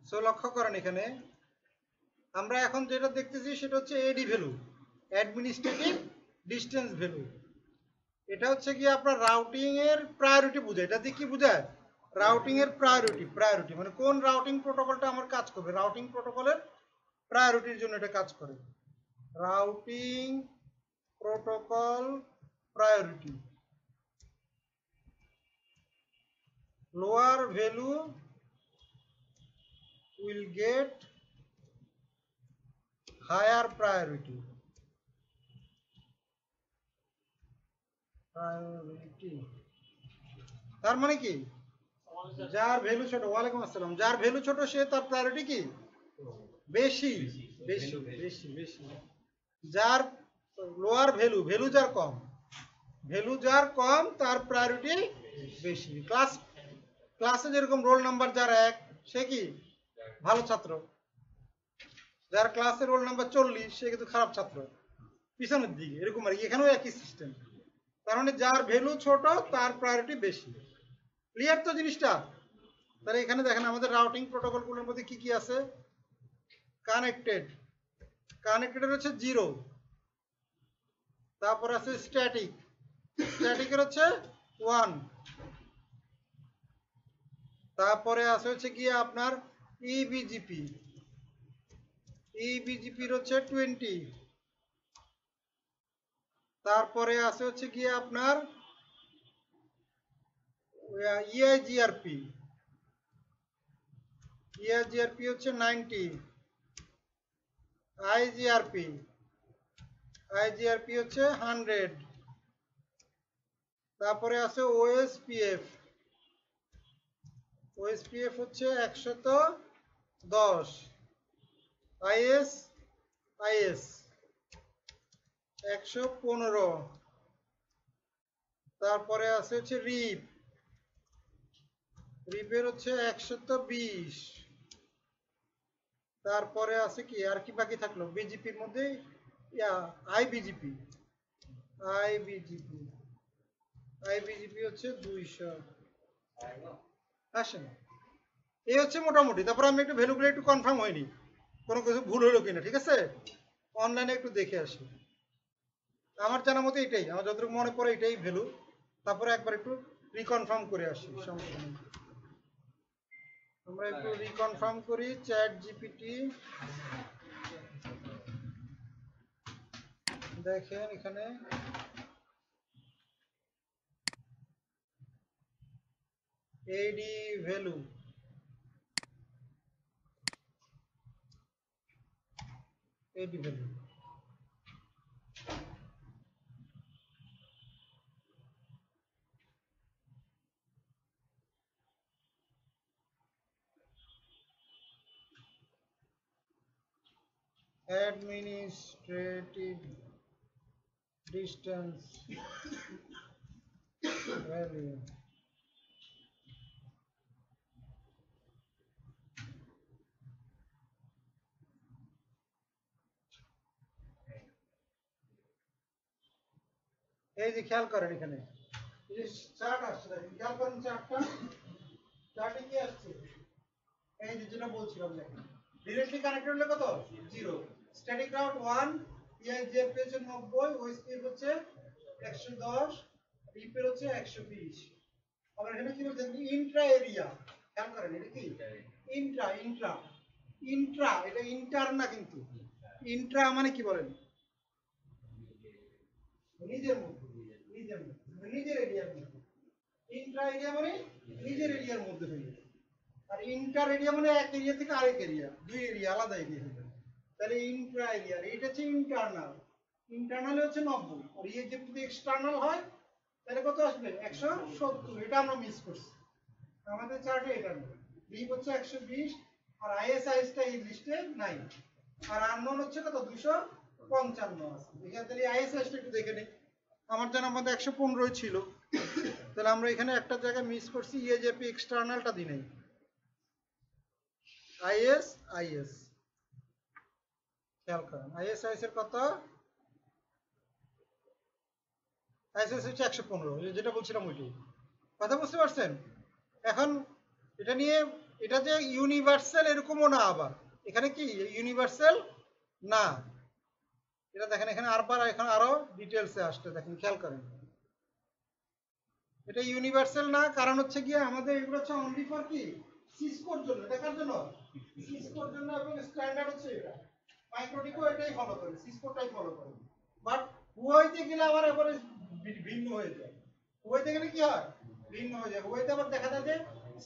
So লক্ষ্য করেন এখানে আমরা এখন যেটা দেখতেছি সেটা হচ্ছে এডি ভ্যালু, অ্যাডমিনিস্ট্রেটিভ ডিস্টেন্স ভ্যালু। এটা হচ্ছে কি আপনার রাউটিং এর প্রায়োরিটি বোঝায়। এটা দিয়ে কি বোঝায়? রাউটিং এর প্রায়োরিটি মানে কোন রাউটিং প্রোটোকলটা আমার কাজ করবে, রাউটিং প্রোটোকলের প্রায়োরিটির জন্য এটা কাজ করে। Routing protocol priority, lower value will get higher priority. তার মানে কি যার ভ্যালু ছোট, ওয়ালাইকুম আসসালাম, যার ভ্যালু ছোট সে তার প্রায়োরিটি কি বেশি বেশি বেশি বেশি। যার লোয়ার ভ্যালু, ভ্যালু যার কম, ভ্যালু যার কম তার প্রায়োরিটি বেশি। ক্লাসে যেরকম রোল নাম্বার যার 1 সে কি ভালো ছাত্র, যার ক্লাসে রোল নাম্বার 40 সে কিন্তু খারাপ ছাত্র পিছনের দিকে, এরকম আর কি। এখানেও একই সিস্টেম। তার মানে যার ভ্যালু ছোট তার প্রায়োরিটি বেশি। ক্লিয়ার তো জিনিসটা? তাহলে এখানে দেখেন আমাদের রাউটিং প্রোটোকলগুলোর মধ্যে কি কি আছে। কানেক্টেডের হচ্ছে 0, তারপর আছে স্ট্যাটিকের হচ্ছে 1, তারপরে আছে হচ্ছে কি আপনার ইবিজিপির হচ্ছে 20, তারপরে আছে হচ্ছে কি আপনার ইআইজিআরপি হচ্ছে 90, আইজিআরপি হচ্ছে 100, তারপরে আছে ওএসপিএফ হচ্ছে 110, আইএস 115, তারপরে আছে হচ্ছে রিপের হচ্ছে 120, তারপরে আছে কি আর কি বাকি থাকলো বিজিপির মধ্যে, আইবিজিপি হচ্ছে 200। আসেন এই হচ্ছে মোটামুটি। তারপর আমি একটু ভ্যালুগুলো একটু কনফার্ম হয়নি, কোনো কিছু ভুল হলো কিনা, ঠিক আছে? অনলাইনে একটু দেখে আসি। আমার জানা মতো এটাই, আমার যতটুকু মনে পড়ে এটাই ভ্যালু। তারপরে একবার একটু রিকনফার্ম করে আসি, সমস্যা নেই। আমরা একটু রিকনফার্ম করি। চ্যাট জিপিটি দেখেন এখানে এডি ভ্যালু, administrative distance value, এই যে খেয়াল করেন এখানে চার্ট আসছে, দেখেন খেয়াল করেন চার্টে কি আসছে, এই যে যেটা বলছিলাম দেখেন ডিরেক্টলি কানেক্টেড হলে কত 0, স্ট্যাটিক রাউট 1, ইআইজিএফ হচ্ছে 90, ওএসপিএফ হচ্ছে 110, রিপের হচ্ছে 120। আবার এখানে কি বলছেন ইন্ট্রা এরিয়া, খেয়াল করেন এটা কি ইন্ট্রা, এটা ইন্টার না কিন্তু। ইন্ট্রা মানে কি বলেন? নিজের এরিয়ার মধ্যে। ইন্ট্রা এরিয়া মানে নিজের এরিয়ার মধ্যে হয়ে যায়। আর ইন্টার এরিয়া মানে এক এরিয়া থেকে আরেক এরিয়া, দুই এরিয়া আলাদা এরিয়া হয়ে যায়। তাহলে ইন্ট্রা এরিয়া, এটা হচ্ছে ইন্টারনাল হচ্ছে 90, আর এই যে যদি এক্সটার্নাল হয় তাহলে কত আসবে 170। এটা আমরা মিস করছি, আমাদের চার্টে এটা নেই। ডিপ হচ্ছে 120, আর আইএসটা এই লিস্টে নাই। আর আননোন হচ্ছে কত 255 আছে। এখানে তাহলে আইএসটা একটু দেখে নিই। আমার জানা মধ্যে 115 ছিল, তাহলে আমরা এখানে একটা জায়গায় মিস করছি, ইএজেপি এক্সটার্নালটা দিই নাই। আইএস খেয়াল করেন আইএস এর কত, আইএস হচ্ছে 115, যেটা বলছিলাম ওইটাই। কথা বুঝতে পারছেন? এখন এটা নিয়ে এটা যে ইউনিভার্সাল এরকমও না, আবার এখানে কি ইউনিভার্সাল না। এটা দেখেন এখানে এখানে আরো ডিটেলসে আসছে, দেখেন খেয়াল করেন। এটা ইউনিভার্সাল না, কারণ হচ্ছে গিয়ে আমাদের এগুলো হচ্ছে অনলি ফর কি সিসকোর জন্য, দেখার জন্য সিসকোর জন্য, এবং স্ট্যান্ডার্ড হচ্ছে এটা। মাইক্রোটিকও এটাই ফলো করে, সিসকোটাই ফলো করে। বাট হুয়াইতে গেলে আবার ভিন্ন হয়ে যায়। হুয়াইতে গেলে কি হয়, ভিন্ন হয়ে যায়। হুয়াইতে আবার দেখা যায় যে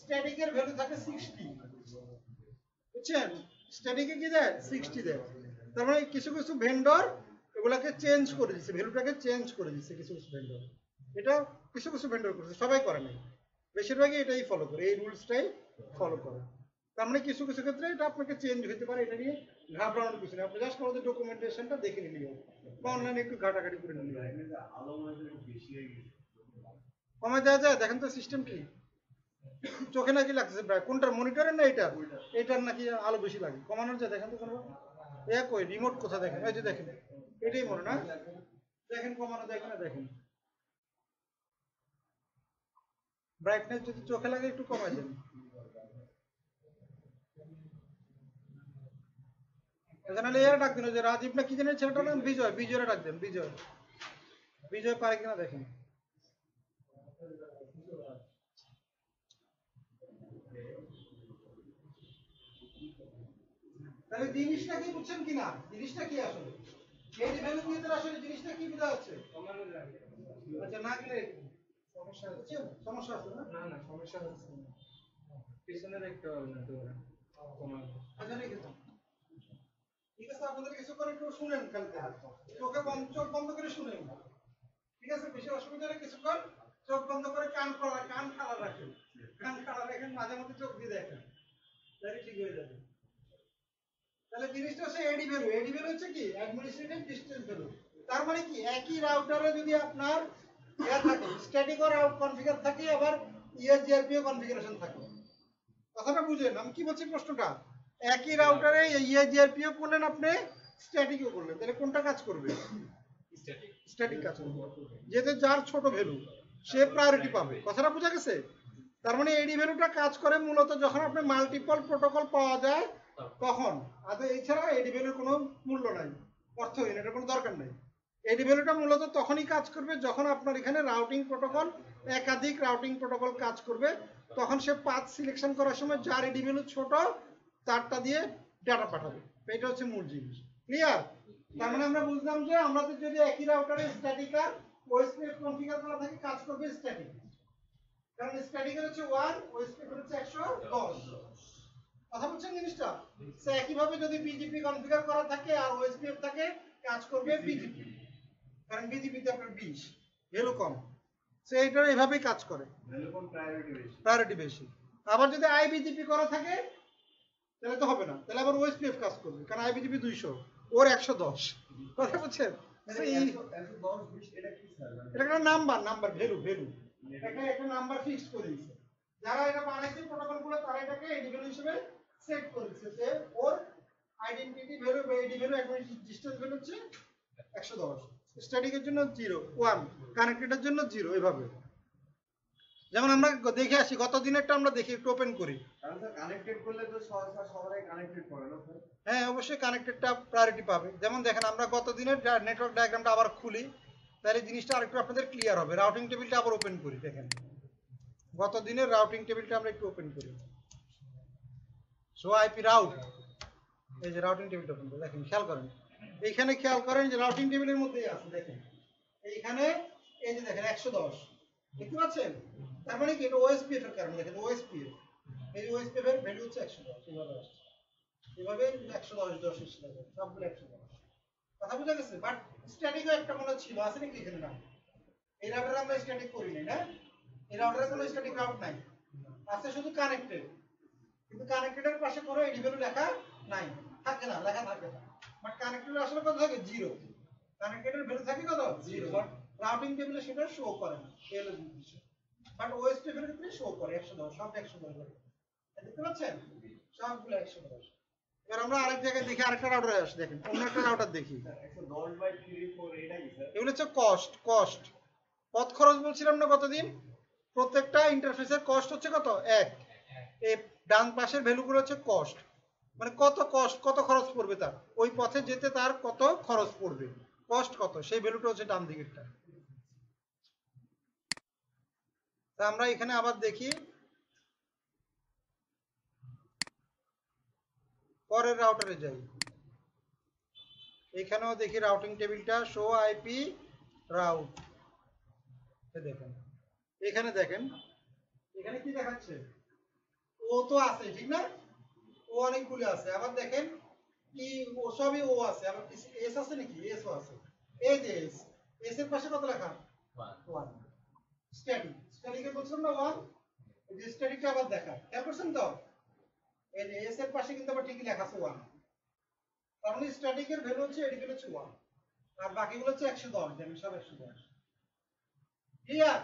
স্ট্যাটিকের ভ্যালু থাকে 60, বুঝছেন? স্ট্যাটিকে কি দেয় 60 দেয়। তার মানে কিছু কিছু ভেন্ডর এগুলাকে চেঞ্জ করে দিচ্ছে, ভ্যালুটাকে চেঞ্জ করে দিচ্ছে কিছু কিছু ভেন্ডর। এটা কিছু কিছু ভেন্ডর করছে, সবাই করে নাই, বেশিরভাগই এটাই ফলো করে, এই রুলসটাই ফলো করে। তার মানে কিছু কিছু ক্ষেত্রে এটা আপনাকে চেঞ্জ হতে পারে, এটা নিয়ে ঘাবড়ানোর কিছু নেই। আপনি জাস্ট আমাদের ডকুমেন্টেশনটা দেখে নিলেই হবে, বা অনলাইনে একটু ঘাটাঘাটি করে নিলেই হবে। কমে দেওয়া যায়, দেখেন তো সিস্টেম কি। চোখে নাকি লাগতেছে প্রায়, কোনটার মনিটরের না এটা, এটার নাকি আলো বেশি লাগে, কমানোর যায় দেখেন তো কোনো কই রিমোট কোথায়, দেখেন এই যে দেখেন, এটাই মনে না, দেখেন কমানো যায় কিনা দেখেন। ব্রাইটনেস যদি চোখে লাগে একটু কমাই দেন। এখানে এর ডাক দিন, যে রাজীব না কি জানেন ছেলেটার নাম, বিজয়, বিজয়রে ডাক দেন, বিজয়, বিজয় পারে কিনা দেখেন। তাহলে জিনিসটা কি বুঝছেন কিনা, জিনিসটা কি আসলে এই ভ্যালু দিয়ে আসলে জিনিসটা কি বোঝা যাচ্ছে। আচ্ছা না গেলে সমস্যা হচ্ছে, সমস্যা আছে না, না না সমস্যা হচ্ছে না, পিছনে দেখতে হবে না তো ওরা কমানো। আচ্ছা ঠিক আছে, আপনাদের কিছু করে একটু শুনেন, খালি চোখে বন্ধ, চোখ বন্ধ করে শুনেন, ঠিক আছে? বেশি অসুবিধা হলে কিছুক্ষণ চোখ বন্ধ করে কান খাড়া রাখেন, কান খাড়া রাখেন, মাঝে মধ্যে চোখ দিয়ে দেখেন, তাহলে ঠিক হয়ে যাবে। তাহলে জিনিসটা হচ্ছে এডি ভ্যালু। এডি ভ্যালু হচ্ছে কি অ্যাডমিনিস্ট্রেটিভ ডিসটেন্স ভ্যালু। তার মানে কি একই রাউটারে যদি আপনার ইয়া থাকে, স্ট্যাটিক ও রাউট কনফিগার থাকে, আবার ইএসজিআরপিও কনফিগারেশন থাকে। কথাটা বুঝেন আমি কি বলছি প্রশ্নটা? একই রাউটারে ইএসজিআরপিও করলেন আপনি, স্ট্যাটিকও করলেন, তাহলে কোনটা কাজ করবে? স্ট্যাটিক কাজ করবে। যেহেতু যার ছোট ভ্যালু সে প্রায়োরিটি পাবে, কথাটা বোঝা গেছে? তার মানে এডি ভ্যালুটা কাজ করে মূলত যখন আপনি মাল্টিপল প্রোটোকল পাওয়া যায় তখন। আর এছাড়া এডি ভ্যালুর কোনো মূল্য নাই, অর্থহীন, এটার কোনো দরকার নাই। এডি ভ্যালুটা মূলত তখনই কাজ করবে যখন আপনার এখানে রাউটিং প্রোটোকল, একাধিক রাউটিং প্রোটোকল কাজ করবে, তখন সে পাথ সিলেকশন করার সময় যার এডি ভ্যালু ছোট তারটা দিয়ে ডাটা পাঠাবে। এটা হচ্ছে মূল জিনিস। ক্লিয়ার? তার মানে আমরা বুঝলাম যে আমাদের যদি একই রাউটারে স্ট্যাটিক আর ওএসপিএফ কনফিগার করা থাকে, কাজ করবে স্ট্যাটিক, কারণ স্ট্যাটিক এর হচ্ছে 1, ওএসপিএফ এর হচ্ছে 110। কথা বুঝছেন জিনিসটা? সে একই ভাবে যদি বিজিপি কনফিগার করা থাকে আর ওএসপিএফ থাকে, কাজ করবে বিজিপি, কারণ বিজিপি তে আপনার 20 ভ্যালু কম, সে এটা এইভাবেই কাজ করে, ভ্যালু কম প্রায়োরিটি বেশি। আবার যদি আইবিজিপি করা থাকে তাহলে তো হবে না, তাহলে আবার ওএসপিএফ কাজ করবে, কারণ আইবিজিপি 200 ওর 110। কথা বুঝছেন? এটা একটা নাম্বার ভ্যালু, একটা নাম্বার ফিক্সড করে দিয়েছে। যারা এটা বানাইছে প্রোটোকলগুলো তারা এটাকে এডি ভ্যালু হিসেবে সেট করে দিয়েছে, যে ওর আইডেন্টিটি ভ্যালু বা এডি ভ্যালু ডিসটেন্স ভ্যালু হচ্ছে 110, স্ট্যাটিকের জন্য 0 1, কানেক্টেডের জন্য 0, এইভাবে। যেমন আমরা দেখে আসি, গত দিনেরটা আমরা দেখি, একটু ওপেন করি। কানেক্টেড করলে তো সবাই কানেক্টেড করে না? হ্যাঁ অবশ্যই কানেক্টেডটা প্রায়োরিটি পাবে। যেমন দেখেন আমরা গত দিনের নেটওয়ার্ক ডায়াগ্রামটা আবার খুলি, তাহলে জিনিসটা আরেকটু আপনাদের ক্লিয়ার হবে। রাউটিং টেবিলটা আবার ওপেন করি, দেখেন গত দিনের রাউটিং টেবিলটা আমরা একটু ওপেন করি। শো আইপি রাউট, এই যে রাউটিং টেবিলটা ওপেন করি, দেখেন খেয়াল করেন, এইখানে খেয়াল করেন যে রাউটিং টেবিলের মধ্যেই আছে, দেখেন এইখানে এই যে দেখেন 110 দেখতে পাচ্ছেন। তার মানে কি এটা ওএসপিএফ এর কারণে, দেখেন ওএসপিএফ, এই ওএসপিএফ এর ভ্যালু হচ্ছে 110, এইভাবে আসছে, এইভাবে 110 এসে যাবে, সবগুলো 110। কথা বুঝা গেছে? বাট স্ট্যাটিকও একটা মনে ছিল, আছে নাকি এখানে? না, এই রাউটারে আমরা স্ট্যাটিক করি নাই, না এই রাউটারে কোনো স্ট্যাটিক রাউট নাই, আছে শুধু কানেক্টেড, কিন্তু কানেক্টেডের পাশে কোনো এডি ভ্যালু লেখা নাই, থাকে না, লেখা থাকে না। বাট কানেক্টেড আসলে কত থাকে? 0। কানেক্টেডের ভ্যালু থাকে কত? 0। বাট রাউটিং টেবিলে সেটা শো করে না, এই হলো জিনিস। বাট ওএসপিএফ এর ক্ষেত্রে শো করে 110, সব 110 করে, দেখতে পাচ্ছেন সবগুলো 110। এবার আমরা আরেক জায়গায় দেখি, আরেকটা রাউটারে আসি, দেখেন অন্য একটা রাউটার দেখি। 110/34 এটা কি স্যার? এগুলো হচ্ছে কস্ট, পথ খরচ বলছিলাম না গতদিন, প্রত্যেকটা ইন্টারফেসের কস্ট হচ্ছে কত? 1। এই ডান পাশের ভ্যালুগুলো হচ্ছে কস্ট, মানে কত কস্ট, কত খরচ পড়বে তার ওই পথে যেতে, তার কত খরচ পড়বে, কস্ট কত, সেই ভ্যালুটা হচ্ছে ডান দিকেরটা। তা আমরা এখানে আবার দেখি পরের রাউটারে যাই, এখানেও দেখি রাউটিং টেবিলটা শো আইপি রাউট, দেখেন এখানে দেখেন এখানে কি দেখাচ্ছে, ও তো আছে ঠিক না, ও অনেকগুলো আছে, আবার দেখেন কি ও সবই ও আছে, আবার এস আছে নাকি, এস ও আছে, এই যে এস, এস এর পাশে কত লেখা 1, স্ট্যাটিক, স্ট্যাটিকে বলছিলাম না 1, এই যে স্ট্যাটিকটা আবার দেখা খেয়াল করছেন তো, এই যে এস এর পাশে কিন্তু আবার ঠিকই লেখা আছে 1, তার মানে স্ট্যাটিকের ভ্যালু হচ্ছে এদিকে হচ্ছে 1, আর বাকিগুলো হচ্ছে 110, দেখেন সব 110, ক্লিয়ার।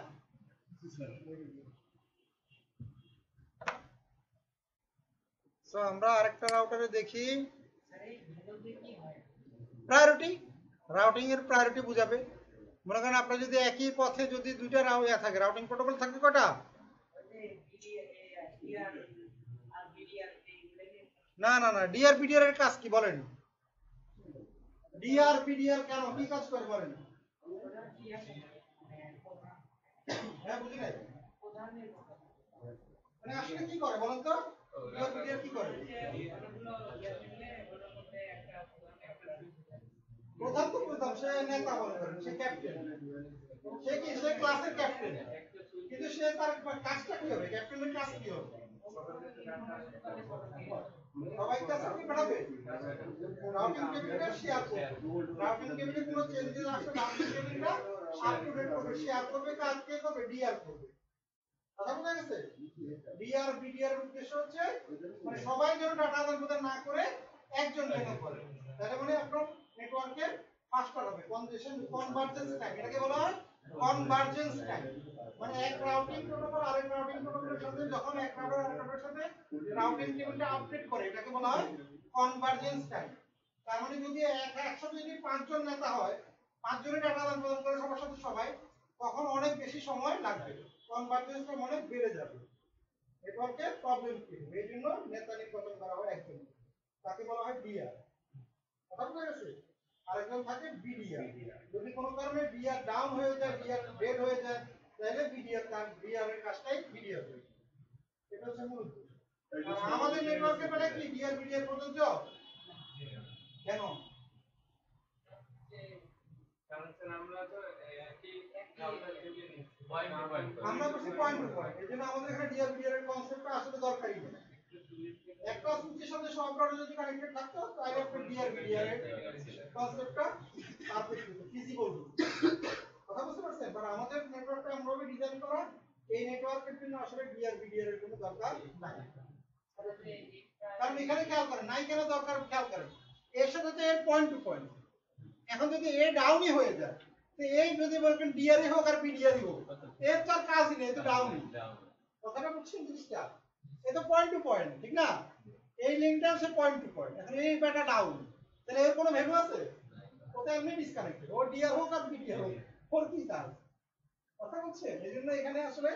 সো আমরা আরেকটা রাউটারে দেখি প্রায়োরিটি, রাউটিং এর প্রায়োরিটি বুঝাবে। মনে করেন আপনার যদি একই পথে যদি দুইটা থাকে, রাউটিং প্রোটোকল থাকবে কটা, না না না, ডিআরপিডিআর এর কাজ কি বলেন, ডিআরপিডিআর কেন কি কাজ করে বলেন, হ্যাঁ বুঝি নাই, মানে আসলে কি করে বলেন তো, ডিআরপিডিআর কি করে, প্রধান তো প্রধান, সে নেতা মনে করেন, সে ক্যাপ্টেন, সে কি সে ক্লাসের ক্যাপ্টেন, কিন্তু সে তার কাজটা কি হবে, ক্যাপ্টেনের কাজ কি হবে, সবাই কাছে কি পাঠাবে, রাউটিং টেবিলটা শেয়ার করবে, রাউটিং টেবিলে কোনো চেঞ্জেস আসলে রাউটিং টেবিলটা আপ টু ডেট করবে, শেয়ার করবে, কাজ কে করবে, ডিআর করবে, কথা বোঝা গেছে, ডিআর বিডিআর এর উদ্দেশ্য হচ্ছে মানে সবাই যেন ডাটা আদান প্রদান না করে একজন কেন করে, তাহলে মানে আপনার নেটওয়ার্কের ফাস্টার হবে, কনভার্জেন্স টাইম, এটাকে বলা হয় কনভার্জেন্স টাইম, মানে এক রাউটিং প্রোটোকল আরেক রাউটিং প্রোটোকলের সাথে যখন এক রাউটার আরেক রাউটারের সাথে রাউটিং টেবিলটা আপডেট করে, এটাকে বলা হয় কনভার্জেন্স টাইম। তার মানে যদি একসাথে যদি 5 জন নেতা হয়, 5 জনের ডাটা আদান প্রদান করে সবার সাথে সবাই, তখন অনেক বেশি সময় লাগবে, কনভার্জেন্স টাইম অনেক বেড়ে যাবে, নেটওয়ার্কের প্রবলেম ক্রিয়েট হবে, এই জন্য নেতা নির্বাচন করা হয় একজন, তাকে বলা হয় ডিআর, কথা বুঝা গেছে, আরেকজন থাকে বিডিআর, যদি কোনো কারণে ডিআর ডাউন হয়ে যায়, ডিআর ডেড হয়ে যায়, তাহলে বিডিআর ডিআর এর কাজটাই বিডিআর হবে, এটা হচ্ছে মূল উদ্দেশ্য। আমাদের নেটওয়ার্কে মানে কি ডিআর বিডিআর প্রযোজ্য কেন, আমরা করছি পয়েন্ট টু পয়েন্ট, এজন্য আমাদের এখানে ডিআর বিডিআর এর কনসেপ্টটা আসলে দরকারই নেই, একটা সুইচের সাথে সব রাউটার যদি কানেক্টেড থাকতো তাহলে আপনি ডিআর বিডিআর এর কনসেপ্টটা পারফেক্ট হতো, ফিজিবল হতো, কথা বুঝতে পারছেন, বাট আমাদের নেটওয়ার্কটা এমনভাবে ডিজাইন করা, এই নেটওয়ার্কের জন্য আসলে ডিআর বিডিআর এর কোনো দরকার নাই, কারণ এখানে খেয়াল করেন নাই কেন দরকার, খেয়াল করেন এর সাথে তো এর পয়েন্ট টু পয়েন্ট, এখন যদি এ ডাউনই হয়ে যায়, তো এই যদি বলবেন ডিআরই হোক আর বিডিআরই হোক, এর তো আর কাজই নেই, তো ডাউনই, কথাটা বুঝছেন জিনিসটা, এ তো পয়েন্ট টু পয়েন্ট ঠিক না, এই লিংকটা হচ্ছে পয়েন্ট টু পয়েন্ট, এখন এই ব্যাটা ডাউন, তাহলে এর কোনো ভ্যালু আছে, ওটা এমনি ডিসকানেক্টেড, ও ডিআর হোক আর বিডিআর হোক, ওর কি কাজ, কথা বুঝছেন, এইজন্য এখানে আসলে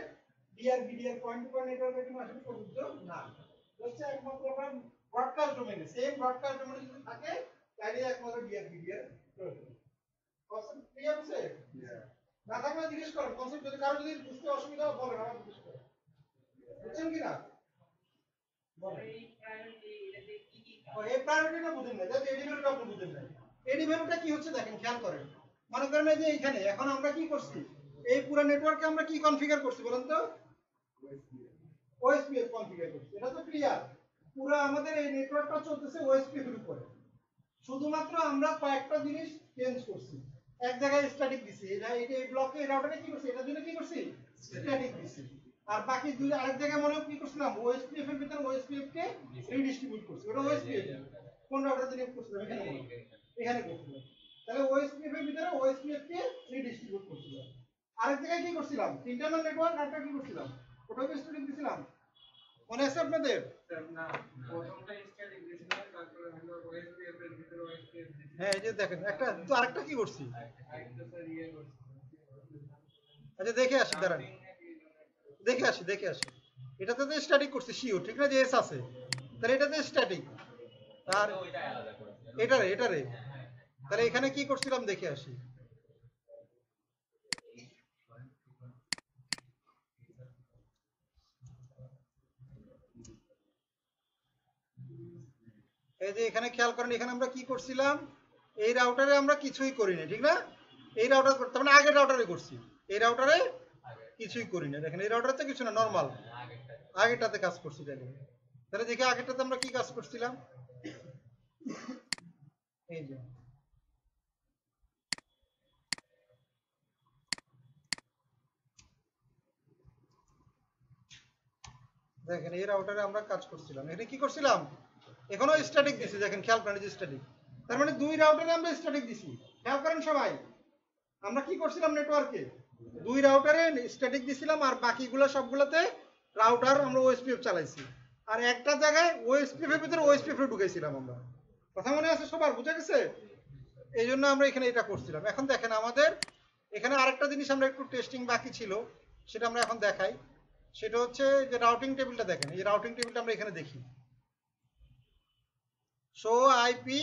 DR BDR point to point নেটওয়ার্কের জন্য আসলে প্রযোজ্য না, হচ্ছে একমাত্র আপনার ব্রডকাস্ট ডোমেইনে, সেম ব্রডকাস্ট ডোমেইনে যদি থাকে তাহলে একমাত্র ডিআর বিডিআর প্রয়োজন, কনসেপ্ট ক্লিয়ার হচ্ছে, না থাকলে জিজ্ঞেস করেন, কনসেপ্ট যদি কারো যদি বুঝতে অসুবিধা হয় বলেন, আমাকে জিজ্ঞেস করেন, বুঝছেন কি না, এই প্রায়োরিটিটা বুঝেন না, যাতে এডি ভ্যালুটা আপনি বুঝেন না, এডি ভ্যালুটা কি হচ্ছে দেখেন খেয়াল করেন, মনে করেন এই যে এখানে এখন আমরা কি করছি, এই পুরো নেটওয়ার্কে আমরা কি কনফিগার করছি বলেন তো, ওএসপিএফ কনফিগার করছি, এটা তো ক্লিয়ার, পুরো আমাদের এই নেটওয়ার্কটা চলতেছে ওএসপিএফ এর উপরে, শুধুমাত্র আমরা কয়েকটা জিনিস চেঞ্জ করছি, এক জায়গায় স্ট্যাটিক দিছি, এটা এই ব্লকে এই রাউটারে কি করছি, এটার জন্য কি করছি স্ট্যাটিক দিছি, আর বাকি দুই আরেক জায়গায় মনে কি করছিলাম, ওএসপিএফ এর ভিতরে ওএসপিএফ কে রিডিস্ট্রিবিউট করছি, ওটা ওএসপিএফ কোন রাউটার দিয়ে করছিলাম, এখানে করছিলাম, তাহলে ওএসপিএফ এর ভিতরে ওএসপিএফ কে রিডিস্ট্রিবিউট করছিলাম, আরেক জায়গায় কি করছিলাম, ইন্টারনাল নেটওয়ার্ক আরেকটা কি করছিলাম, ওটাও কি স্ট্যাটিক দিছিলাম, মনে আছে আপনাদের, না প্রথমটা স্ট্যাটিক দিছিলাম, তারপরে হলো ওএসপিএফ এর ভিতরে ওএসপিএফ, হ্যাঁ এই যে দেখেন একটা তো আরেকটা কি করছি, আচ্ছা দেখে আসি, দাঁড়ান দেখে আসি, এটাতে তো স্ট্যাটিক করছি শিওর, ঠিক না, যে এস আছে, তাহলে এটাতে স্ট্যাটিক। আর এটারে তাহলে এখানে কি করছিলাম দেখে আসি। এই যে এখানে খেয়াল করেন, এখানে আমরা কি করছিলাম, এই রাউটারে আমরা কিছুই করিনি, ঠিক না, এই রাউটার করতে মানে আগের রাউটারে করছি, এই রাউটারে কিছুই করি না। দেখেন এই রাউটারে তো কিছু না, নর্মাল আগেরটাতে কাজ করছি। তাহলে দেখি আগেরটাতে আমরা কি কাজ করছিলাম। এই যে দেখেন এই রাউটারে আমরা কাজ করছিলাম, এটা কি করছিলাম, এখনো স্ট্যাটিক দিছি, দেখেন খেয়াল করেন যে স্ট্যাটিক, তার মানে দুই রাউটারে আমরা স্ট্যাটিক দিছি। খেয়াল করেন সবাই, আমরা কি করছিলাম নেটওয়ার্কে দুই রাউটারে স্ট্যাটিক দিছিলাম, আর বাকিগুলো সবগুলোতে রাউটার আমরা ওএসপিএফ চালাইছি, আর একটা জায়গায় ওএসপিএফ এর ভিতরে ওএসপিএফ ঢুকাইছিলাম আমরা। কথা মনে আছে সবার, বুঝা গেছে? এই জন্য আমরা এখানে এটা করছিলাম। এখন দেখেন আমাদের এখানে আরেকটা জিনিস আমরা একটু টেস্টিং বাকি ছিল, সেটা আমরা এখন দেখাই। সেটা হচ্ছে যে রাউটিং টেবিলটা দেখেন, এই রাউটিং টেবিলটা আমরা এখানে দেখি। Show IP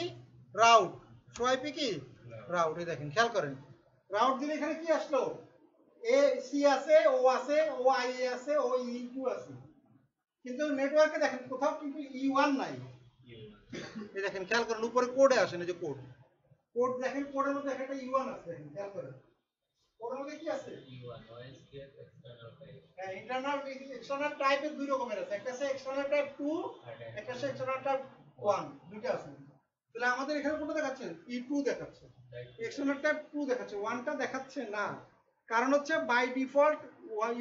route, show IP কি রাউট, এই দেখেন খেয়াল করেন, রাউট দিলে এখানে কি আসলো, এ সি আছে, ও আছে, ও আই এ আছে, ও ই টু আছে, কিন্তু নেটওয়ার্কে দেখেন কোথাও কিন্তু ই ওয়ান নাই। এই দেখেন খেয়াল করেন উপরে কোডে আসেন, এই যে কোড, কোড দেখেন, কোডের মধ্যে একটা ই ওয়ান আছে, দেখেন খেয়াল করেন কোডের মধ্যে কি আছে, হ্যাঁ ইন্টারনাল এক্সটারনাল টাইপের দুই রকমের আছে, একটা আছে এক্সটারনাল টাইপ 2, একটা আছে এক্সটারনাল টাইপ 1, দুইটা আছে। তাহলে আমাদের এখানে কোনটা দেখাচ্ছে, E2 দেখাচ্ছে, এক্সটারনাল টাইপ 2 দেখাচ্ছে, 1টা দেখাচ্ছে না। কারণ হচ্ছে বাই ডিফল্ট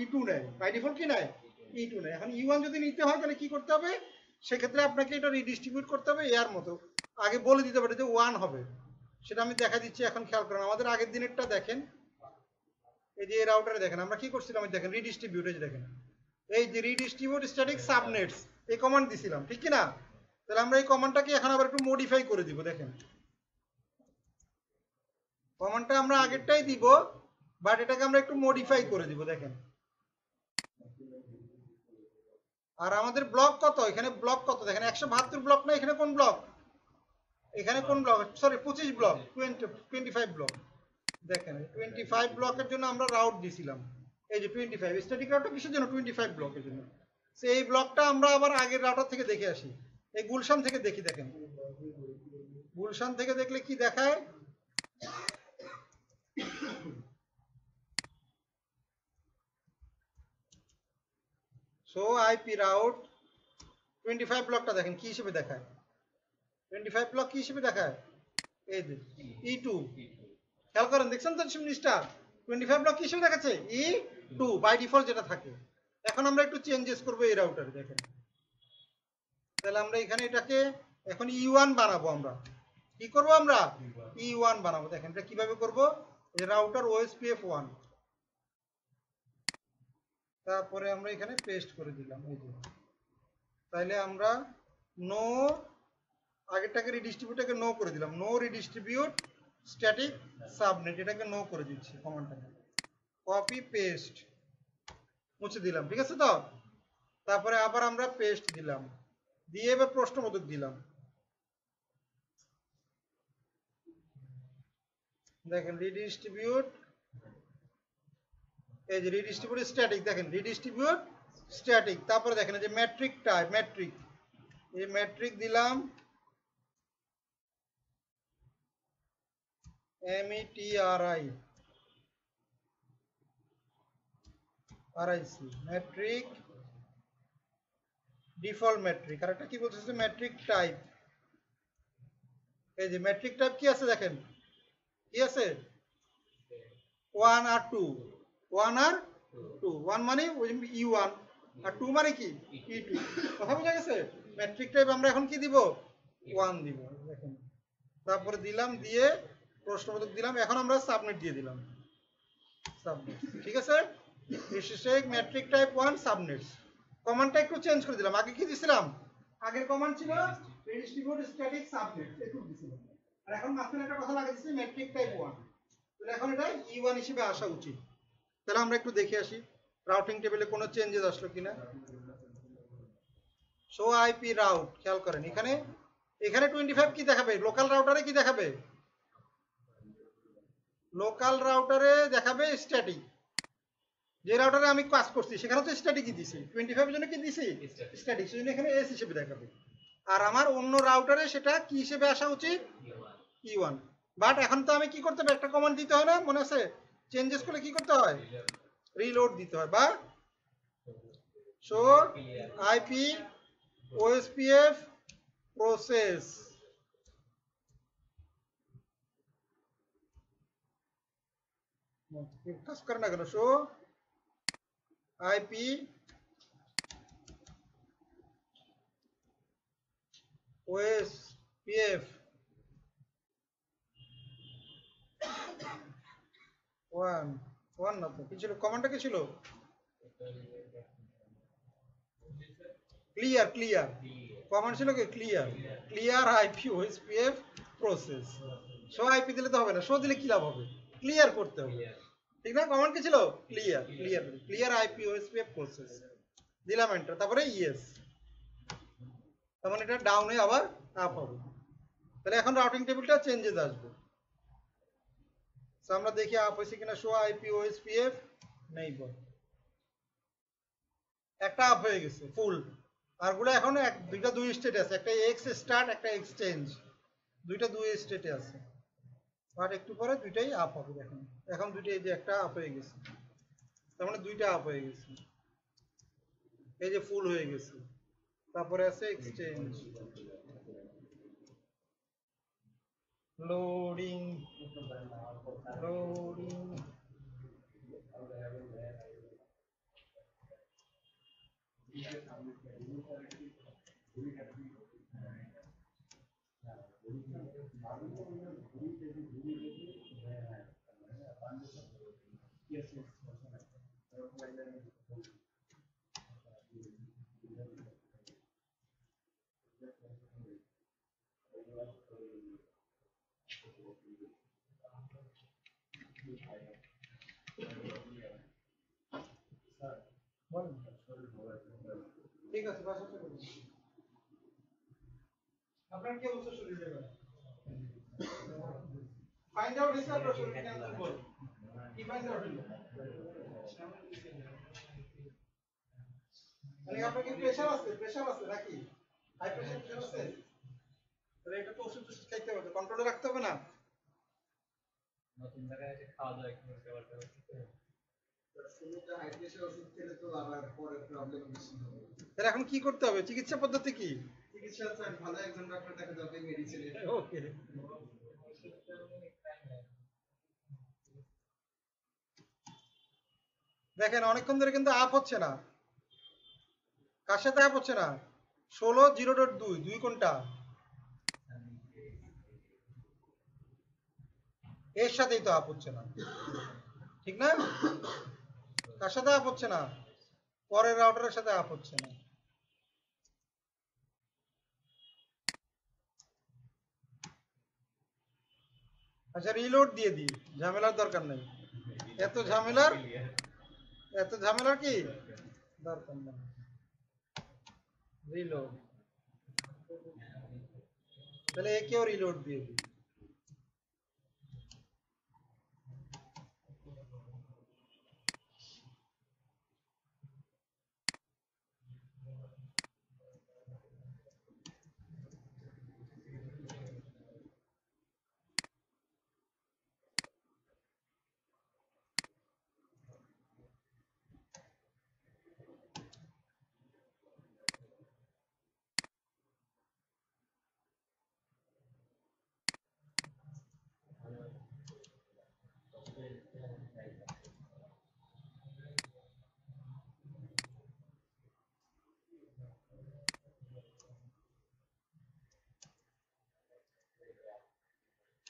E2 নেয়, বাই ডিফল্ট কি নেয়, E2 নেয়। এখন E1 যদি নিতে হয় তাহলে কি করতে হবে, সেক্ষেত্রে আপনাকে এটা রিডিস্ট্রিবিউট করতে হবে এর মতো, আগে বলে দিতে পারে যে 1 হবে, সেটা আমি দেখা দিচ্ছি। এখন খেয়াল করেন আমাদের আগের দিনেরটা দেখেন, এই যে এই রাউটারে দেখেন আমরা কি করছিলাম, দেখেন রিডিস্ট্রিবিউট, এই যে দেখেন এই যে রিডিস্ট্রিবিউট স্ট্যাটিক সাবনেটস, এই কমান্ড দিছিলাম, ঠিক কি না? তাহলে আমরা এই কমান্ডটাকে এখন আবার একটু মডিফাই করে দিব। দেখেন কমান্ডটা আমরা আগেরটাই দিব, বাট এটাকে আমরা একটু মডিফাই করে দিব। দেখেন আর আমাদের ব্লক কত, এখানে ব্লক কত দেখেন 172 ব্লক না, এখানে কোন ব্লক, এখানে কোন ব্লক, সরি 25 ব্লক, 25 ব্লক। দেখেন 25 ব্লকের জন্য আমরা রাউট দিছিলাম, এই যে 25 স্ট্যাটিক রাউটটা কিসের জন্য, 25 ব্লকের জন্য। সেই ব্লকটা আমরা আবার আগের রাউটার থেকে দেখে আসি, এই গুলশান থেকে দেখি। দেখেন গুলশান থেকে দেখলে কি দেখায়, সো আইপি রাউট 25 ব্লকটা দেখেন কি হিসেবে দেখায়, 25 ব্লক কি হিসেবে দেখায়, এই যে E2, খেয়াল করেন দেখছেন তো জিনিসটা, 25 ব্লক কি হিসেবে দেখাচ্ছে, E2 বাই ডিফল্ট যেটা থাকে। এখন আমরা একটু চেঞ্জেস করব এই রাউটারে। দেখেন তাহলে আমরা এখানে এটাকে এখন E1 বানাবো, আমরা কি করব, আমরা E1 বানাবো। দেখেন এটা কিভাবে করব, এই রাউটার OSPF 1, তারপরে আমরা এখানে পেস্ট করে দিলাম, এই যে তাইলে আমরা নো, আগেরটাকে রিডিস্ট্রিবিউটটাকে নো করে দিলাম, নো রিডিস্ট্রিবিউট স্ট্যাটিক সাবনেট, এটাকে নো করে দিচ্ছি, কমান্ডটাকে কপি পেস্ট মুছে দিলাম, ঠিক আছে তো। তারপরে আবার আমরা পেস্ট দিলাম, দিয়ে এবার প্রশ্নবোধক দিলাম। দেখেন রিডিস্ট্রিবিউট, এই যে রিডিস্ট্রিবিউট স্ট্যাটিক, দেখেন রিডিস্ট্রিবিউট স্ট্যাটিক, তারপরে দেখেন এই যে ম্যাট্রিক টাইপ, ম্যাট্রিক, এই ম্যাট্রিক দিলাম METRIC ম্যাট্রিক ডিফল্ট ম্যাট্রিক, আর একটা কি বলতেছে ম্যাট্রিক টাইপ, এই যে ম্যাট্রিক টাইপ কি আছে দেখেন, কি আছে 1 আর 2, 1 আর 2, 1 মানে E1 আর 2 মানে কি E2, কথা বোঝা গেছে। ম্যাট্রিক টাইপ আমরা এখন কি দিব, 1 দিব। দেখেন তারপরে দিলাম, দিয়ে প্রশ্নবোধক দিলাম, এখন আমরা সাবমিট দিয়ে দিলাম, সাবমিট, ঠিক আছে। ম্যাট্রিক টাইপ 1 সাবনেট, কমান্ডটা একটু চেঞ্জ করে দিলাম, আগে কি দিছিলাম, আগের কমান্ড ছিল রিডিস্ট্রিবিউট স্ট্যাটিক সাবনেট, একটু দিছিলাম, আর এখন মাঝখানে একটা কথা লাগিয়ে দিছি ম্যাট্রিক টাইপ 1, তাহলে এখন এটা E1 হিসেবে আসা উচিত। তাহলে আমরা একটু দেখে আসি রাউটিং টেবিলে কোনো চেঞ্জেস আসলো কিনা। শো আইপি রাউট, খেয়াল করেন এখানে, এখানে 25 কি দেখাবে, লোকাল রাউটারে কি দেখাবে, লোকাল রাউটারে দেখাবে স্ট্যাটিক। যে রাউটারে আমি কাজ করছি সেখানে তো স্ট্যাটিকই দিছি, 25 এর জন্য কি দিছি, স্ট্যাটিক, সেজন্য এখানে এস হিসেবে দেখাবে। আর আমার অন্য রাউটারে সেটা কি হিসেবে আসা উচিত, E1। বাট এখন তো আমি কি করতে হবে, একটা কমান্ড দিতে হয় না, মনে আছে, চেঞ্জেস করলে কি করতে হয়, রিলোড দিতে হয়, বা শো আইপি ওএসপিএফ প্রসেস, কাজ করে না কেন, শো আইপি ওএসপিএফ 1 না তো কি ছিল, কমান্ডটা কি ছিল, ক্লিয়ার, ক্লিয়ার কমান্ড ছিল কি, clear, clear IP OSPF process. Show IP দিলে তো হবে না, শো দিলে কি লাভ হবে, ক্লিয়ার করতে হবে, ঠিক না, কমান্ড কি ছিল, clear, clear, clear IP OSPF process দিলাম, এন্টার, তারপরে ইয়েস, তার মানে এটা ডাউনে আবার আপ হবে। তাহলে এখন রাউটিং টেবিলটা চেঞ্জেস আসবে। আমরা দেখি আপ হয়েছে কিনা, শো আইপি ওএসপিএফ নেই, একটা আপ হয়ে গেছে ফুল, আরগুলো এখন দুইটা দুই স্টেটে আছে, একটা এক্স স্টার্ট একটা এক্সচেঞ্জ, দুইটা দুই স্টেটে আছে, বাট একটু পরে দুইটাই আপ হবে। এখন এখন দুইটা, এই যে একটা আপ হয়ে গেছে, তার মানে দুইটা আপ হয়ে গেছে, এই যে ফুল হয়ে গেছে, তারপরে আছে এক্সচেঞ্জ, লোডিং, লোডিং, ঠিক আছে, বাসা চলে যান। আপনার কি অবস্থা শরীরের, ফাইন্ড আউট হয়েছে আপনার শরীর কেন দুর্বল, কি ফাইন্ড আউট হলো, মানে আপনার কি প্রেসার আছে, প্রেসার আছে নাকি, হাই প্রেসার, প্রেসার আছে, তাহলে এটা তো ওষুধ টষুধ খাইতে হবে, কন্ট্রোলে রাখতে হবে না, নতুন জায়গায় এসে খাওয়া দাওয়া একটু করতে পারতে হবে। শুরুতে হাই প্রেসার ওষুধ খেলে তো আবার পরে প্রবলেম বেশি হবে। তাহলে এখন কি করতে হবে, চিকিৎসা পদ্ধতি কি, চিকিৎসা স্যার ভালো একজন ডক্টর দেখাতে হবে, মেডিসিন। ওকে, দেখেন অনেকক্ষণ ধরে কিন্তু আপ হচ্ছে না, কার সাথে আপ হচ্ছে না, 16.0.2, দুই কোনটা, এর সাথেই তো আপ হচ্ছে না, ঠিক না, কার সাথে আপ হচ্ছে না, পরের রাউটারের সাথে আপ হচ্ছে না। আচ্ছা রিলোড দিয়ে দিই, ঝামেলার দরকার নেই, এত ঝামেলার, এত ঝামেলার কি দরকার নেই, রিলোড, তাহলে একেও রিলোড দিয়ে দিই,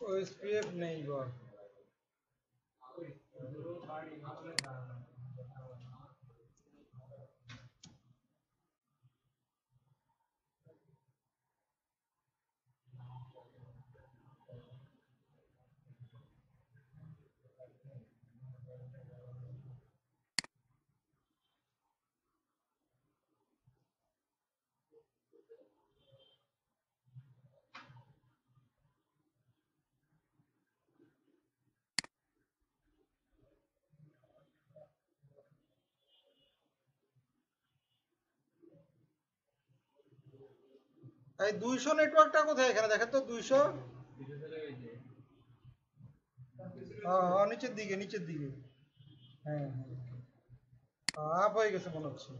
ওএসপিএফ নেই বল, এই 200 নেটওয়ার্কটা কোথায় এখানে দেখেন তো 200 নিচের দিকে নিচের দিকে হ্যাঁ আপ হয়ে গেছে মনে হচ্ছে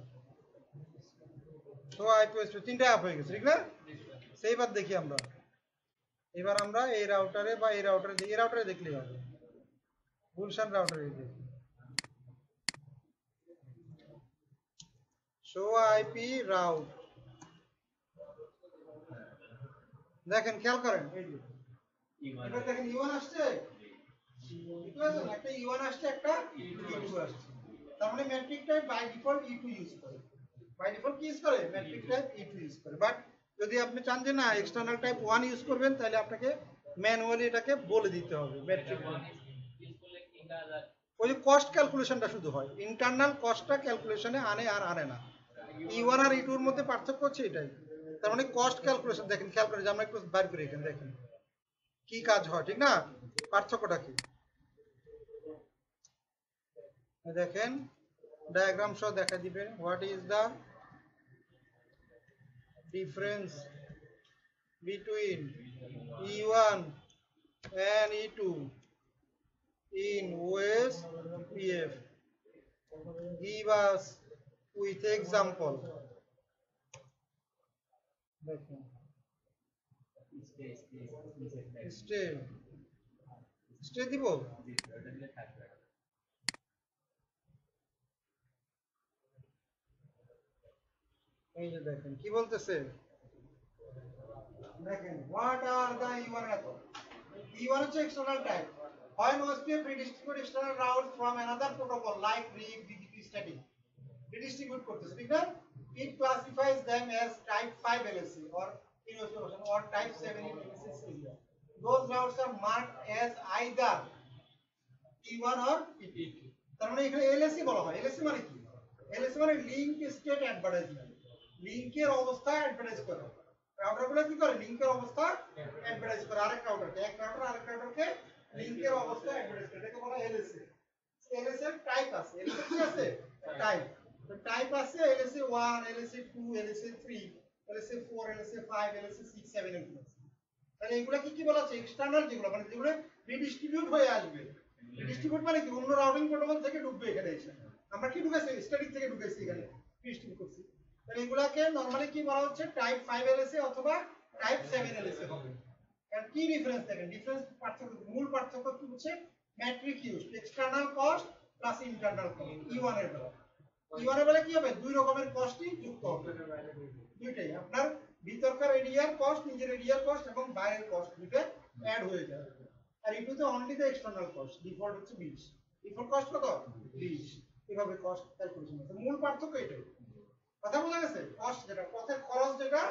তো আইপিএস 3টা আপ হয়ে গেছে ঠিক না সেইবার দেখি আমরা এবার আমরা এই রাউটারে বা এই রাউটারে দেখলেই হবে গুলশান রাউটারে দেখি শো আইপি রাউট দেখেন খেয়াল করেন এই যে এবার দেখেন E1 আসছে একটা E1 আসছে একটা E2 আসছে তার মানে metric type by default E2 use করে বাই ডিফল্ট কি ইউজ করে ম্যাট্রিক টাইপ E2 ইউজ করে বাট যদি আপনি চান যে না এক্সটার্নাল টাইপ 1 ইউজ করবেন তাহলে আপনাকে ম্যানুয়ালি এটাকে বলে দিতে হবে ম্যাট্রিক ওই যে কস্ট ক্যালকুলেশনটা শুধু হয় ইন্টারনাল কস্টটা ক্যালকুলেশনে আনে আর আনে না E1 আর E2 এর মধ্যে পার্থক্য হচ্ছে এটাই তার মানে কস্ট ক্যালকুলেশন দেখেন খেয়াল করে যে আমরা একটু বাইর করে এখানে দেখেন কি কাজ হয় ঠিক না পার্থক্যটা কি দেখেন ডায়াগ্রাম সহ দেখা দিবে what is the difference between E1 and E2 in OSPF give us with example দেখেন স্টে দিব এই যে দেখেন কি বলতেছে দেখেন what are the E1 E1 হচ্ছে external type when OSPF redistribute external routes from another protocol like RIP BGP static redistribute করতেছে ঠিক না it classifies them as type 5 LSC or or type 7 LSC those routes are marked as either E1 or E2 তার মানে এখানে LSC বলা হয় LSC মানে কি LSC মানে লিংক স্টেট অ্যাডভার্টাইজমেন্ট লিংকের অবস্থা অ্যাডভার্টাইজ করে রাউটারগুলো কি করে লিংকের অবস্থা অ্যাডভার্টাইজ করে আরেক রাউটারকে এক রাউটার আরেক রাউটারকে লিংকের অবস্থা অ্যাডভার্টাইজ করে এটাকে বলা হয় LSC LSC এর টাইপ আছে LSC কি আছে টাইপ তো টাইপ আছে LSC 1 LSC 2 LSC 3 LSC 4 LSC 5 LSC 6 7 এগুলো তাহলে এগুলা কি বলা আছে এক্সটারনাল যেগুলো মানে যেগুলো রিডিস্ট্রিবিউট হয়ে আসবে রিডিস্ট্রিবিউট মানে কি অন্য রাউটিং প্রোটোকল থেকে ঢুকবে এখানে এসে আমরা কি ঢুকেছি স্ট্যাটিক থেকে ঢুকেছি এখানে ডিস্ট্রিবিউট করছি তাহলে এগুলাকে নরমালি কি বলা হচ্ছে টাইপ 5 এলএসএ অথবা টাইপ 7 এলএসএ হবে কারণ কি ডিফারেন্স দেখেন ডিফারেন্স পার্থক্য মূল পার্থক্য কি হচ্ছে matric use external cost plus internal cost E1 এর বেলা E1 এর বেলা কি হবে দুই রকমের কস্টই যুক্ত হবে দুইটাই আপনার ভিতরকার এরিয়ার কস্ট নিজের এরিয়ার কস্ট এবং বাইরের কস্ট দুটো অ্যাড হয়ে যাবে আর E2 তে only the external cost default হচ্ছে 20 ডিফল্ট কস্ট কত 20 এভাবে কস্ট ক্যালকুলেশন হচ্ছে মূল পার্থক্য এটাই কথা বোঝা গেছে কস্ট যেটা পথের খরচ যেটা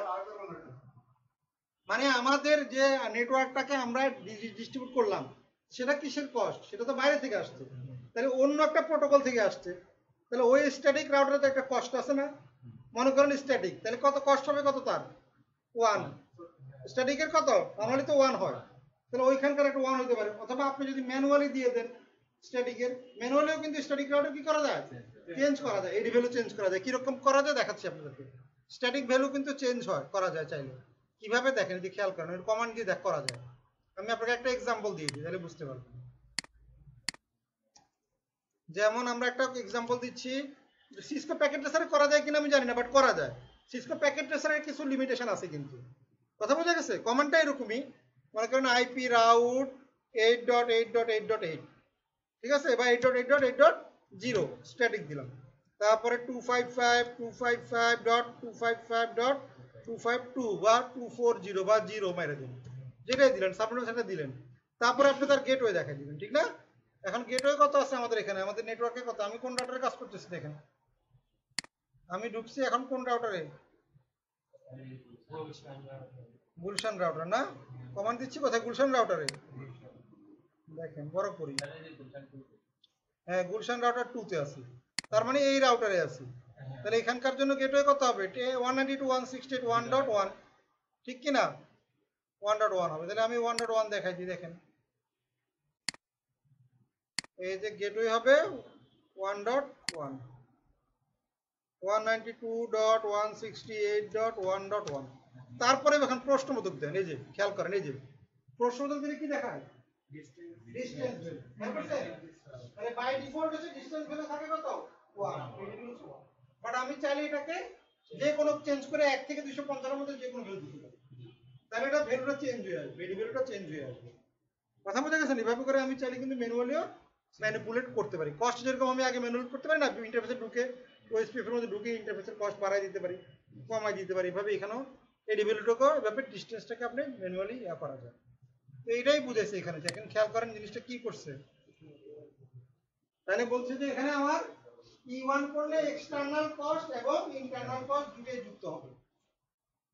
মানে আমাদের যে নেটওয়ার্কটাকে আমরা ডিস্ট্রিবিউট করলাম সেটা কিসের কস্ট সেটা তো বাইরে থেকে আসছে তাহলে অন্য একটা প্রোটোকল থেকে আসছে তাহলে ওই স্ট্যাটিক রাউটারে তো একটা কস্ট আছে না মনে করেন স্ট্যাটিক তাহলে কত কস্ট হবে কত তার 1 স্ট্যাটিকের কত নরমালি তো 1 হয় তাহলে ওইখানকার একটা 1 হতে পারে অথবা আপনি যদি ম্যানুয়ালি দিয়ে দেন স্ট্যাটিকের ম্যানুয়ালিও কিন্তু স্ট্যাটিক রাউটার কি করা যায় চেঞ্জ করা যায় এডি ভ্যালু চেঞ্জ করা যায় কি রকম করা যায় দেখাচ্ছি আপনাদেরকে স্ট্যাটিক ভ্যালু কিন্তু চেঞ্জ হয় করা যায় চাইলে কিভাবে দেখেন যদি খেয়াল করেন এর কমান্ড দিয়ে দেখ করা যায় আমি আপনাকে একটা एग्जांपल দিয়ে দিই তাহলে বুঝতে পারবেন যেমন আমরা একটা एग्जांपल দিচ্ছি সিসকো প্যাকেট ট্রেসারে করা যায় কিনা আমি জানি না বাট করা যায় সিসকো প্যাকেট ট্রেসারের কিছু লিমিটেশন আছে কিন্তু কথা বোঝা গেছে কমান্ডটা এরকমই মনে করেন আইপি রাউট 8.8.8.8 ঠিক আছে বা 8.8.8.0 স্ট্যাটিক দিলাম তারপরে 255.255.255.252 বা 240 বা 0 মেরে দিন যেটাই দিলেন সাবনেট সেটা দিলেন তারপরে আপনি তার গেটওয়ে দেখাই দিবেন ঠিক না এখন গেটওয়ে কত আছে আমাদের এখানে আমাদের নেটওয়ার্কে কত আমি কোন রাউটারে কাজ করতেছি দেখেন আমি ঢুকছি এখন কোন রাউটারে গুলশান রাউটার না কমান্ড দিচ্ছি কোথায় গুলশান রাউটারে দেখেন বড় করি হ্যাঁ গুলশান রাউটার 2 তে আছি তার মানে এই রাউটারে আছি তাহলে এখানকার জন্য গেটওয়ে কত হবে 192.168.1.1 ঠিক কি না 1.1 হবে তাহলে আমি 1.1 দেখাই দিই দেখেন এই যে গেটওয়ে হবে 1.1 192.168.1.1 তারপরে এখন প্রশ্নবোধক দেন এই যে খেয়াল করেন এই যে প্রশ্নবোধক দিলে কি দেখায় ডিসটেন্স তাহলে বাই ডিফল্ট হচ্ছে ডিসটেন্স ভ্যালু থাকে কত 1 বাট আমি চাইলে এটাকে যে কোনো চেঞ্জ করে 1 থেকে 255 এর মধ্যে যে কোনো ভ্যালু দিতে পারি তাহলে এটা ভ্যালুটা চেঞ্জ হয়ে আসবে ভ্যালুটা চেঞ্জ হয়ে আসবে কথা বুঝা গেছে এভাবে করে আমি চাইলে কিন্তু ম্যানুয়ালিও ম্যানিপুলেট করতে পারি কস্ট যেরকম আমি আগে ম্যানুয়াল করতে পারি না ইন্টারফেসে ঢুকে ওএসপিএফ এর মধ্যে ঢুকে ইন্টারফেসের কস্ট বাড়াই দিতে পারি কমাই দিতে পারি এভাবে এখানেও এই ভ্যালুটাকে এভাবে ডিসটেন্সটাকে আপনি ম্যানুয়ালি করা যায় তো এটাই বুঝাইছে এখানে দেখেন খেয়াল করেন জিনিসটা কি করছে তাহলে বলছে যে এখানে আমার E1 করলে এক্সটার্নাল কস্ট এবং ইন্টারনাল কস্ট দুটোই যুক্ত হবে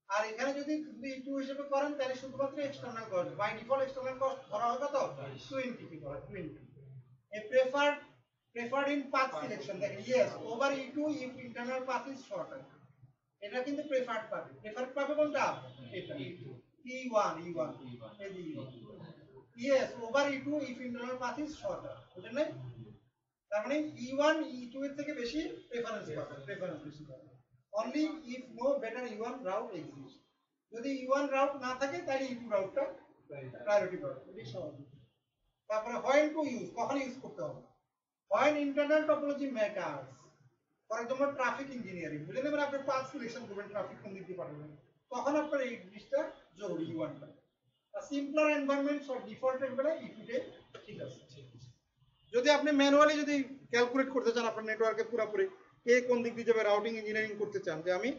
আর এখানে যদি E2 হিসেবে করেন তাহলে শুধুমাত্র external cost by default external cost ধরা হবে কত 20 কি করে 20 a preferred in path selection দেখেন yes over E2 if internal path is shorter এটা কিন্তু প্রেফার্ড পাবে কোনটা এটা E1 এই যে E1 yes over E2 if internal path is shorter বুঝলেন না তার মানে E1 E2 এর থেকে বেশি প্রেফারেন্স বেশি পাবে only if no better E1 route exists যদি E1 route না থাকে তাহলে E2 রাউটটা প্রায়োরিটি পাবে এটাই স্বাভাবিক তারপরে when to use কখন ইউজ করতে হবে when internal topology matters for example traffic engineering বুঝলেন এবার আপনি পাথ সিলেকশন করবেন ট্রাফিক কোন দিক দিয়ে পাঠাবেন তখন আপনার এই জিনিসটা জরুরি E1 টা আর সিম্পলার এনভায়রনমেন্ট সব ডিফল্টের বেলায় E2 তে ঠিক আছে যদি আপনি ম্যানুয়ালি যদি ক্যালকুলেট করতে চান আপনার নেটওয়ার্কে পুরোপুরি কে কোন দিক দিয়ে যাবে রাউটিং ইঞ্জিনিয়ারিং করতে চান যে আমি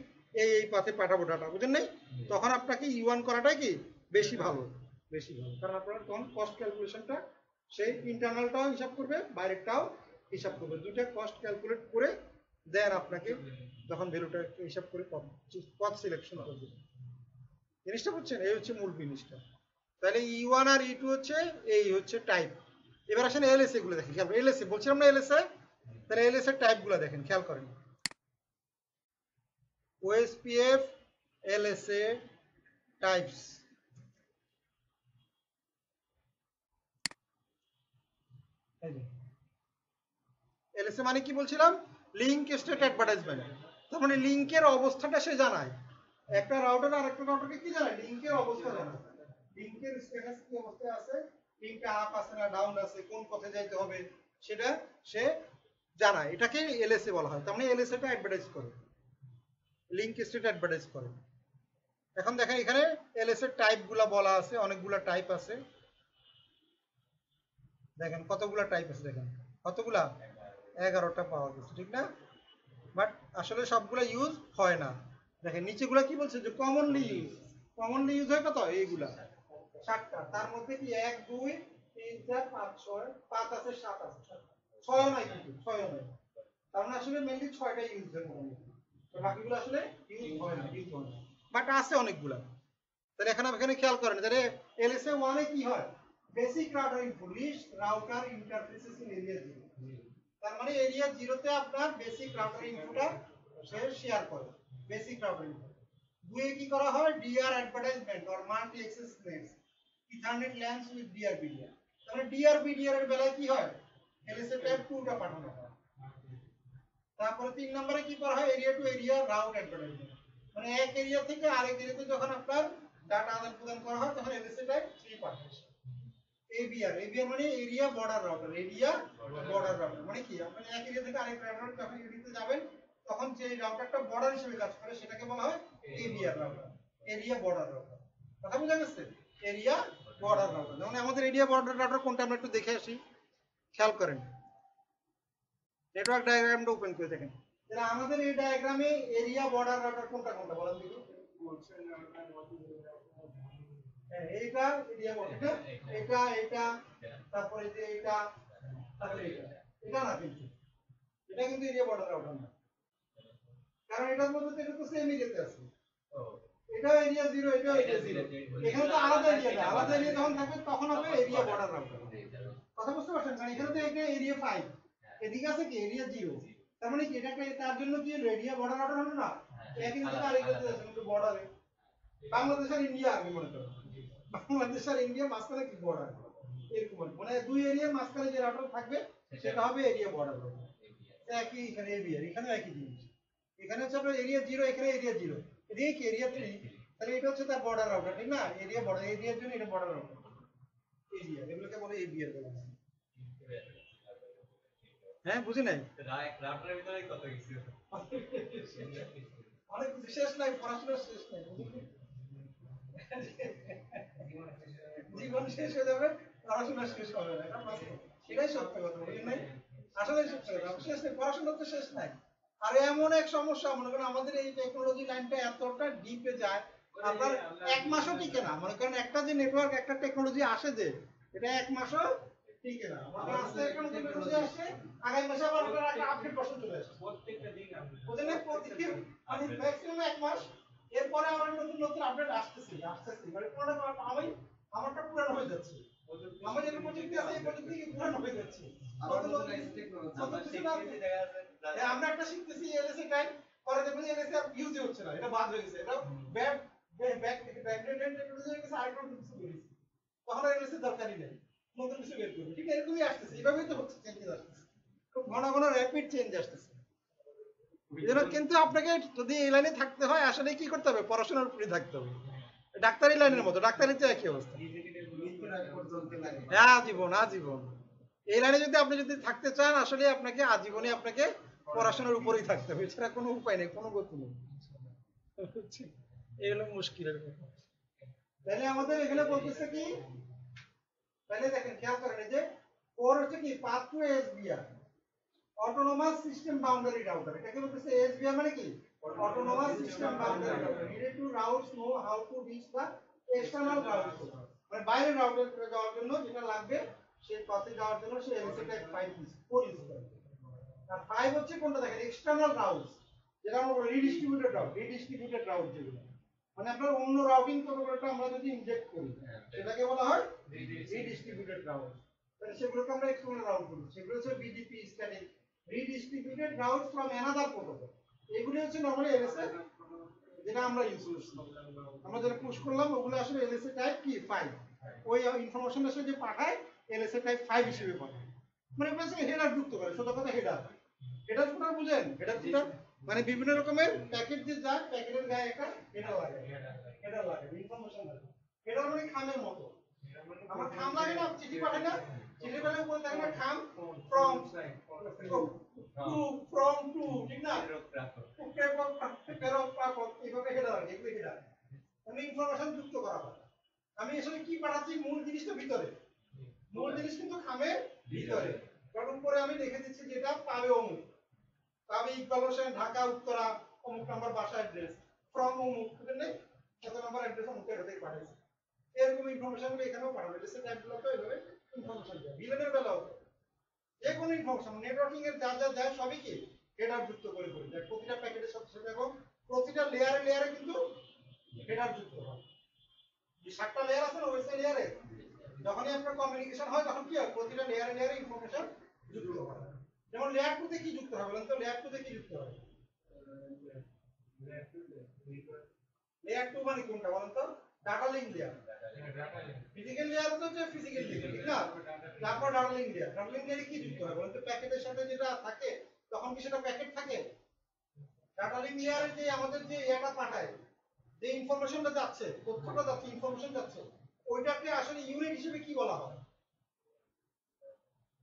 এই পাথে পাঠাবো ডাটা বুঝেন নাই তখন আপনাকে E1 করাটাই কি বেশি ভালো কারণ আপনার তখন কস্ট ক্যালকুলেশনটা সেই ইন্টারনালটাও হিসাব করবে বাইরেরটাও হিসাব করবে দুটো কস্ট ক্যালকুলেট করে দেন আপনাকে তখন ভ্যালুটা হিসাব করে পথ সিলেকশন করবে জিনিসটা বুঝছেন এই হচ্ছে মূল জিনিসটা তাহলে E1 আর E2 হচ্ছে এই হচ্ছে টাইপ এবার আসেন এলএসএ গুলো দেখেন খেয়াল এলএসএ বলছিলাম না এলএসএ তাহলে এলএসএ টাইপ গুলো দেখেন খেয়াল করেন ওএসপিএফ এলএসএ টাইপস এলএসএ মানে কি বলছিলাম লিংক স্টেট অ্যাডভার্টাইজমেন্ট তার মানে লিংকের অবস্থাটা সে জানায় একটা রাউটার আর একটা রাউটারকে কি জানায় লিংকের অবস্থা জানায় লিংকের স্ট্যাটাস কি অবস্থায় আছে লিংকটা আপ আছে না ডাউন আছে কোন পথে যাইতে হবে সেটা সে জানায় এটাকে এলএসএ বলা হয় তার মানে এলএসএ টা অ্যাডভার্টাইজ করে লিংক স্টেট অ্যাডভার্টাইজ করে এখন দেখেন এখানে এলএসএ টাইপগুলো বলা আছে অনেকগুলা টাইপ আছে দেখেন কতগুলা টাইপ আছে দেখেন কতগুলা 11টা পাওয়া গেছে ঠিক না বাট আসলে সবগুলা ইউজ হয় না দেখেন নিচেগুলা কি বলছে যে কমনলি ইউজ হয় কত এইগুলা 7টা তার মধ্যে কি 1 2 3 4 5 6 5 আছে 7 আছে 6 নাই কিন্তু 6 নাই তার মানে আসলে মেইনলি 6টা ইউজ হয় তো বাকিগুলো আসলে ইউজ হয় না বাট আছে অনেকগুলা তাহলে এখানে খেয়াল করেন তাহলে এলএসএ 1 এ কি হয় basic router info list router interfaces in area 0 তার মানে এরিয়া 0 তে আপনার বেসিক রাউটার ইনফোটা সে শেয়ার করে বেসিক রাউটার ইনফো 2 এ কি করা হয় DR advertisement or multi access nets ethernet LANs with DR BDR তাহলে ডিআরবিডিআর এর বেলায় কি হয় এলএসএ টাইপ 2 টা পাঠানো হয় তারপরে 3 নম্বরে কি করা হয় area to area route advertisement মানে এক এরিয়া থেকে আরেক এরিয়াতে যখন আপনার ডাটা আদান প্রদান করা হয় তখন এলএসএ টাইপ 3 পাঠায় এবিআর মানে এরিয়া বর্ডার রাউটার মানে কি আপনি এক এরিয়া থেকে আরেক রাউটার যখন এরিয়াতে যাবেন তখন যে রাউটারটা বর্ডার হিসেবে কাজ করে সেটাকে বলা হয় ABR router area border router কথা বুঝা গেছে এরিয়া বর্ডার রাউটার যেমন আমাদের এরিয়া বর্ডার রাউটার কোনটা আমরা একটু দেখে আসি খেয়াল করেন নেটওয়ার্ক ডায়াগ্রামটা ওপেন করে দেখেন তাহলে আমাদের এই ডায়াগ্রামে এরিয়া বর্ডার রাউটার কোনটা বলেন দেখি এইটা এরিয়া বর্ডার এটা তারপরে যে এটা তারপরে এটা না কিন্তু এটা কিন্তু এরিয়া বর্ডার রাউটার না কারণ এটার মধ্যে এটা তো সেম এরিয়াতে আছে এটা এরিয়া 0 এটা এরিয়া 0 এখানে তো আলাদা এরিয়া যখন থাকবে তখন হবে এরিয়া বর্ডার রাউটার কথা বুঝতে পারছেন কারণ এখানে তো এটা এরিয়া 5 এদিকে আছে কি এরিয়া 0 তার মানে কি এটা তার জন্য কি এরিয়া বর্ডার আউটার হলো না, একই দিকে আরেকটা আছে বর্ডারে। বাংলাদেশ আর ইন্ডিয়া আগে মনে করো, বাংলাদেশ আর ইন্ডিয়া মাঝখানে কি বর্ডার, এরকম মানে দুই এরিয়ার মাঝখানে যে রাউটার থাকবে সেটা হবে এরিয়া বর্ডার। একই এখানে এরিয়া, এখানে একই জিনিস, এখানে হচ্ছে আপনার এরিয়া 0, এখানে এরিয়া 0, এদিকে কি এরিয়া 3, তাহলে এটা হচ্ছে তার বর্ডার রাউটার, ঠিক না? এরিয়া বর্ডার, এরিয়ার জন্য এটা বর্ডার রাউটার, এরিয়া এগুলোকে বলে এরিয়া বলা হয়। হ্যাঁ বুঝি নাই, রাউটারের ভিতরে কত কিছু অনেক কিছু শেষ নাই, পড়াশোনা শেষ নাই, জীবন শেষ হয়ে যাবে, পড়াশোনা শেষ হবে না, এটা বাস্তব, এটাই সত্য কথা, বুঝলেন নাই? আসলে সত্য কথা, শেষ নেই, পড়াশোনা তো শেষ নাই। আর এমন এক সমস্যা, মনে করেন আমাদের এই টেকনোলজি লাইনটা এতটা ডিপে যায়, আপনার এক মাসও টিকে না। মনে করেন একটা যে নেটওয়ার্ক, একটা টেকনোলজি আসে যে, এটা এক মাসও টিকে না। আমাদের আস্তে একটা টেকনোলজি আসে, আগামী মাসে আবার একটা আপডেট ভার্সন চলে আসে, প্রত্যেকটা দিন বুঝলেন, প্রতিদিন মানে ম্যাক্সিমাম এক মাস, এরপরে আবার নতুন নতুন আপডেট আসতেছে, মানে পুরোটা আমারটা পুরানো হয়ে যাচ্ছে, আমার যে প্রযুক্তি আছে এই প্রযুক্তি কি পুরানো হয়ে যাচ্ছে, আমরা একটা শিখতেছি এলএসএ টাইপ, পরে দেখবেন এলএসএ আর ইউজ হচ্ছে না, এটা বাদ হয়ে গেছে, এটা ব্যাকডেটেড টেকনোলজি হয়ে গেছে, আরেকটা কিছু বেরিয়েছে, তখন এলএসএ দরকারই নেই, নতুন কিছু বের করবে, ঠিক এরকমই আসতেছে, এইভাবেই তো হচ্ছে, চেঞ্জ আসতেছে, খুব ঘন ঘন র্যাপিড চেঞ্জ আসতেছে। এজন্য কিন্তু আপনাকে যদি এই লাইনে থাকতে হয়, আসলে কি করতে হবে, পড়াশোনার উপরে থাকতে হবে, ডাক্তারি লাইনের মতো, ডাক্তারিতে একই অবস্থা, আজীবন আজীবন এই লাইনে যদি আপনি যদি থাকতে চান, আসলে আপনাকে আজীবনে আপনাকে পড়াশোনার উপরেই থাকতে হবে, এছাড়া কোনো উপায় নেই, কোনো গতি নেই, এই হলো মুশকিলের ব্যাপার। তাহলে আমাদের এখানে বলতেছে কি, তাহলে দেখেন খেয়াল করেন, এই যে ওর হচ্ছে কি path to SBR, autonomous system boundary router, এটাকে বলতেছে এসবিআর মানে কি, autonomous system boundary router, needed to routes know how to reach the external router, মানে বাইরের রাউটারে যাওয়ার জন্য যেটা লাগবে, সেই পথে যাওয়ার জন্য সে এলএসএ টাইপ 5 ইউজ করে। আর 5 হচ্ছে কোনটা দেখেন, এক্সটার্নাল রাউটস, যেটা আমরা বলি রিডিস্ট্রিবিউটেড রাউট, যেগুলো মানে আপনার অন্য রাউটিং প্রোটোকলটা আমরা যদি ইনজেক্ট করি, সেটাকে বলা হয় রিডিস্ট্রিবিউটেড রাউট। তাহলে সেগুলোকে আমরা এক্সটার্নাল রাউট বলি, সেগুলো হচ্ছে BGP, static redistributed route from another protocol, এগুলি হচ্ছে নরমালি এলএসএ যেটা আমরা ইউজ করছি, আমরা যেটা পুশ করলাম ওগুলো আসলে এলএসএ টাইপ কি 5, ওই ইনফরমেশনটা সে যে পাঠায় এলএসএ টাইপ 5 হিসেবে পাঠায়, মানে বলছে হেডার যুক্ত করে, ছোট কথা হেডার, হেডার কোনটা বুঝেন, হেডার কোনটা মানে বিভিন্ন রকমের প্যাকেট যে যায়, প্যাকেটের গায়ে একটা হেডার লাগে, হেডার লাগে, ইনফরমেশন লাগে, হেডার মানে খামের মতো, আমার খাম লাগে না, চিঠি পাঠায় না, চিঠি পাঠালে বলতে থাকে না খাম, ফ্রম টু, ঠিক না, এইভাবে হেডার লাগে, এগুলো হেডার, আমি ইনফরমেশন যুক্ত করা হয়, আমি আসলে কি পাঠাচ্ছি, মূল জিনিসটা ভিতরে, মূল জিনিস কিন্তু খামের ভিতরে, কারণ উপরে আমি লিখে দিচ্ছি যেটা পাবে অমুক, পাবে ইকবাল হোসেন, ঢাকা উত্তরা অমুক নাম্বার বাসা অ্যাড্রেস, ফ্রম অমুক, বুঝলেন, কত নাম্বার অ্যাড্রেস অমুক এটাতেই পাঠাইছে, এরকম ইনফরমেশনগুলো এখানেও পাঠাবে, এলএসএ টাইপগুলো তো এইভাবে ইনফরমেশন দেয়, ভিলেনের বেলাও যে কোনো ইনফরমেশন নেটওয়ার্কিং এর যা যা দেয় সবই কি হেডার যুক্ত করে করে দেয়, প্রতিটা প্যাকেটের সাথে সাথে, এবং প্রতিটা লেয়ারে লেয়ারে কিন্তু হেডার যুক্ত হয়, যে 7টা লেয়ার আছে না ওয়েবসাইট লেয়ারে, যখনই আপনার কমিউনিকেশন হয় তখন কি হয়, প্রতিটা লেয়ারে লেয়ারে ইনফরমেশন যুক্ত হয়, যেমন লেয়ার 2 তে কি যুক্ত হবে বলেন তো, লেয়ার 2 তে কি যুক্ত হবে, লেয়ার 2 মানে কোনটা বলেন তো, data link layer, physical layer হচ্ছে ফিজিক্যাল লিংক, ঠিক না, তারপর ডাটা লিংক লেয়ারে কি যুক্ত হয় বলেন তো, প্যাকেটের সাথে যেটা থাকে তখন কি সেটা প্যাকেট থাকে, ডাটা লিংক লেয়ারে যে আমাদের যে এটা পাঠায়, যে ইনফরমেশনটা যাচ্ছে, তথ্যটা যাচ্ছে, ইনফরমেশন যাচ্ছে, ওইটাকে আসলে ইউনিট হিসেবে কি বলা হয়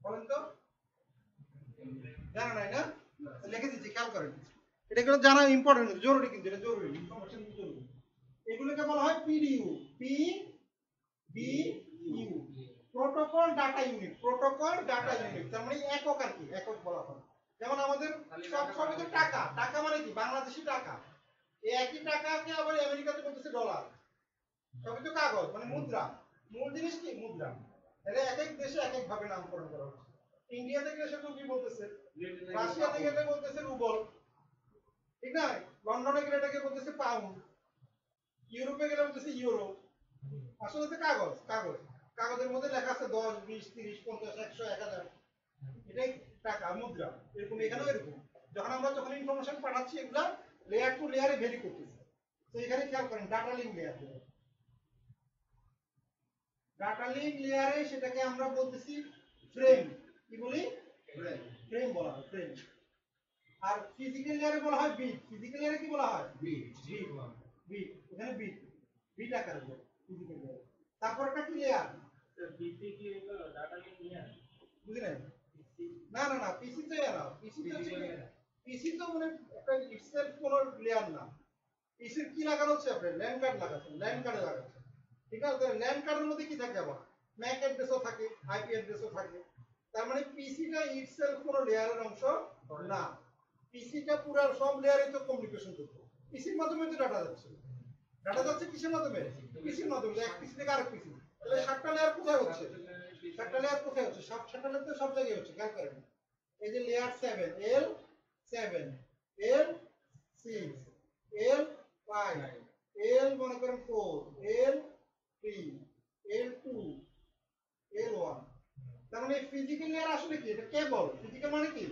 বলেন তো, জানা নাই না, লিখে দিচ্ছি খেয়াল করেন, এটা কিন্তু জানা ইম্পর্টেন্ট, জরুরি, কিন্তু এটা জরুরি, ইনফরমেশন কিন্তু জরুরি, এগুলোকে বলা হয় PDU, PDU, protocol data unit, protocol data unit, তার মানে একক আর কি, একক বলা হয়, যেমন আমাদের সবই তো টাকা, টাকা মানে কি বাংলাদেশি টাকা, এই একই টাকাকে আবার আমেরিকাতে বলতেছে ডলার, সবই তো কাগজ মানে মুদ্রা, মূল জিনিস কি মুদ্রা, তাহলে এক এক দেশে এক এক ভাবে নামকরণ করা হচ্ছে, ইন্ডিয়া থেকে সেটা কি বলতেছে, রাশিয়া থেকে এটা বলতেছে রুবল, ঠিক না, লন্ডনে গেলে এটাকে বলতেছে পাউন্ড, ইউরোপে গেলে বলতেছে ইউরো, আসলে তো কাগজ, কাগজের মধ্যে লেখা আছে 10, 20, 30, 50, 100, 1000, এটাই টাকা মুদ্রা, এরকম এখানেও এরকম, যখন ইনফরমেশন পাঠাচ্ছি এগুলা লেয়ার টু লেয়ারে ভেরি করতেছে। তো এখানে খেয়াল করেন data link layer, data link লেয়ারে সেটাকে আমরা বলতেছি ফ্রেম। কি বলি? ফ্রেম বলা হয়, ফ্রেম। আর ফিজিক্যাল লেয়ারে বলা হয় বিট। ফিজিক্যাল লেয়ারে কি বলা হয়? বিট। বিট এখানে বিট, বিট আকারে বলে ফিজিক্যাল লেয়ার। তারপর একটা কি লেয়ার? পিসি কি হলো? Data link layer. বুঝলেন? না না না, পিসি তো এরা, পিসি তো পিসি তো মানে একটা ইটসেলফ কোন লেয়ার না। পিসির কি লাগানো হচ্ছে? আপনি ল্যান্ড কার্ড লাগাচ্ছেন, ল্যান্ড কার্ডে লাগাচ্ছেন, ঠিক আছে? ল্যান্ড কার্ডের মধ্যে কি থাকে? আবার ম্যাক অ্যাড্রেসও থাকে, আইপি অ্যাড্রেসও থাকে। তার মানে পিসিটা ইটসেলফ কোন লেয়ারের অংশ না। পিসিটা পুরো সব লেয়ারে তো কমিউনিকেশন করতে, পিসির মাধ্যমে তো ডাটা যাচ্ছে। ডাটা যাচ্ছে কিসের মাধ্যমে? পিসির মাধ্যমে। এক পিসি থেকে আরেক পিসি। তাহলে 7টা লেয়ার কোথায় হচ্ছে? 7টা লেয়ার কোথায় হচ্ছে? 7টা লেয়ার তো সব জায়গায় হচ্ছে, খেয়াল করেন। এই যে layer 7, L7, L6, L5, L মনে করেন 4, L3, L2, L1। তার মানে ফিজিক্যাল লেয়ার আসলে কি? এটা কেবল। ফিজিক্যাল মানে কি?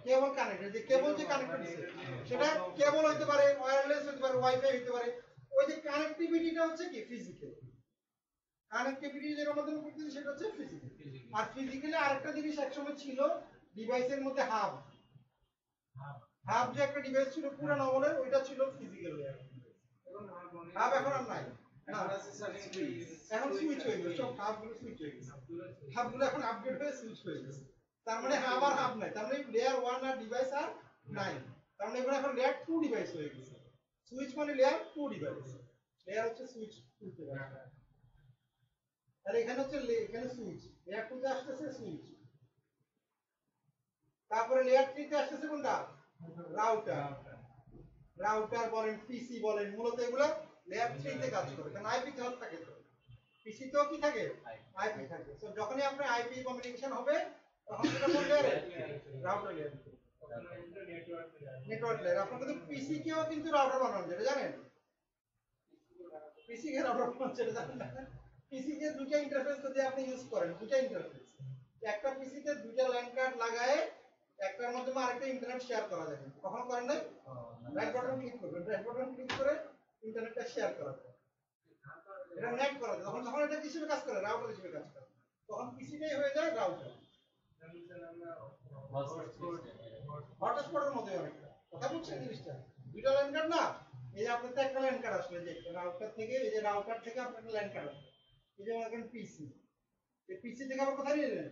কেবল কানেক্টেড। যে কেবল যে কানেক্টেড আছে সেটা কেবল হইতে পারে, ওয়্যারলেস হইতে পারে, ওয়াইফাই হইতে পারে। ওই যে কানেক্টিভিটিটা হচ্ছে কি? ফিজিক্যাল। কানেক্টিভিটি যেটা আমাদের করতেছি সেটা হচ্ছে ফিজিক্যাল। আর ফিজিক্যালি আরেকটা জিনিস একসময় ছিল ডিভাইসের মধ্যে হাব। হাব যে একটা ডিভাইস ছিল পুরানো আমলে, ওইটা ছিল ফিজিক্যাল লেয়ার। হাব এখন আর নাই। এখন সুইচ হয়ে গেছে, সব হাবগুলো সুইচ হয়ে গেছে। হাবগুলো এখন আপডেট হয়ে সুইচ হয়ে গেছে। তার মানে হাব আর হাব নাই, তার মানে লেয়ার 1 আর ডিভাইস আর নাই। তার মানে এগুলো এখন লেয়ার 2 ডিভাইস হয়ে গেছে। সুইচ মানে লেয়ার 2 ডিভাইস। লেয়ার হচ্ছে সুইচ 2 তে। আর এখানে হচ্ছে এখানে সুইচ, লেয়ার 2 তে আসতেছে সুইচ। তারপরে লেয়ার 3 তে আসতেছে কোনটা? রাউটার। রাউটার বলেন, পিসি বলেন, মূলত এগুলো লেয়ার 3 তে কাজ করে। কারণ আইপি ক্লাস থাকে তো। পিসি তেও কি থাকে? আইপি থাকে। সো যখনই আপনার আইপি কমিউনিকেশন হবে তখন সেটা কোন লেয়ারে? Router layer. Network layer. আপনার কিন্তু পিসি কেও কিন্তু রাউটার বানানো যায়, জানেন? পিসি কে রাউটার বানানো যায়, জানেন না? পিসি কে দুটো ইন্টারফেস যদি আপনি ইউজ করেন, দুটো ইন্টারফেস, একটা পিসি তে দুটো ল্যান্ড কার্ড লাগায় একটার মাধ্যমে আরেকটা ইন্টারনেট শেয়ার করা যায়। কখনো করেন নাই? রাইট বাটন ক্লিক করবেন, রাইট বাটন ক্লিক করে ইন্টারনেটটা শেয়ার করা যায়। এটা নেট করা যায়। তখন এটা কিসের কাজ করে? রাউটার হিসেবে কাজ করে। তখন পিসিটাই হয়ে যায় রাউটার। হটস্পটের মধ্যে অনেকটা কথা বুঝছেন জিনিসটা? দুইটা ল্যান্ড কার্ড না, এই যে আপনার তো একটা ল্যান্ড কার্ড আসলে, যে রাউটার থেকে, এই যে রাউটার থেকে আপনার একটা ল্যান্ড কার্ড আসবে, এই যে মনে করেন পিসি, এই পিসি থেকে আবার কোথায় নিয়ে যাবেন?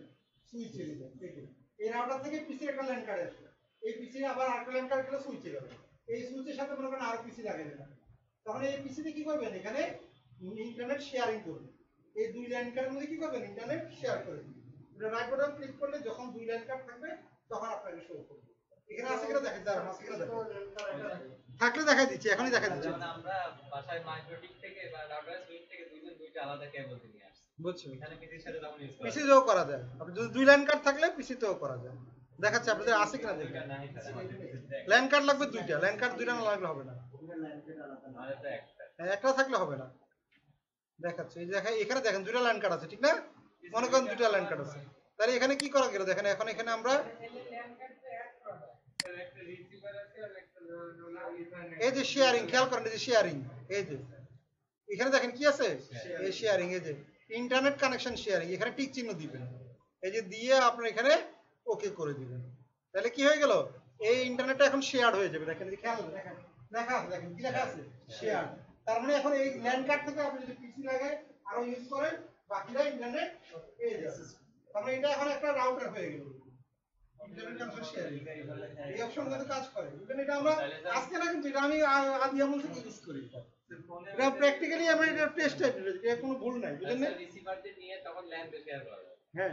সুইচে যাবেন। এই রাউটার থেকে পিসির একটা ল্যান্ড কার্ড আসবে, এই পিসি আবার আরেকটা ল্যান্ড কার্ড গেলে সুইচে যাবে। এই সুইচের সাথে মনে করেন আরো পিসি লাগিয়ে দেবেন। তখন এই পিসিতে কি করবেন? এখানে ইন্টারনেট শেয়ারিং করবেন। এই দুই ল্যান্ড কার্ডের মধ্যে কি করবেন? ইন্টারনেট শেয়ার করবেন। এটা রাইট বাটন ক্লিক করলে যখন দুই ল্যান্ড কার্ড থাকবে তখন আপনাকে শো করবে। এখানে আছে কিনা দেখেন, দাঁড়ান আছে কিনা দেখেন, থাকলে দেখাই দিচ্ছি, এখনই দেখাই দিচ্ছি। যেমন আমরা বাসায় মাইক্রোটিক থেকে বা রাউটার সুইচ থেকে দুইটা আলাদা কেবল নিয়ে আসছি। বুঝছো? এখানে পিসির সাথে তেমন ইউজ করা পিসি তেও করা যায়। আপনি যদি দুই ল্যান্ড কার্ড থাকলে পিসি তেও করা যায়। দেখাচ্ছি আপনাদের আছে কিনা দেখেন। ল্যান্ড কার্ড লাগবে দুইটা, ল্যান্ড কার্ড দুইটা না লাগলে হবে না। একটা থাকলে হবে না। দেখাচ্ছি, এই দেখেন এখানে দেখেন দুইটা ল্যান্ড কার্ড আছে, ঠিক না? মনে করেন দুইটা ল্যান্ড কার্ড আছে, তাহলে এখানে কি করা গেল দেখেন। এখন এখানে আমরা এই যে শেয়ারিং, খেয়াল করেন, এই যে শেয়ারিং, এই যে এখানে দেখেন কি আছে? এই শেয়ারিং, এই যে ইন্টারনেট কানেকশন শেয়ারিং, এখানে টিক চিহ্ন দিবেন, এই যে দিয়ে আপনার এখানে ওকে করে দিবেন। তাহলে কি হয়ে গেল? এই ইন্টারনেটটা এখন শেয়ার হয়ে যাবে। দেখেন এই খেয়াল দেখেন, লেখা আছে, দেখেন কি লেখা আছে? শেয়ার। তার মানে এখন এই ল্যান্ড কার্ড থেকে আপনি যদি পিসি লাগায় আরো ইউজ করেন, বাকিরা ইন্টারনেট পেয়ে যাবে। তার মানে এটা এখন একটা রাউটার হয়ে গেল। ইন্টারনেট কানেকশন শেয়ারিং এই অপশন কিন্তু কাজ করে। ইভেন এটা আমরা আজকে না, কিন্তু এটা আমি আদি আমল থেকে ইউজ করি। এটা প্র্যাকটিক্যালি আমরা এটা টেস্ট টাইপ, এটা কোনো ভুল নাই, বুঝলেন না? রিসিভার দিয়ে নিয়ে তখন ল্যান্ড শেয়ার করা যায়। হ্যাঁ,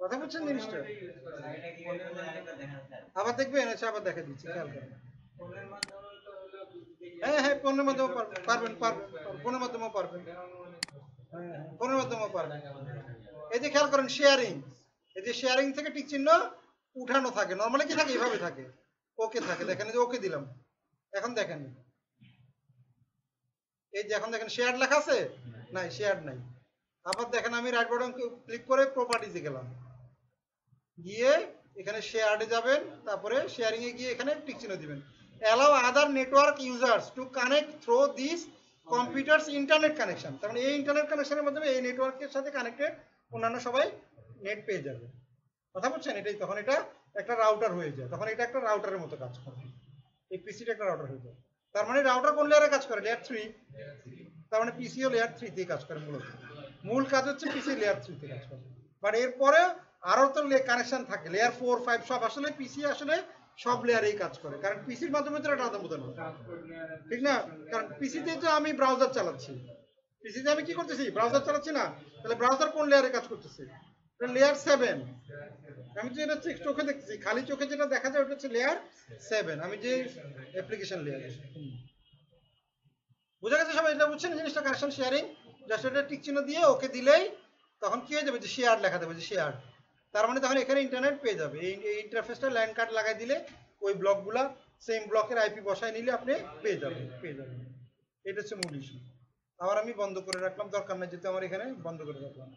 কথা বুঝছেন জিনিসটা? আবার দেখবেন, আচ্ছা আবার দেখা দিচ্ছি, খেয়াল করেন। হ্যাঁ হ্যাঁ, ফোনের মাধ্যমে পারবেন, ফোনের মাধ্যমেও পারবেন। হ্যাঁ, ফোনের মাধ্যমেও পারবেন। এই যে খেয়াল করেন শেয়ারিং, এই যে শেয়ারিং থেকে টিক চিহ্ন উঠানো থাকে। নরমালি কি থাকে? এইভাবে থাকে, ওকে থাকে। দেখেন এই যে ওকে দিলাম, এখন দেখেন এই যে এখন দেখেন শেয়ার লেখা আছে? নাই, শেয়ার নাই। আবার দেখেন আমি রাইট বাটন ক্লিক করে প্রপার্টিজে গেলাম, গিয়ে এখানে শেয়ারে যাবেন, তারপরে শেয়ারিং এ গিয়ে এখানে টিক চিহ্ন দিবেন। Allow other network users to connect through this computers internet connection. তার মানে এই ইন্টারনেট কানেকশনের মাধ্যমে এই নেটওয়ার্কের সাথে কানেক্টেড অন্যান্য সবাই নেট পেয়ে যাবে। কথা বলছেন? এটাই তখন এটা একটা রাউটার হয়ে যায়, তখন এটা একটা রাউটারের মতো কাজ করে। এই পিসিটা একটা রাউটার হয়ে যায়। তার মানে রাউটার কোন লেয়ারে কাজ করে? লেয়ার 3। তার মানে পিসিও লেয়ার 3 তে কাজ করে। মূল কাজ হচ্ছে পিসি লেয়ার 3 তে কাজ করে। বাট এরপরে আরো তো কানেকশন থাকে, লেয়ার 4, 5 সব। আসলে পিসি আসলে সব লেয়ারেই কাজ করে, কারণ পিসির মাধ্যমে তো এটা আদান-প্রদান হয়, ঠিক না? কারণ পিসিতে তো আমি ব্রাউজার চালাচ্ছি, পিসিতে আমি কি করতেছি? ব্রাউজার চালাচ্ছি না? তাহলে ব্রাউজার কোন লেয়ারে কাজ করতেছে? লেয়ার 7। আমি তো এটা চোখে দেখতেছি, খালি চোখে যেটা দেখা যায় ওটা হচ্ছে লেয়ার 7, আমি যে অ্যাপ্লিকেশন লেয়ার। বুঝা গেছে সবাই? এটা বুঝছেন জিনিসটা? কানেকশন শেয়ারিং জাস্ট এটা টিক চিহ্ন দিয়ে ওকে দিলেই তখন কি হয়ে যাবে? যে শেয়ার লেখা দেবে, যে শেয়ার। তার মানে তখন এখানে ইন্টারনেট পেয়ে যাবে। এই ইন্টারফেসটা ল্যান্ড কার্ড লাগাই দিলে ওই ব্লকগুলা সেম ব্লকের আইপি বসায় নিলে আপনি পেয়ে যাবেন। এটা হচ্ছে মূল ইস্যু। আবার আমি বন্ধ করে রাখলাম, দরকার নাই যেহেতু আমার এখানে বন্ধ করে রাখলাম।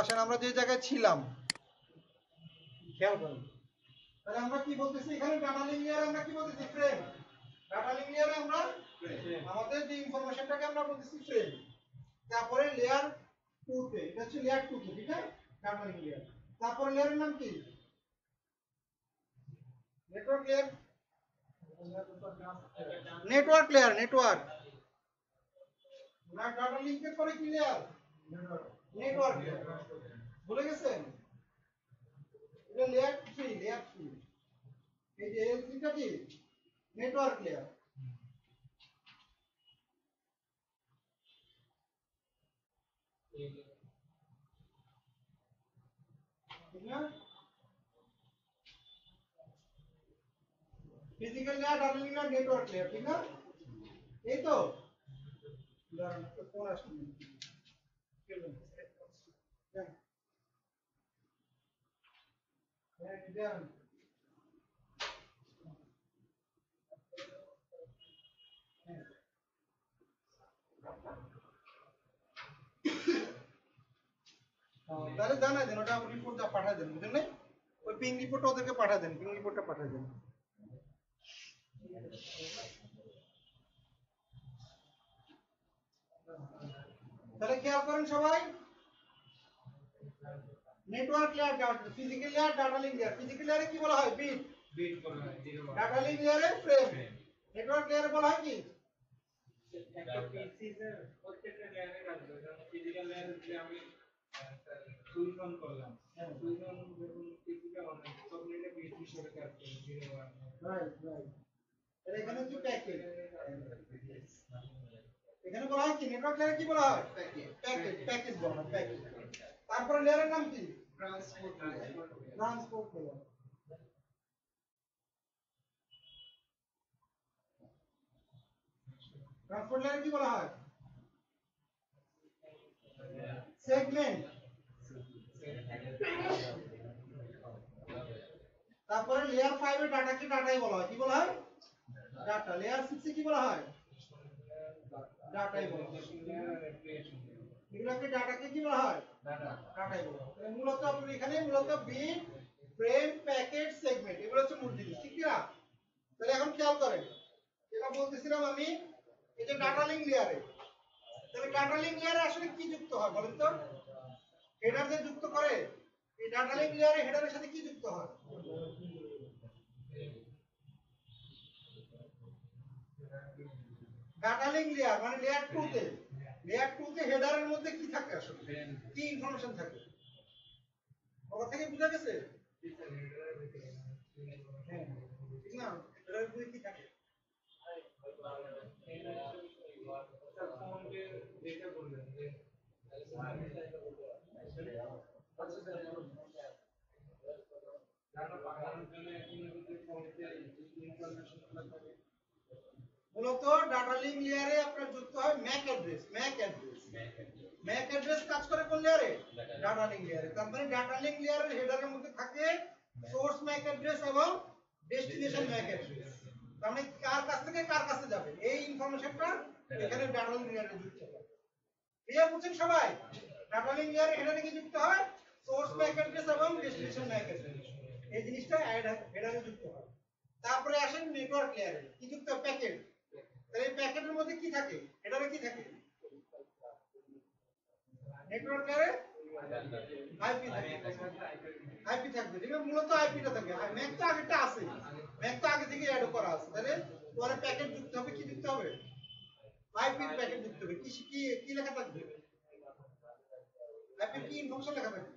আসেন আমরা যে জায়গায় ছিলাম খেয়াল করেন। তাহলে আমরা কি বলতেছি এখানে? ডাটা লিঙ্ক লেয়ারে আমরা কি বলতেছি? ফ্রেম। ডাটা লিঙ্ক লেয়ারে আমরা আমাদের যে ইনফরমেশনটাকে আমরা বলতেছি ফ্রেম। তারপরে লেয়ার 2 তে, এটা হচ্ছে লেয়ার 2 তে, ঠিক আছে? Data link layer. তারপরে লেয়ারের নাম কি? Network layer. Network layer, network. না, ডাটা লিঙ্কের পরে কি লেয়ার? Network layer. ভুলে গেছেন? এটা লেয়ার 3, লেয়ার 3। এই যে L3 টা কি? Network layer. ঠিক না? Physical layer, data link layer, network layer, ঠিক না? এই তো দাঁড়ান, একটা ফোন আসছে। হ্যাঁ, তাহলে জানাই দেন, ওটা রিপোর্ট পাঠাই দেন, বুঝলেন? ওই পিং রিপোর্টটা ওদেরকে পাঠাই দেন, পিং রিপোর্টটা পাঠাই দেন। তাহলে খেয়াল করেন সবাই, network layer, physical layer, data link layer. Physical লেয়ারে কি বলা হয়? বিট। বলা হয়। ডাটা লিঙ্ক লেয়ারে ফ্রেম। নেটওয়ার্ক লেয়ারে বলা হয় কি? একটা পিসি এর প্রত্যেকটা লেয়ারে কাজ করে। যেমন ফিজিক্যাল লেয়ারে যদি আমি সুইচ অন করলাম, সুইচ অন যখন পিসিটা অন হয় তখন এটা বিট হিসেবে কাজ করে 01। রাইট। এখানে হচ্ছে প্যাকেট। এখানে বলা হয় কি? নেটওয়ার্ক লেয়ারে কি বলা হয়? প্যাকেট বলা হয়, প্যাকেট। তারপরে লেয়ারের নাম কি? Transport layer. ট্রান্সপোর্ট লেয়ার কি বলা হয়? সেগমেন্ট। তারপরে লেয়ার 5 এর ডাটাকে ডাটাই বলা হয়। কি বলা হয়? ডাটা। লেয়ার 6 এ কি বলা হয়? ডাটাই বলা হয়। এগুলোকে ডাটাকে কি বলা হয়? ডাটাই বলা হয়। তাহলে মূলত আপনি এখানে মূলত বিট, ফ্রেম, প্যাকেট, সেগমেন্ট এগুলো হচ্ছে মূল জিনিস, ঠিক না? তাহলে এখন খেয়াল করেন, যেটা বলতেছিলাম আমি, এই যে ডাটা লিঙ্ক লেয়ারে, তাহলে ডাটা লিঙ্ক লেয়ারে আসলে কি যুক্ত হয় বলেন তো? হেডার যে যুক্ত করে, এই ডাটা লিঙ্ক লেয়ারে হেডারের সাথে কি যুক্ত হয়? ডাটা লিঙ্ক লেয়ার মানে লেয়ার 2 তে, লেয়ার 2 তে হেডারের মধ্যে কি থাকে আসলে? কি ইনফরমেশন থাকে? ওটা থেকে বুঝা গেছে? হ্যাঁ, ঠিক না? হেডারের মধ্যে কি থাকে? যেটা বললেন যে ডাটা পাঠানোর জন্য ইনফরমেশনগুলো থাকে। মূলত ডাটা লিঙ্ক লেয়ারে আপনার যুক্ত হয় ম্যাক অ্যাড্রেস। ম্যাক অ্যাড্রেস কাজ করে কোন লেয়ারে? ডাটা লিঙ্ক লেয়ারে। তার মানে ডাটা লিঙ্ক লেয়ারের হেডারের মধ্যে থাকে সোর্স ম্যাক অ্যাড্রেস এবং ডেস্টিনেশন ম্যাক অ্যাড্রেস। তার মানে কার কাছ থেকে কার কাছে যাবে এই ইনফরমেশনটা এখানে ডাটা লিঙ্ক লেয়ারে যুক্ত হয়। ক্লিয়ার বুঝছেন সবাই? ডাটা লিঙ্ক লেয়ারে হেডারে কি যুক্ত হয়? সোর্স ম্যাক অ্যাড্রেস এবং ডেস্টিনেশন ম্যাক অ্যাড্রেস। এই জিনিসটা হেডারে যুক্ত হয়। তারপরে আসেন নেটওয়ার্ক লেয়ারে কি যুক্ত হয়? প্যাকেট। তাহলে এই প্যাকেটের মধ্যে কি থাকে? হেডারে কি থাকে? নেটওয়ার্ক লেয়ারে আইপি থাকে। আইপি থাকবে, যেটা মূলত আইপিটা থাকবে। আর ম্যাক তো আগেটা আছে, ম্যাক তো আগে থেকে অ্যাড করা আছে। তাহলে পরে প্যাকেট যুক্ত হবে, কি যুক্ত হবে? আইপির প্যাকেট যুক্ত হবে। কি কি কি লেখা থাকবে? আইপি কি ইনফরমেশন লেখা থাকবে?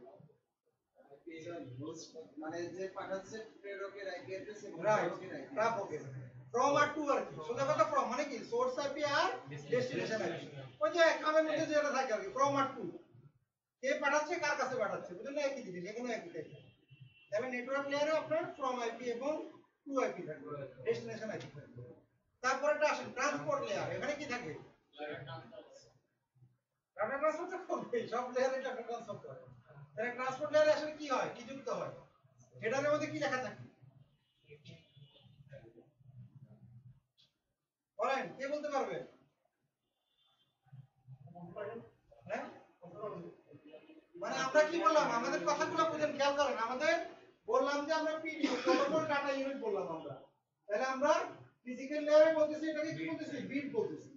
মানে যে পাঠাচ্ছে প্রেরকের আইপি অ্যাড্রেস এবং রাইট, গ্রাহকের আইপি তা ওকে। ফ্রম আর টু আর কি সোজা কথা, ফ্রম মানে কি সোর্স আইপি আর ডেস্টিনেশন আইপি। ওই যে খামের মধ্যে যেটা থাকে আর কি, ফ্রম আর টু, কে পাঠাচ্ছে কার কাছে পাঠাচ্ছে, বুঝলেন না? একই জিনিস, এখানে একই টাইপ। তাহলে নেটওয়ার্ক লেয়ারে আপনার ফ্রম আইপি এবং টু আইপি থাকবে, ডেস্টিনেশন আইপি থাকবে। তারপরেটা আসেন ট্রান্সপোর্ট লেয়ার। এখানে কি থাকে? ডাটা ট্রান্সফার তো করবে, সব লেয়ারে ডাটা ট্রান্সফার করে। তাহলে ট্রান্সপোর্ট লেয়ারে আসলে কি হয়, কি যুক্ত হয়? হেডারের মধ্যে কি লেখা থাকে বলেন, কে বলতে পারবে? হ্যাঁ, মানে আমরা কি বললাম, আমাদের কথাগুলো বুঝেন, খেয়াল করেন। আমাদের বললাম যে আমরা পিডিও প্রোটোকল ডাটা ইউনিট বললাম আমরা। তাহলে আমরা ফিজিক্যাল লেয়ারে বলতেছি এটাকে কি বলতেছি? বিট বলতেছি।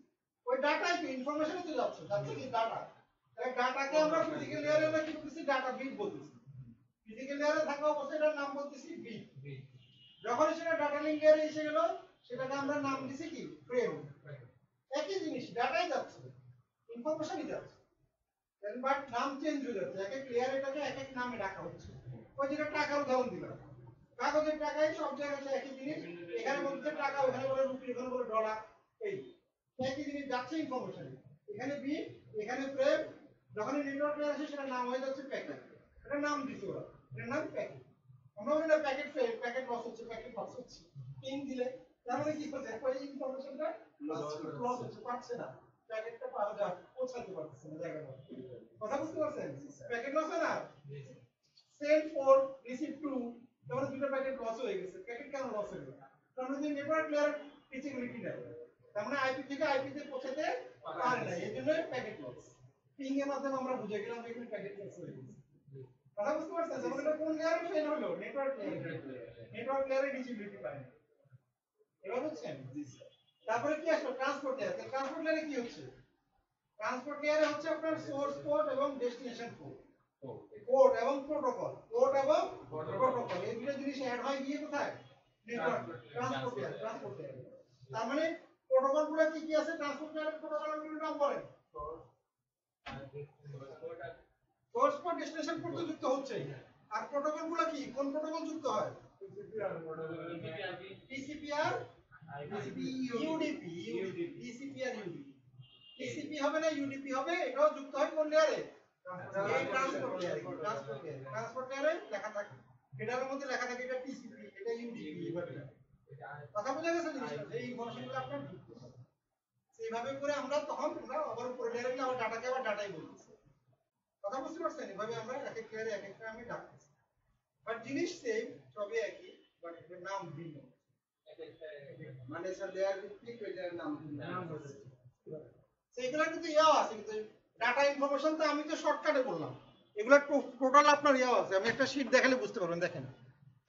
ওই ডাটাই কি ইনফরমেশনে তো যাচ্ছে, যাচ্ছে কি ডাটা। তাহলে ডাটাকে আমরা ফিজিক্যাল লেয়ারে আমরা কি বলতেছি? ডাটা বিট বলতেছি। ফিজিক্যাল লেয়ারে থাকা অবস্থায় এটার নাম বলতেছি বিট। যখন সেটা ডাটা লিঙ্ক লেয়ারে এসে গেল, সেটাকে আমরা নাম দিছি কি? ফ্রেম। একই জিনিস, ডাটাই যাচ্ছে, ইনফরমেশনই যাচ্ছে, বাট নাম চেঞ্জ হয়ে যাচ্ছে। এক এক লেয়ার এটাকে এক এক নামে ডাকা হচ্ছে। ওই যেটা টাকার উদাহরণ দিলাম, কাগজের টাকায় সব জায়গায় একই জিনিস। এখানে বলছে টাকা, ওখানে বলে রুপি, এখানে বলে ডলার। এই একই জিনিস যাচ্ছে ইনফরমেশন। এখানে বিট, এখানে ফ্রেম। যখন নেটওয়ার্ক লেয়ার আসে সেটা নাম হয়ে যাচ্ছে প্যাকেট। এটা নাম দিছে ওরা, এটার নাম প্যাকেট। আমরা বলি না প্যাকেট ফেল, প্যাকেট লস হচ্ছে, প্যাকেট লস হচ্ছে। পিন দিলে তার মানে কি হচ্ছে? ওই ইনফরমেশনটা লস হচ্ছে, পাচ্ছে না, প্যাকেটটা পাওয়া যায়, পৌঁছাতে পারছে না জায়গা মতো। কথা বুঝতে পারছেন? প্যাকেট লস হয় না? সেন্ড ফর রিসিভ টু, তাহলে দুটো প্যাকেট লস হয়ে গেছে। প্যাকেট কেন লস হয়ে গেল? কারণ যে নেটওয়ার্ক লেয়ার টিচিবিলিটি নেই, তার মানে আইপি থেকে আইপি তে পৌঁছাতে পারে না, এই জন্য প্যাকেট লস। পিং এর মাধ্যমে আমরা বুঝে গেলাম যে এখানে প্যাকেট লস হয়ে গেছে। কথা বুঝতে পারছেন? যেমন এটা কোন লেয়ারে ফেল হলো? নেটওয়ার্ক লেয়ারে। নেটওয়ার্ক লেয়ারে টিচিবিলিটি পায় না। এবার বুঝছেন? তারপরে কি আসলো? Transport layer. ট্রান্সপোর্ট লেয়ারে কি হচ্ছে? ট্রান্সপোর্ট লেয়ারে হচ্ছে আপনার সোর্স পোর্ট এবং ডেস্টিনেশন পোর্ট, পোর্ট এবং প্রোটোকল, পোর্ট এবং প্রোটোকল, এই দুটো জিনিস অ্যাড হয় গিয়ে কোথায়? Network transport layer. Transport layer তার মানে প্রোটোকলগুলো কি কি আছে? ট্রান্সপোর্ট লেয়ারের প্রোটোকলগুলোর নাম বলেন। সোর্স পোর্ট ডেস্টিনেশন পোর্ট তো যুক্ত হচ্ছে, আর প্রোটোকলগুলো কি, কোন প্রোটোকল যুক্ত হয়? টিসিপি আর ইউডিপি। টিসিপি আর ইউডিপি। টিসিপি হবে না ইউডিপি হবে, এটাও যুক্ত হয় কোন লেয়ারে? এই ট্রান্সপোর্ট লেয়ারে। ট্রান্সপোর্ট লেয়ারে, ট্রান্সপোর্ট লেয়ারে লেখা থাকে, এটার মধ্যে লেখা থাকে এটা টিসিপি, এটা ইউডিপি। এভাবে কথা বোঝা গেছে জিনিসটা? এই ইনফরমেশনগুলো আপনার যুক্ত হবে সেইভাবে করে। আমরা তখন আমরা আবার উপরে লেয়ারে গেলে আবার ডাটাকে আবার ডাটাই বলতেছি। কথা বুঝতে পারছেন? এভাবে আমরা এক এক লেয়ারে এক একটা আমি ডাকতেছি, বাট জিনিস সেম, সবই একই, বাট এর নাম ভিন্ন। মানে স্যার লেয়ার ভিত্তিক এটার নাম হচ্ছে সেইগুলো কিন্তু ইয়াও আছে, কিন্তু ডাটা ইনফরমেশন তো আমি তো শর্টকাটে বললাম। এগুলো টোটাল আপনার ইয়াও আছে, আমি একটা শীট দেখালে বুঝতে পারবেন। দেখেন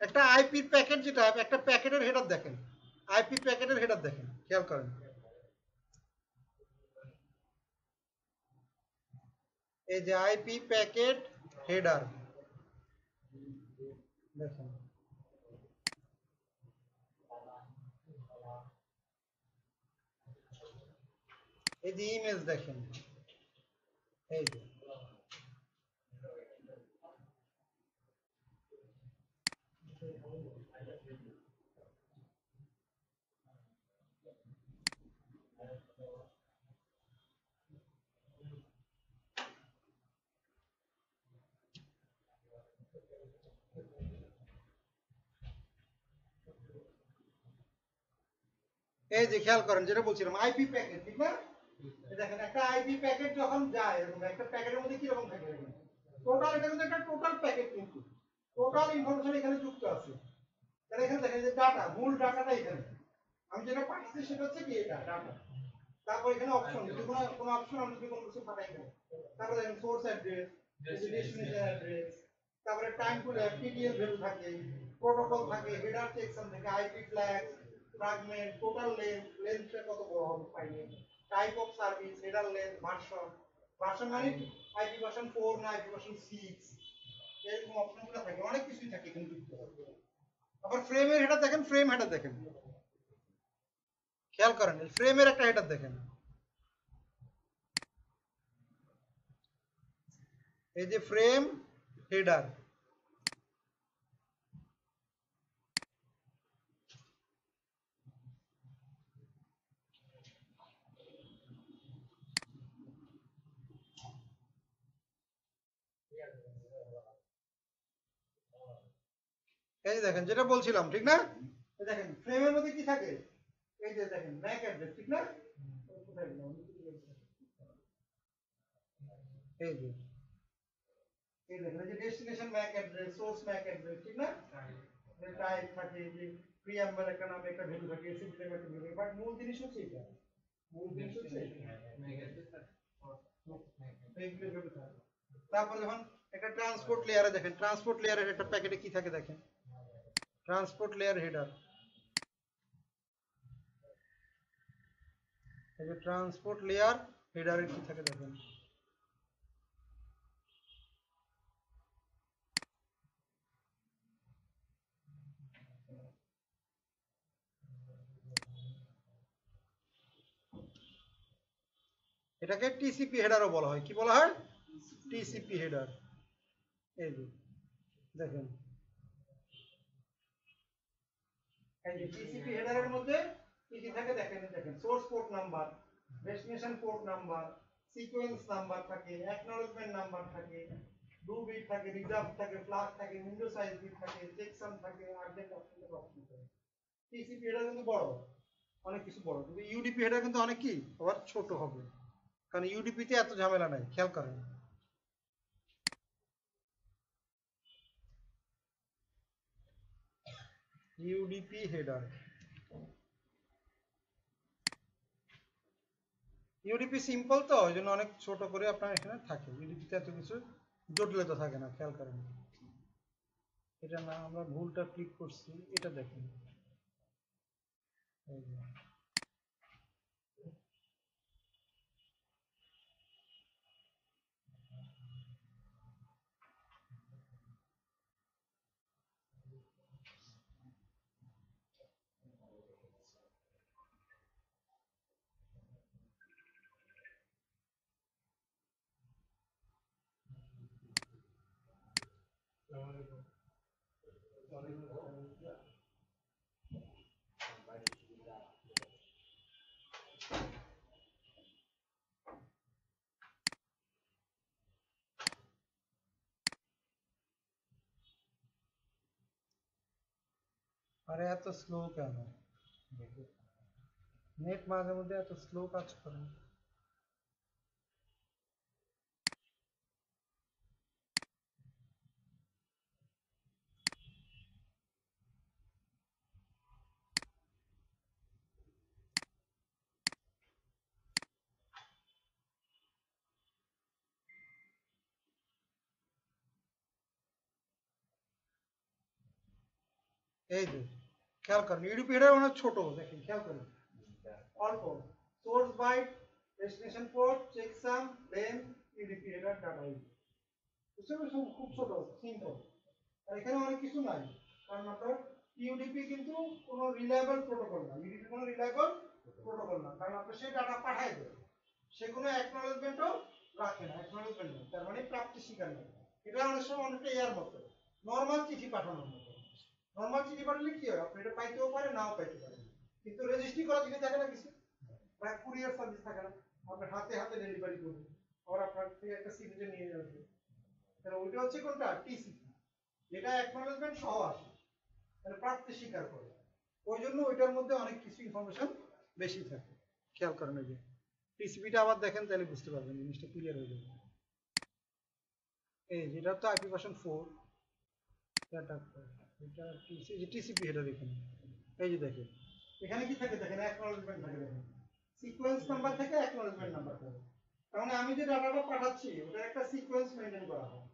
একটা আইপি প্যাকেট, যেটা একটা প্যাকেটের হেডার দেখেন, আইপি প্যাকেটের হেডার দেখেন, খেয়াল করেন। এই যে আইপি প্যাকেট হেডার দেখেন, এই যে ইমেজ দেখেন, এই যে এই যে খেয়াল করেন, যেটা বলছিলাম আইপি প্যাকেট, ঠিক না? দেখেন একটা আইপি প্যাকেট যখন যায়, এরকম একটা প্যাকেটের মধ্যে কি রকম থাকে, টোটাল, এটা কিন্তু একটা টোটাল প্যাকেট, কিন্তু টোটাল ইনফরমেশন এখানে যুক্ত আছে। তাহলে এখানে দেখেন যে ডাটা, মূল ডাটাটা এখানে, আমি যেটা পাঠাচ্ছি সেটা হচ্ছে কি, এটা ডাটা। তারপর এখানে অপশন, যদি কোনো অপশন আমরা যদি কোনো কিছু পাঠাই দেব, তারপরে দেখেন সোর্স অ্যাড্রেস, ডেস্টিনেশন অ্যাড্রেস, তারপরে time to lab, TTL value থাকে, প্রোটোকল থাকে, হেডার চেকশন থাকে, আইপি ফ্ল্যাগ, ফ্র্যাগমেন্ট, টোটাল লেন্থটা কত বড় হবে ফাইলে, type of service, header length, version মানে আইপি ভার্সন 4 না আইপি ভার্সন 6, এরকম অপশনগুলো থাকে, অনেক কিছুই থাকে এখানে যুক্ত। আবার ফ্রেমের হেডার দেখেন, ফ্রেম হেডার দেখেন, খেয়াল করেন ফ্রেমের একটা হেডার দেখেন, এই যে ফ্রেম হেডার, এই যে দেখেন যেটা বলছিলাম ঠিক না, এই দেখেন ফ্রেমের মধ্যে কি থাকে, এই যে দেখেন ম্যাক অ্যাড্রেস ঠিক না, এই যে এই দেখেন এই যে destination Mac address, source Mac address ঠিক না, টাইপ থাকে, যে প্রিঅ্যাম্বল একটা নামে একটা ভ্যালু থাকে, সিম্পল একটা ভ্যালু, বাট মূল জিনিস হচ্ছে এটা, মূল জিনিস হচ্ছে তারপর যখন একটা ট্রান্সপোর্ট লেয়ারে দেখেন, ট্রান্সপোর্ট লেয়ারের একটা প্যাকেটে কি থাকে দেখেন, ট্রান্সপোর্ট লেয়ার হেডার, এই যে ট্রান্সপোর্ট লেয়ার হেডারে কি থাকে দেখেন, এটাকে টিসিপি হেডারও বলা হয়, কি বলা হয়, টিসিপি হেডার, এই যে দেখেন এই যে টিসিপি হেডারের মধ্যে কি কি থাকে দেখেন, দেখেন source port number, destination port number, sequence number থাকে, অ্যাকনলেজমেন্ট নাম্বার থাকে, ডু বিট থাকে, রিজার্ভ থাকে, ফ্ল্যাগ থাকে, উইন্ডো সাইজ বিট থাকে, চেকসাম থাকে, আর্জেন্ট অপশন থাকে। টিসিপি হেডার কিন্তু বড়, অনেক কিছু বড়, কিন্তু ইউডিপি হেডার কিন্তু অনেক কি আবার ছোট হবে, কারণ ইউডিপি তে এত ঝামেলা নাই, খেয়াল করেন ইউডিপি হেডার, ইউডিপি সিম্পল তো ওই জন্য অনেক ছোট করে আপনার এখানে থাকে, ইউডিপিতে এত কিছু জটিলতা থাকে না, খেয়াল করেন এটা না, আমরা ভুলটা ক্লিক করছি, এটা দেখেন এই যে। আরে এত স্লো কেন, নেট মাঝে মধ্যে এত স্লো কাজ করে, এই যে খেয়াল করেন ইউডিপি হেডার অনেক ছোট, দেখেন খেয়াল করেন অল্প, source byte, destination port, checksum, length, UDP header, data, বুঝতে পারছেন, খুব ছোট সিম্পল, আর এখানে অনেক কিছু নাই, কারণ আপনার ইউডিপি কিন্তু কোনো রিলায়েবল প্রোটোকল না, ইউডিপি কোনো রিলায়েবল প্রোটোকল না, কারণ আপনার সেই ডাটা পাঠায় দেয়, সে কোনো অ্যাকনলেজমেন্টও রাখে না, অ্যাকনলেজমেন্ট না, তার মানে প্রাপ্তি স্বীকার নেই, এটা অনেক সময় অনেকটা এয়ার মতো, নর্মাল চিঠি পাঠানোর মতো, নর্মাল চিঠি পাঠালে কি হয়, আপনি এটা পাইতেও পারে নাও পাইতে পারে, কিন্তু রেজিস্ট্রি করা চিঠি থাকে না কিছু, বা কুরিয়ার সার্ভিস থাকে না, আপনার হাতে হাতে ডেলিভারি করবে, আবার আপনার থেকে একটা সিগনেচার নিয়ে যাবে, তাহলে ওইটা হচ্ছে কোনটা টিসিপি, যেটা অ্যাকনলেজমেন্ট সহ আসে, মানে প্রাপ্তি স্বীকার করে, ওই জন্য ওইটার মধ্যে অনেক কিছু ইনফরমেশন বেশি থাকে, খেয়াল করেন এই যে টিসিপিটা আবার দেখেন তাহলে বুঝতে পারবেন, জিনিসটা ক্লিয়ার হয়ে যাবে, এই যেটা তো আইপি ভার্সন 4, এটা টিসিপি হেডার, এখানে এই যে দেখেন এখানে কি থাকে দেখেন, অ্যাকনলেজমেন্ট থাকে দেখেন, সিকোয়েন্স নাম্বার থেকে অ্যাকনলেজমেন্ট নাম্বার পাবে। তার মানে আমি যে ডাটাটা পাঠাচ্ছি ওটার একটা সিকোয়েন্স মেইনটেইন করা হয়।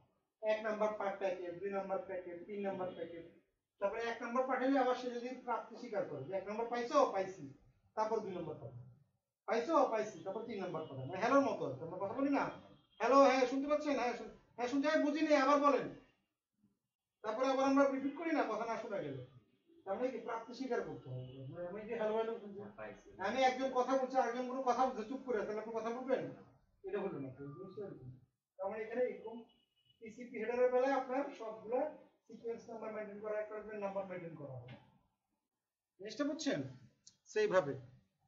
1 number packet, 2 number packet, 3 number packet. তারপরে 1 নাম্বার পাঠালে আবার সে যদি প্রাপ্তি স্বীকার করে যে 1 নাম্বার পাইছো, পাইছি, তারপর 2 নাম্বার পাবে, পাইছো, পাইছি, তারপর 3 নাম্বার পাবে। মানে হ্যালোর মতো আমরা কথা বলি না, হ্যালো, হ্যাঁ শুনতে পাচ্ছেন, হ্যাঁ শুনতে হয়, বুঝিনি, আবার বলেন। তারপরে আবার আমরা রিপিট করি না কথা না শোনা গেলে। তার মানে কি প্রাপ্তি স্বীকার করতে হবে। মানে আমি যে হ্যালো হ্যালো শুনছি, আমি একজন কথা বলছি, আরেকজন কোনো কথা বলছে চুপ করে, তাহলে আপনি কথা বলবেন? এটা হলো না। তার মানে এখানে এরকম টিসিপি হেডারের বেলায় আপনার সবগুলো সিকোয়েন্স নাম্বার মেইনটেইন করা, অ্যাকনলেজমেন্ট নাম্বার মেইনটেইন করা হবে। জিনিসটা বুঝছেন? সেইভাবে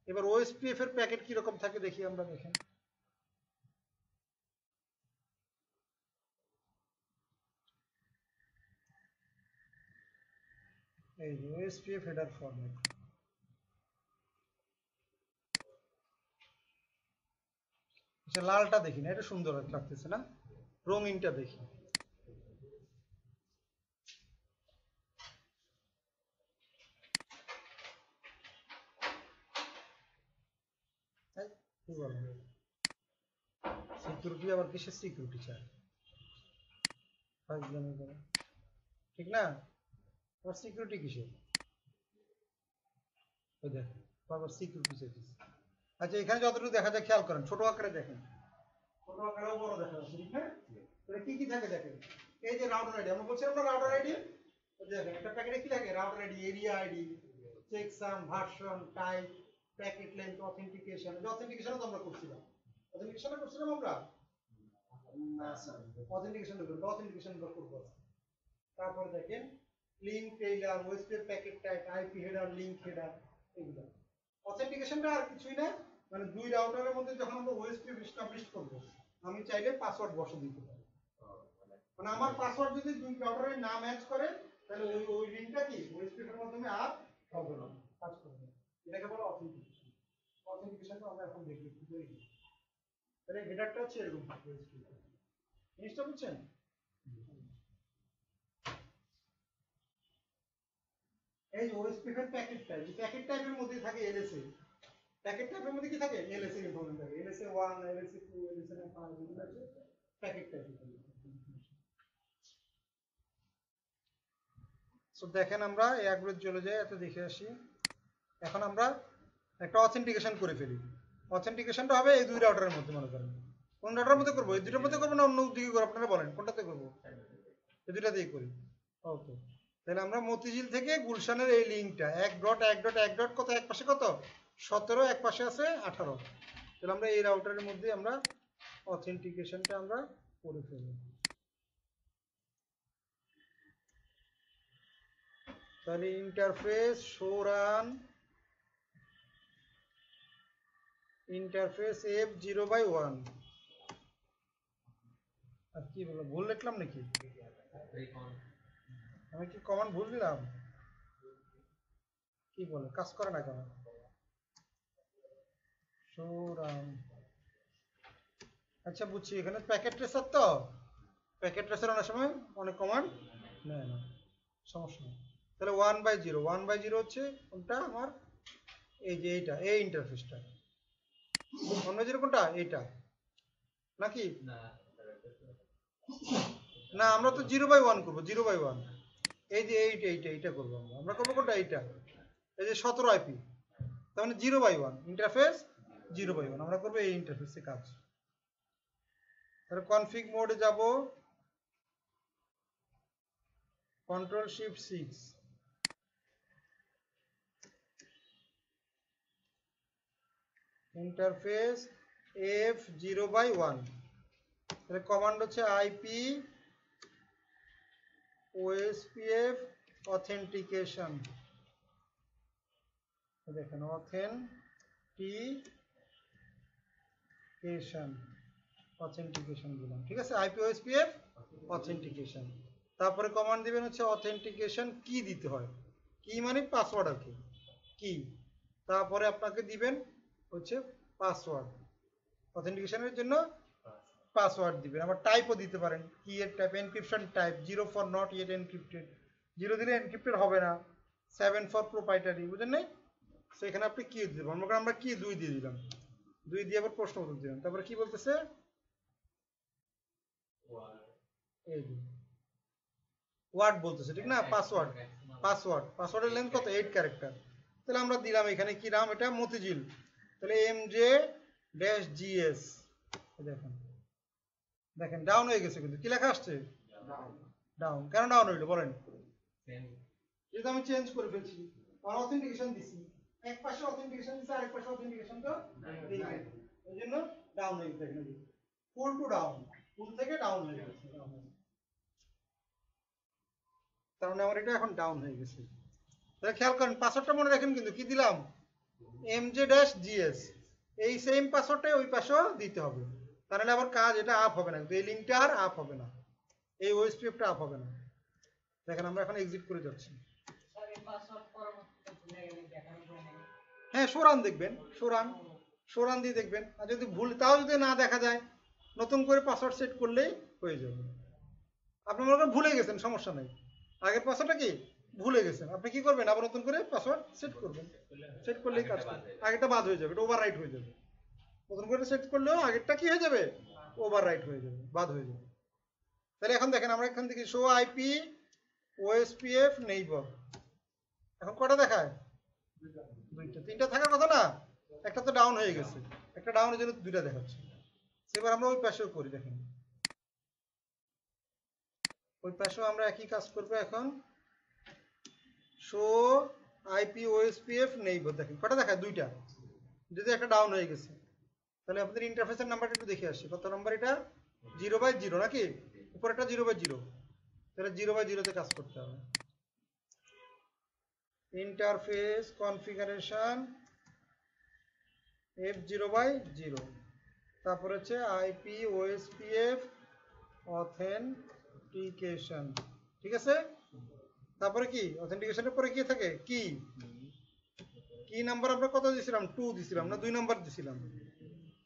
এবার ওএসপিএফ এর প্যাকেট কি রকম থাকে দেখি আমরা। দেখেন এই যে ওএসপিএফ হেডার ফরম্যাট। আচ্ছা লালটা দেখি না, এটা সুন্দর লাগতেছে না, রঙিনটা দেখি। কি বলেন, সিকিউরিটি আবার কিসের সিকিউরিটি চাই? ঠিক না, আবার সিকিউরিটি কিসের? ওই দেখেন আবার সিকিউরিটি চাইতেছে। আচ্ছা এখানে যতটুকু দেখা যায় খেয়াল করেন, ছোট আকারে দেখেন, ছোট আকারেও বড় দেখা যাচ্ছে, ঠিক না? তাহলে কি কি থাকে দেখেন, এই যে রাউটার আইডি, আমরা বলছিলাম না রাউটার আইডি, দেখেন একটা প্যাকেটে কি থাকে, router ID, area ID, checksum, version, type, packet length, authentication. যে অথেন্টিকেশনও তো আমরা করছিলাম, অথেন্টিকেশন করছিলাম আমরা না স্যার, অথেন্টিকেশন করব, অথেন্টিকেশন করব। তারপর দেখেন link Taylor, wasted packet type, IP header, link header, এগুলো অথেন্টিকেশনটা আর কিছুই না, মানে দুই রাউটারের মধ্যে যখন আমরা ওএসপি এস্টাবলিশ করব, আমি চাইলে পাসওয়ার্ড বসে দিতে পারি। মানে আমার পাসওয়ার্ড যদি দুই রাউটারের না ম্যাচ করে, তাহলে ওই লিংকটা কি ওএসপি এর মাধ্যমে আর হবে না, কাজ করবে না। এটাকে বলে অথেন্টিকেশন। অথেন্টিকেশনটা আমরা এখন দেখব কি করে। তাহলে হেডারটা হচ্ছে এরকম ওএসপি, জিনিসটা বুঝছেন? এই ওএসপি এর প্যাকেট টাইপ, এই প্যাকেট টাইপের মধ্যে থাকে এলএসএ। প্যাকেট টাইপের মধ্যে কি থাকে, এলএসএ ইনফরমেশন থাকে, এলএসএ 1, এলএসএ 2, এলএসএ 5, এগুলো আছে প্যাকেট টাইপ। সো দেখেন আমরা একবার চলে যাই, এত দেখে আসি। এখন আমরা একটা অথেন্টিকেশন করে ফেলি। অথেন্টিকেশনটা হবে এই দুই রাউটারের মধ্যে, মনে করেন কোন রাউটারের মধ্যে করব, এই দুটোর মধ্যে করব না অন্য দিকে করব, আপনারা বলেন কোনটাতে করব? এই দুটাতেই করি। ওকে, তাহলে আমরা মতিঝিল থেকে গুলশানের এই লিংকটা 1.1.1. কত, এক পাশে কত 17, এক পাশে আছে 18। তাহলে আমরা এই রাউটারের মধ্যে আমরা অথেন্টিকেশনটা আমরা করে ফেলব। তাহলে interface show run interface F0/1। আর কি বলবো, ভুল লিখলাম নাকি? আমি কি কমান্ড ভুল দিলাম? কি বলে, কাজ করে না কেন? শো রান, আচ্ছা বুঝছি, এখানে প্যাকেট ট্রেসার, তো প্যাকেট ট্রেসার অনেক সময় অনেক কমান্ড নেয় না, সমস্যা নেই। তাহলে 1/0, 1/0 হচ্ছে কোনটা আমার, এই যে এইটা, এই ইন্টারফেসটা। 1/0 কোনটা, এইটা নাকি? না আমরা তো 0/1 করবো, 0/1। এই যে এইটা করবো আমরা করবো কোনটা, এইটা, এই যে 17 আইপি, তার মানে 0/1 ইন্টারফেস 0/1 আমরা করবো এই ইন্টারফেসে কাজ। তাহলে কনফিগ মোডে যাব, Ctrl+Shift+6, ইন্টারফেস F0/1। তাহলে কমান্ড হচ্ছে আইপি ওএসপিএফ অথেন্টিকেশন। দেখেন অথেন্টিকেশন দিলাম, ঠিক আছে, আইপি ওএসপিএফ অথেন্টিকেশন। তারপরে কমান্ড দিবেন হচ্ছে অথেন্টিকেশন কি দিতে হয়, কি মানে পাসওয়ার্ড আর কি, কি। তারপরে আপনাকে দিবেন হচ্ছে পাসওয়ার্ড, অথেন্টিকেশনের জন্য পাসওয়ার্ড দিবেন। আবার টাইপও দিতে পারেন, কি এর type, encryption type 0 for not yet encrypted, 0 দিলে এনক্রিপ্টেড হবে না, 7 ফর প্রোপ্রাইটারি, বুঝেন নাই? তো এখানে আপনি কি দিতে পারেন, মনে করেন আমরা কি 2 দিয়ে দিলাম, 2 দিয়ে আবার প্রশ্ন উত্তর দিলাম, তারপরে কি বলতেছে এই যে ওয়ার্ড বলতেছে, ঠিক না? পাসওয়ার্ড, পাসওয়ার্ডের লেন্থ কত? 8 ক্যারেক্টার। তাহলে আমরা দিলাম এখানে কি নাম, এটা মতিঝিল, তাহলে MJ-GS। দেখেন দেখেন ডাউন হয়ে গেছে, কিন্তু কি লেখা আসছে? ডাউন। কেন ডাউন হইলো বলেন? যেহেতু আমি চেঞ্জ করে ফেলছি, আর অথেন্টিকেশন দিছি, এক পাশে অথেন্টিকেশন দিছি আর এক পাশে অথেন্টিকেশন তো দিই নাই, এই জন্য ডাউন হয়ে গেছে। এখানে ফুল টু ডাউন, ফুল থেকে ডাউন হয়ে গেছে, তার মানে আমার এটা এখন ডাউন হয়ে গেছে। তাহলে খেয়াল করেন পাসওয়ার্ডটা মনে রাখেন, কিন্তু কি দিলাম? MJ-GS। এই সেম পাসওয়ার্ডটাই ওই পাশেও দিতে হবে, তাহলে আবার কাজ এটা আপ হবে না, কিন্তু এই লিঙ্কটা আর আপ হবে না, এই OSPF-টা আপ হবে না। দেখেন আমরা এখন এক্সিট করে যাচ্ছি। হ্যাঁ, সরান দেখবেন, সরান দিয়ে দেখবেন, আর যদি ভুল তাও যদি না দেখা যায়, নতুন করে পাসওয়ার্ড সেট করলেই হয়ে যাবে। আপনি মনে করেন ভুলে গেছেন, সমস্যা নাই, আগের পাসওয়ার্ডটা কি ভুলে গেছেন, আপনি কি করবেন? আবার নতুন করে পাসওয়ার্ড সেট করবেন, সেট করলেই কাজ করবে, আগেরটা বাদ হয়ে যাবে, এটা ওভাররাইট হয়ে যাবে। নতুন করে সেট করলেও আগেরটা কি হয়ে যাবে? ওভাররাইট হয়ে যাবে, বাদ হয়ে যাবে। তাহলে এখন দেখেন আমরা এখান থেকে শো আইপি OSPF নেইবার, এখন কটা দেখায়? 2টা, 3টা থাকার কথা না, একটা তো ডাউন হয়ে গেছে, একটা ডাউনের জন্য 2টা দেখাচ্ছে। এবার আমরা ওই পাশেও করি, দেখেন ওই পাশেও আমরা একই কাজ করবো। এখন শো আইপি OSPF নেইবার, দেখেন কটা দেখায়? 2টা, যদি একটা ডাউন হয়ে গেছে। তাহলে আপনাদের ইন্টারফেসের নাম্বারটা একটু দেখে আসি, কত নাম্বার এটা? 0/0 নাকি? উপরেরটা 0/0, তাহলে 0/0 কাজ করতে হবে। ইন্টারফেস কনফিগারেশন F0/0, তারপর হচ্ছে আইপি OSPF অথেন্টিকেশন, ঠিক আছে? তারপরে কি অথেন্টিকেশনের পরে কি থাকে? কি নাম্বার আমরা কত দিছিলাম? 2 দিছিলাম না 2 নাম্বার দিছিলাম।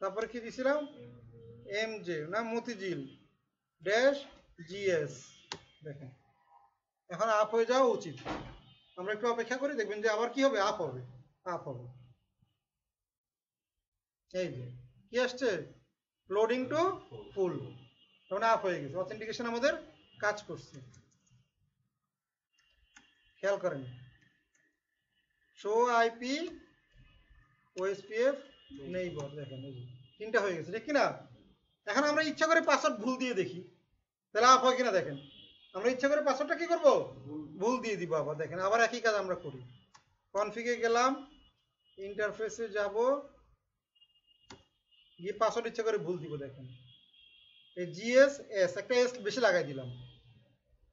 তারপরে কি দিছিলাম? MJ না মতিঝিল -GS। দেখেন এখন আপ হয়ে যাওয়া উচিত, আমরা একটু অপেক্ষা করি, দেখবেন যে আবার কি হবে? আপ হবে। এই যে কি আসছে? লোডিং টু ফুল, মানে আপ হয়ে গেছে, অথেন্টিকেশন আমাদের কাজ করছে। খেয়াল করেন শো আইপি OSPF নেইবার, দেখেন এই যে 3টা হয়ে গেছে, ঠিক কিনা? এখন আমরা ইচ্ছা করে পাসওয়ার্ড ভুল দিয়ে দেখি, তাহলে আপ হয় কিনা দেখেন। আমরা ইচ্ছা করে পাসওয়ার্ডটা কি করব? ভুল দিয়ে দিব। আবার দেখেন আবার একই কাজ আমরা করি, কনফিগে গেলাম, ইন্টারফেসে যাব, গিয়ে পাসওয়ার্ড ইচ্ছা করে ভুল দিব, দেখেন এই GSS একটা S বেশি লাগাই দিলাম,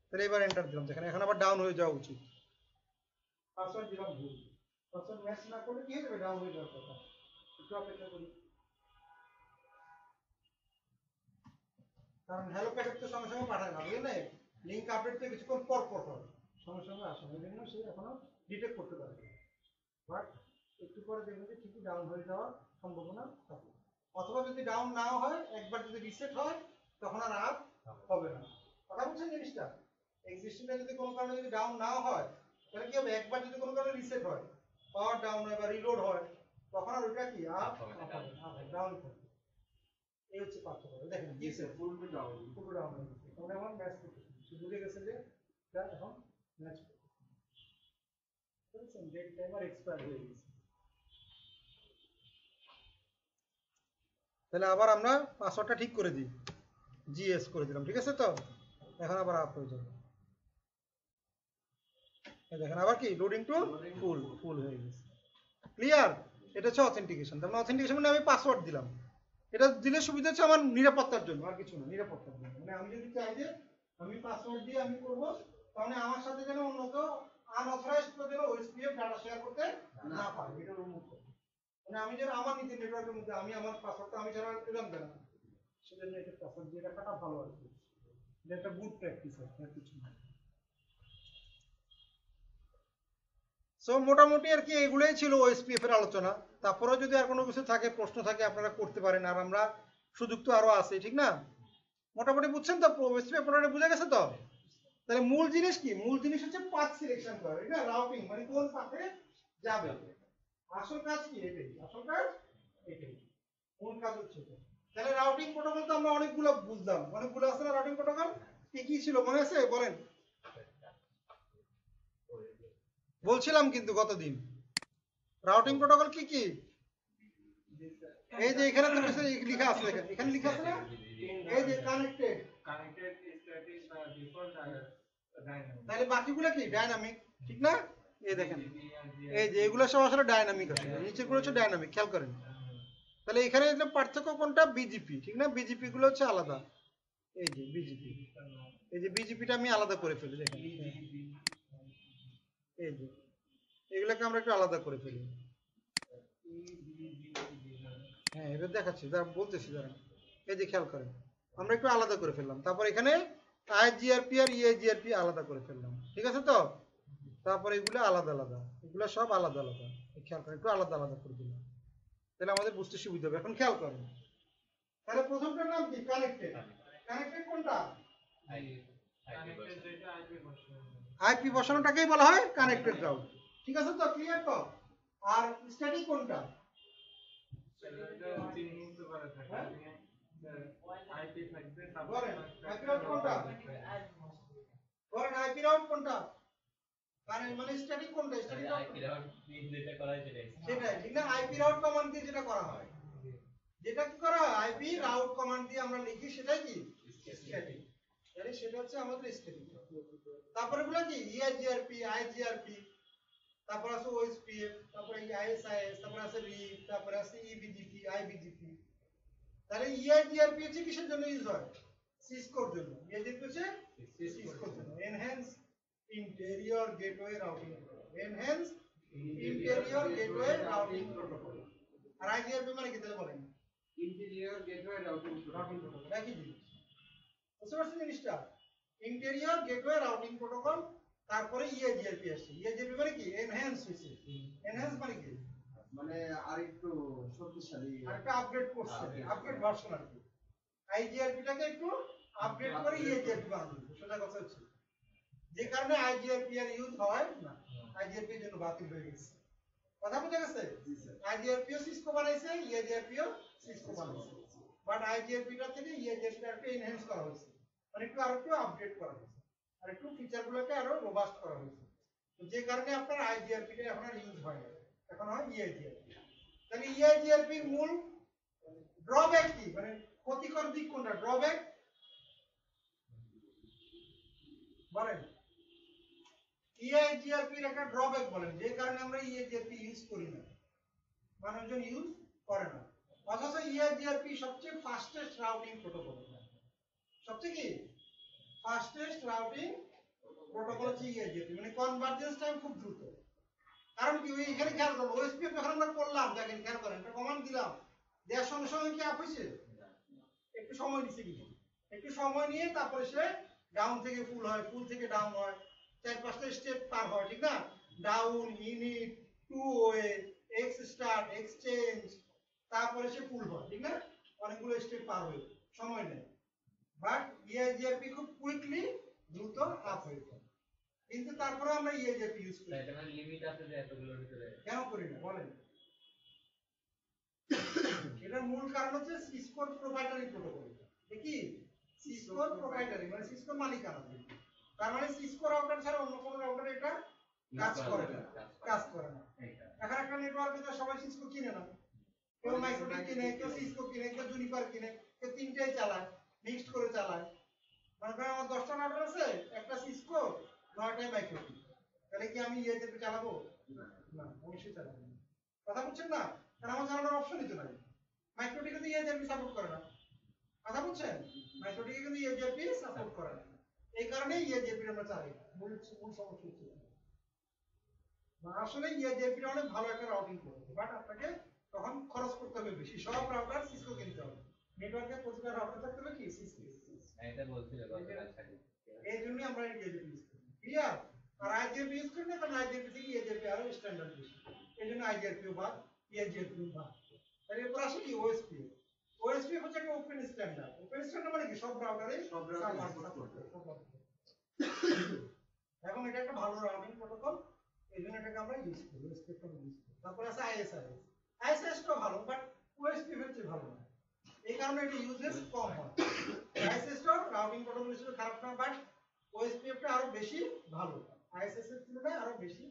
তাহলে এবার এন্টার দিলাম, দেখেন এখন আবার ডাউন হয়ে যাওয়া উচিত। পাসওয়ার্ড দিলাম ভুল, পাসওয়ার্ড ম্যাচ না করলে কি হয়ে যাবে? ডাউন হয়ে যাওয়ার কথা। একটু অপেক্ষা করি, কারণ হ্যালো প্যাকেট তো সঙ্গে সঙ্গে পাঠায় না, বুঝলেন? লিঙ্ক আপডেট তো কিছুক্ষণ পর হয়, সঙ্গে সঙ্গে আসে না, এই জন্য সে এখনো ডিটেক্ট করতে পারে, বাট একটু পরে দেখবেন যে ঠিকই ডাউন হয়ে যাওয়ার সম্ভাবনা থাকে। অথবা যদি ডাউন না হয়, একবার যদি রিসেট হয়, তখন আর আপ হবে না। কথা বুঝছেন জিনিসটা? এক্সিস্টিংটা যদি কোনো কারণে যদি ডাউন না হয়, তাহলে কি হবে? একবার যদি কোনো কারণে রিসেট হয়, পাওয়ার ডাউন হয় বা রিলোড হয়, তখন আর ওইটা কি আপ হবে না, ডাউন হবে। এই হচ্ছে পার্থক্য। দেখেন জি স্যার, ফুল টু ডাউন হয়ে গেছে, তাহলে আমার ম্যাচ করতেছে, সে বুঝে গেছে যে এটা এখন ম্যাচ করতেছে, ডেট টাইমার এক্সপায়ার হয়ে গেছে। তাহলে আবার আমরা পাসওয়ার্ডটা ঠিক করে দিই, GS করে দিলাম, ঠিক আছে? তো এখন আবার আপ হয়ে যাবে, দেখেন আবার কি লোডিং টু ফুল হয়ে গেছে। ক্লিয়ার? এটা হচ্ছে অথেন্টিকেশন। তার মানে অথেন্টিকেশন মানে আমি পাসওয়ার্ড দিলাম, এটা দিলে সুবিধা হচ্ছে আমার নিরাপত্তার জন্য, আর কিছু না, নিরাপত্তার জন্য। মানে আমি যদি চাই যে আমি পাসওয়ার্ড দিয়ে আমি করব, তাহলে আমার সাথে যেন অন্য কেউ আনঅথরাইজড কেউ যেন OSPF ডাটা শেয়ার করতে না পারে, এটা উন্মুক্ত। মানে আমি যেন আমার নিজের নেটওয়ার্কের মধ্যে আমি আমার পাসওয়ার্ডটা আমি ছাড়া পেলাম না, সেজন্য এটা পাসওয়ার্ড দিয়ে রাখাটা ভালো আর কি, এটা একটা গুড প্র্যাকটিস আর কিছু না। সো মোটামুটি আর কি এগুলোই ছিল OSPF এর আলোচনা। তারপরেও যদি আর কোনো কিছু থাকে, প্রশ্ন থাকে, আপনারা করতে পারেন, আর আমরা সুযোগ তো আরো আছে, ঠিক না? মোটামুটি বুঝছেন তো? OSPF আপনারা বুঝে গেছে তো? তাহলে মূল জিনিস কি? মূল জিনিস হচ্ছে পাথ সিলেকশন করা, ঠিক না? রাউটিং মানে কোন পাথে যাবে। আসল কাজ কি এটাই, আসল কাজ এটাই, মূল কাজ হচ্ছে এটা। তাহলে রাউটিং প্রোটোকল তো আমরা অনেকগুলো বুঝলাম, অনেকগুলো আছে না রাউটিং প্রোটোকল? কি কি ছিল মনে আছে বলেন? বলছিলাম কিন্তু গতদিন রাউটিং প্রোটোকল কি কি, এই যে এখানে তো লেখা আছে, দেখেন এখানে লেখা আছে না, এই যে কানেক্টেড, কানেক্টেড স্ট্যাটিক বা ডিফল্ট আর ডাইনামিক। তাহলে বাকিগুলো কি ডায়নামিক, ঠিক না? এই দেখেন এই যে এগুলো সব আসলে ডায়নামিক আছে, নিচের গুলো হচ্ছে ডায়নামিক, খেয়াল করেন। তাহলে এখানে যে পার্থক্য কোনটা, বিজিপি, ঠিক না? বিজিপি গুলো হচ্ছে আলাদা, এই যে বিজিপি, এই যে বিজিপিটা আমি আলাদা করে ফেলি, দেখেন এই যে এগুলোকে আমরা একটু আলাদা করে ফেলি। হ্যাঁ এটা দেখাচ্ছি, দাঁড়ান বলতেছি, দাঁড়ান, এই যে খেয়াল করেন আমরা একটু আলাদা করে ফেললাম, তারপর এখানে আইজিআরপি আর ইআইজিআরপি আলাদা করে ফেললাম, ঠিক আছে তো? তারপর এগুলো আলাদা আলাদা, এগুলো সব আলাদা আলাদা, খেয়াল করেন একটু আলাদা আলাদা করে দিলাম, তাহলে আমাদের বুঝতে সুবিধা হবে। এখন খেয়াল করেন, তাহলে প্রথমটার নাম কি, কানেক্টেড। কানেক্টেড কোনটা? কানেক্টেড যেটা আইপি বসানো। আইপি বসানোটাকেই বলা হয় কানেক্টেড রাউট, ঠিক আছে তো? ক্লিয়ার তো? আর স্ট্যাটিক কোনটা? সেটা চিহ্নিত করা থাকে। আইপি থাকবে, বলেন আইপি রাউট কোনটা? বলেন আইপি রাউট কোনটা? মানে স্ট্যাটিক কোনটা? স্ট্যাটিক রাউট আইপি রাউট যেটা করা হয় সেটাই। সেটাই, ঠিক না? আইপি রাউট কমান্ড দিয়ে যেটা করা হয়, যেটা কি করা হয়, আইপি রাউট কমান্ড দিয়ে আমরা লিখি, সেটাই কি স্ট্যাটিক। তাহলে সেটা হচ্ছে আমাদের স্ট্যাটিক। তারপরে গুলো কি, ইআইজিআরপি, আইজিআরপি, তারপর আছে ওএসপিএফ, তারপরে আইএসআইএস, তারপরে আছে রিপ, তারপরে আছে ইবিজিপি, আইবিজিপি। তাহলে ইআইজিআরপি হচ্ছে কিসের জন্য ইউজ হয়? সিসকোর জন্য। ইআইজিআরপি হচ্ছে সিসকোর জন্য, enhance interior gateway routing protocol, enhance interior gateway routing protocol. আর আইজিআরপি মানে কি তাহলে বলেন? Interior gateway routing protocol. একই জিনিস, বুঝতে পারছেন জিনিসটা? ইন্টেরিয়র গেটওয়ে রাউটিং প্রোটোকল, তারপরে ইআইজিআরপি আসছে। ইআইজিআরপি মানে কি, এনহ্যান্স হইছে। এনহ্যান্স মানে কি, মানে আরেকটু শক্তিশালী, আরেকটা আপগ্রেড করছে, আপগ্রেড ভার্সন আর কি। আইজিআরপিটাকে একটু আপগ্রেড করে ইআইজিআরপি বানানো হয়েছে, সোজা কথা হচ্ছে। যে কারণে আইজিআরপি আর ইউজ হয় না, আইজিআরপি এর জন্য বাতিল হয়ে গেছে। কথা বুঝা গেছে? আইজিআরপিও সিসকো বানাইছে, ইআইজিআরপিও সিসকো বানাইছে, বাট আইজিআরপিটা থেকে ইআইজিআরপিটা একটু এনহ্যান্স করা হয়েছে, মানে একটু আরো একটু আপডেট করা হয়েছে, আর একটু ফিচারগুলোকে আরো রোবাস্ট করা হয়েছে। তো যে কারণে আপনার আইজিআরপিটা এখন আর ইউজ হয় না, এখন হয় ইআইজিআরপি। তাহলে ইআইজিআরপি এর মূল ড্রব্যাক কি, মানে ক্ষতিকর দিক কোনটা, ড্রব্যাক বলেন? ইআইজিআরপি এর একটা ড্রব্যাক বলেন, যে কারণে আমরা ইআইজিআরপি ইউজ করি না, মানুষজন ইউজ করে না। অথচ ইআইজিআরপি সবচেয়ে ফাস্টেস্ট রাউটিং প্রোটোকল, সবচেয়ে কি ফাস্টেস্ট রাউটিং প্রোটোকল হচ্ছে ইআইজিআরপি, মানে কনভার্জেন্স টাইম খুব দ্রুত। কারণ কি, ওই এখানে খেয়াল করুন, ওএসপিএফ যখন আমরা করলাম, দেখেন খেয়াল করেন, একটা কমান্ড দিলাম, দেওয়ার সঙ্গে সঙ্গে কি আপ হয়েছে? একটু সময় নিচ্ছে, কি একটু সময় নিয়ে তারপরে সে ডাউন থেকে ফুল হয়, ফুল থেকে ডাউন হয়, 4-5টা স্টেপ পার হয়, ঠিক না? Down, init, two way, ex start, exchange, তারপরে সে ফুল হয়, ঠিক না? অনেকগুলো স্টেপ পার হয়ে সময় নেয়। বাট ইআইজিআরপি খুব কুইকলি দ্রুত আপ হয়ে যায়। কিন্তু তারপরে আমরা ইআইজিআরপি ইউজ করি, এটা মানে লিমিট আছে যে এতগুলোর ভিতরে। কেন করি না বলেন? এটার মূল কারণ হচ্ছে সিসকোর প্রোপ্রাইটারি প্রোটোকল। কি সিসকোর প্রোপ্রাইটারি, মানে সিসকোর মালিকানা। তার মানে সিসকো রাউটার ছাড়া অন্য কোনো রাউটারে এটা কাজ করে না, কাজ করে না। এখন একটা নেটওয়ার্কে তো সবাই সিসকো কিনে না, কেউ মাইক্রোটেক কিনে, কেউ সিসকো কিনে, কেউ জুনিপার কিনে, কেউ তিনটেই চালায়, মিক্সড করে চালায়। মনে করেন আমার 10টা রাউটার আছে, একটা সিসকো, 9টাই মাইক্রোটেক, তাহলে কি আমি ইএজেপি চালাবো? না, অবশ্যই চালাবো না। কথা বুঝছেন না? কারণ আমার চালানোর অপশনই তো নাই। মাইক্রোটেকে তো ইএজেপি সাপোর্ট করে না, কথা বুঝছেন? মাইক্রোটেকে কিন্তু ইএজেপি সাপোর্ট করে না, এই কারণে ইএজেপি আমরা চালাই না। মূল সমস্যা হচ্ছে আসলে ইএজেপি অনেক ভালো একটা রাউটিং করবে, বাট আপনাকে তখন খরচ করতে হবে বেশি। সব রাউটার সিসকো কিনতে হবে, নেটওয়ার্কে প্রতিটা রাউটার থাকতে হবে কি সিসকো। এটা বলছিল এই জন্যই আমরা ইএজেপি ইউজ করি, ক্লিয়ার? আর আইজিআরপি ইউজ করি না, কারণ আইজিআরপি থেকে ইএজেপি আরো স্ট্যান্ডার্ড বেশি, এই জন্য আইজিআরপিও বাদ, ইএজেপিও বাদ। তাহলে এরপর আসে কি ওএসপি। ওএসপি হচ্ছে একটা ওপেন স্ট্যান্ডার্ড। ওপেন স্ট্যান্ডার্ড মানে কি সব রাউটারে সাপোর্ট করতে। এবং এটা একটা ভালো রাউটিং প্রোটোকল, এই জন্য এটাকে আমরা ইউজ করি, ওএসপি টা ইউজ করি। তারপরে আছে আইএসআইএস। আইএসআইএসটাও ভালো, বাট ওএসপি এর চেয়ে ভালো না, এই কারণে এটা ইউজেস কম হয়। আইএসএসটাও রাউটিং প্রোটোকল হিসেবে খারাপ না, বাট ওএসপিএফটা আরো বেশি ভালো, আইএসএস এর তুলনায় আরো বেশি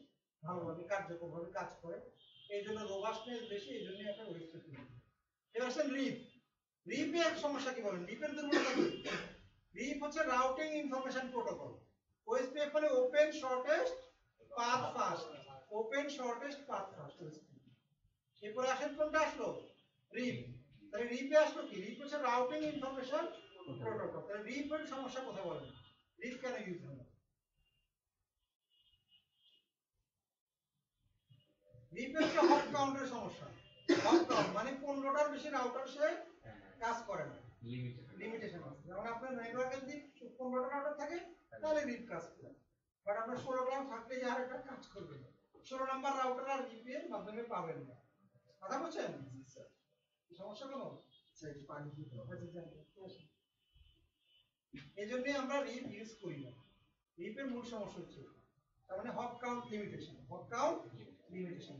ভালোভাবে কার্যকরভাবে কাজ করে, এই জন্য রোবাস্টনেস বেশি, এই জন্য একটা ওএসপিএফ। এবার আসেন রিপ। রিপে এক সমস্যা কি বলেন, রিপের দুর্বলতা কি? রিপ হচ্ছে রাউটিং ইনফরমেশন প্রোটোকল। ওএসপিএফ মানে open shortest path fast, open shortest path fast. এরপরে আসেন কোনটা আসলো, রিপ। তাহলে রিপে আসলো কি, রিপ হচ্ছে রাউটিং ইনফরমেশন প্রোটোকল। তাহলে রিপের সমস্যা কোথায় বলেন, রিপ কেন ইউজ হয় না? রিপের হচ্ছে হপ কাউন্টের সমস্যা। হপ কাউন্ট মানে 15টার বেশি রাউটার সে কাজ করে না, লিমিটেশন আছে। যেমন আপনার নেটওয়ার্কে যদি 15টা রাউটার থাকে তাহলে রিপ কাজ করে, বাট আপনার 16টা থাকলে আর একটা কাজ করবে না। 16 নাম্বার রাউটার আর রিপ এর মাধ্যমে পাবেন না। কথা বলছেন? সমস্যা কোনো? এই জন্যই আমরা রিপ ইউজ করি না। রিপের মূল সমস্যা হচ্ছে তার মানে hop count limitation, hop count limitation.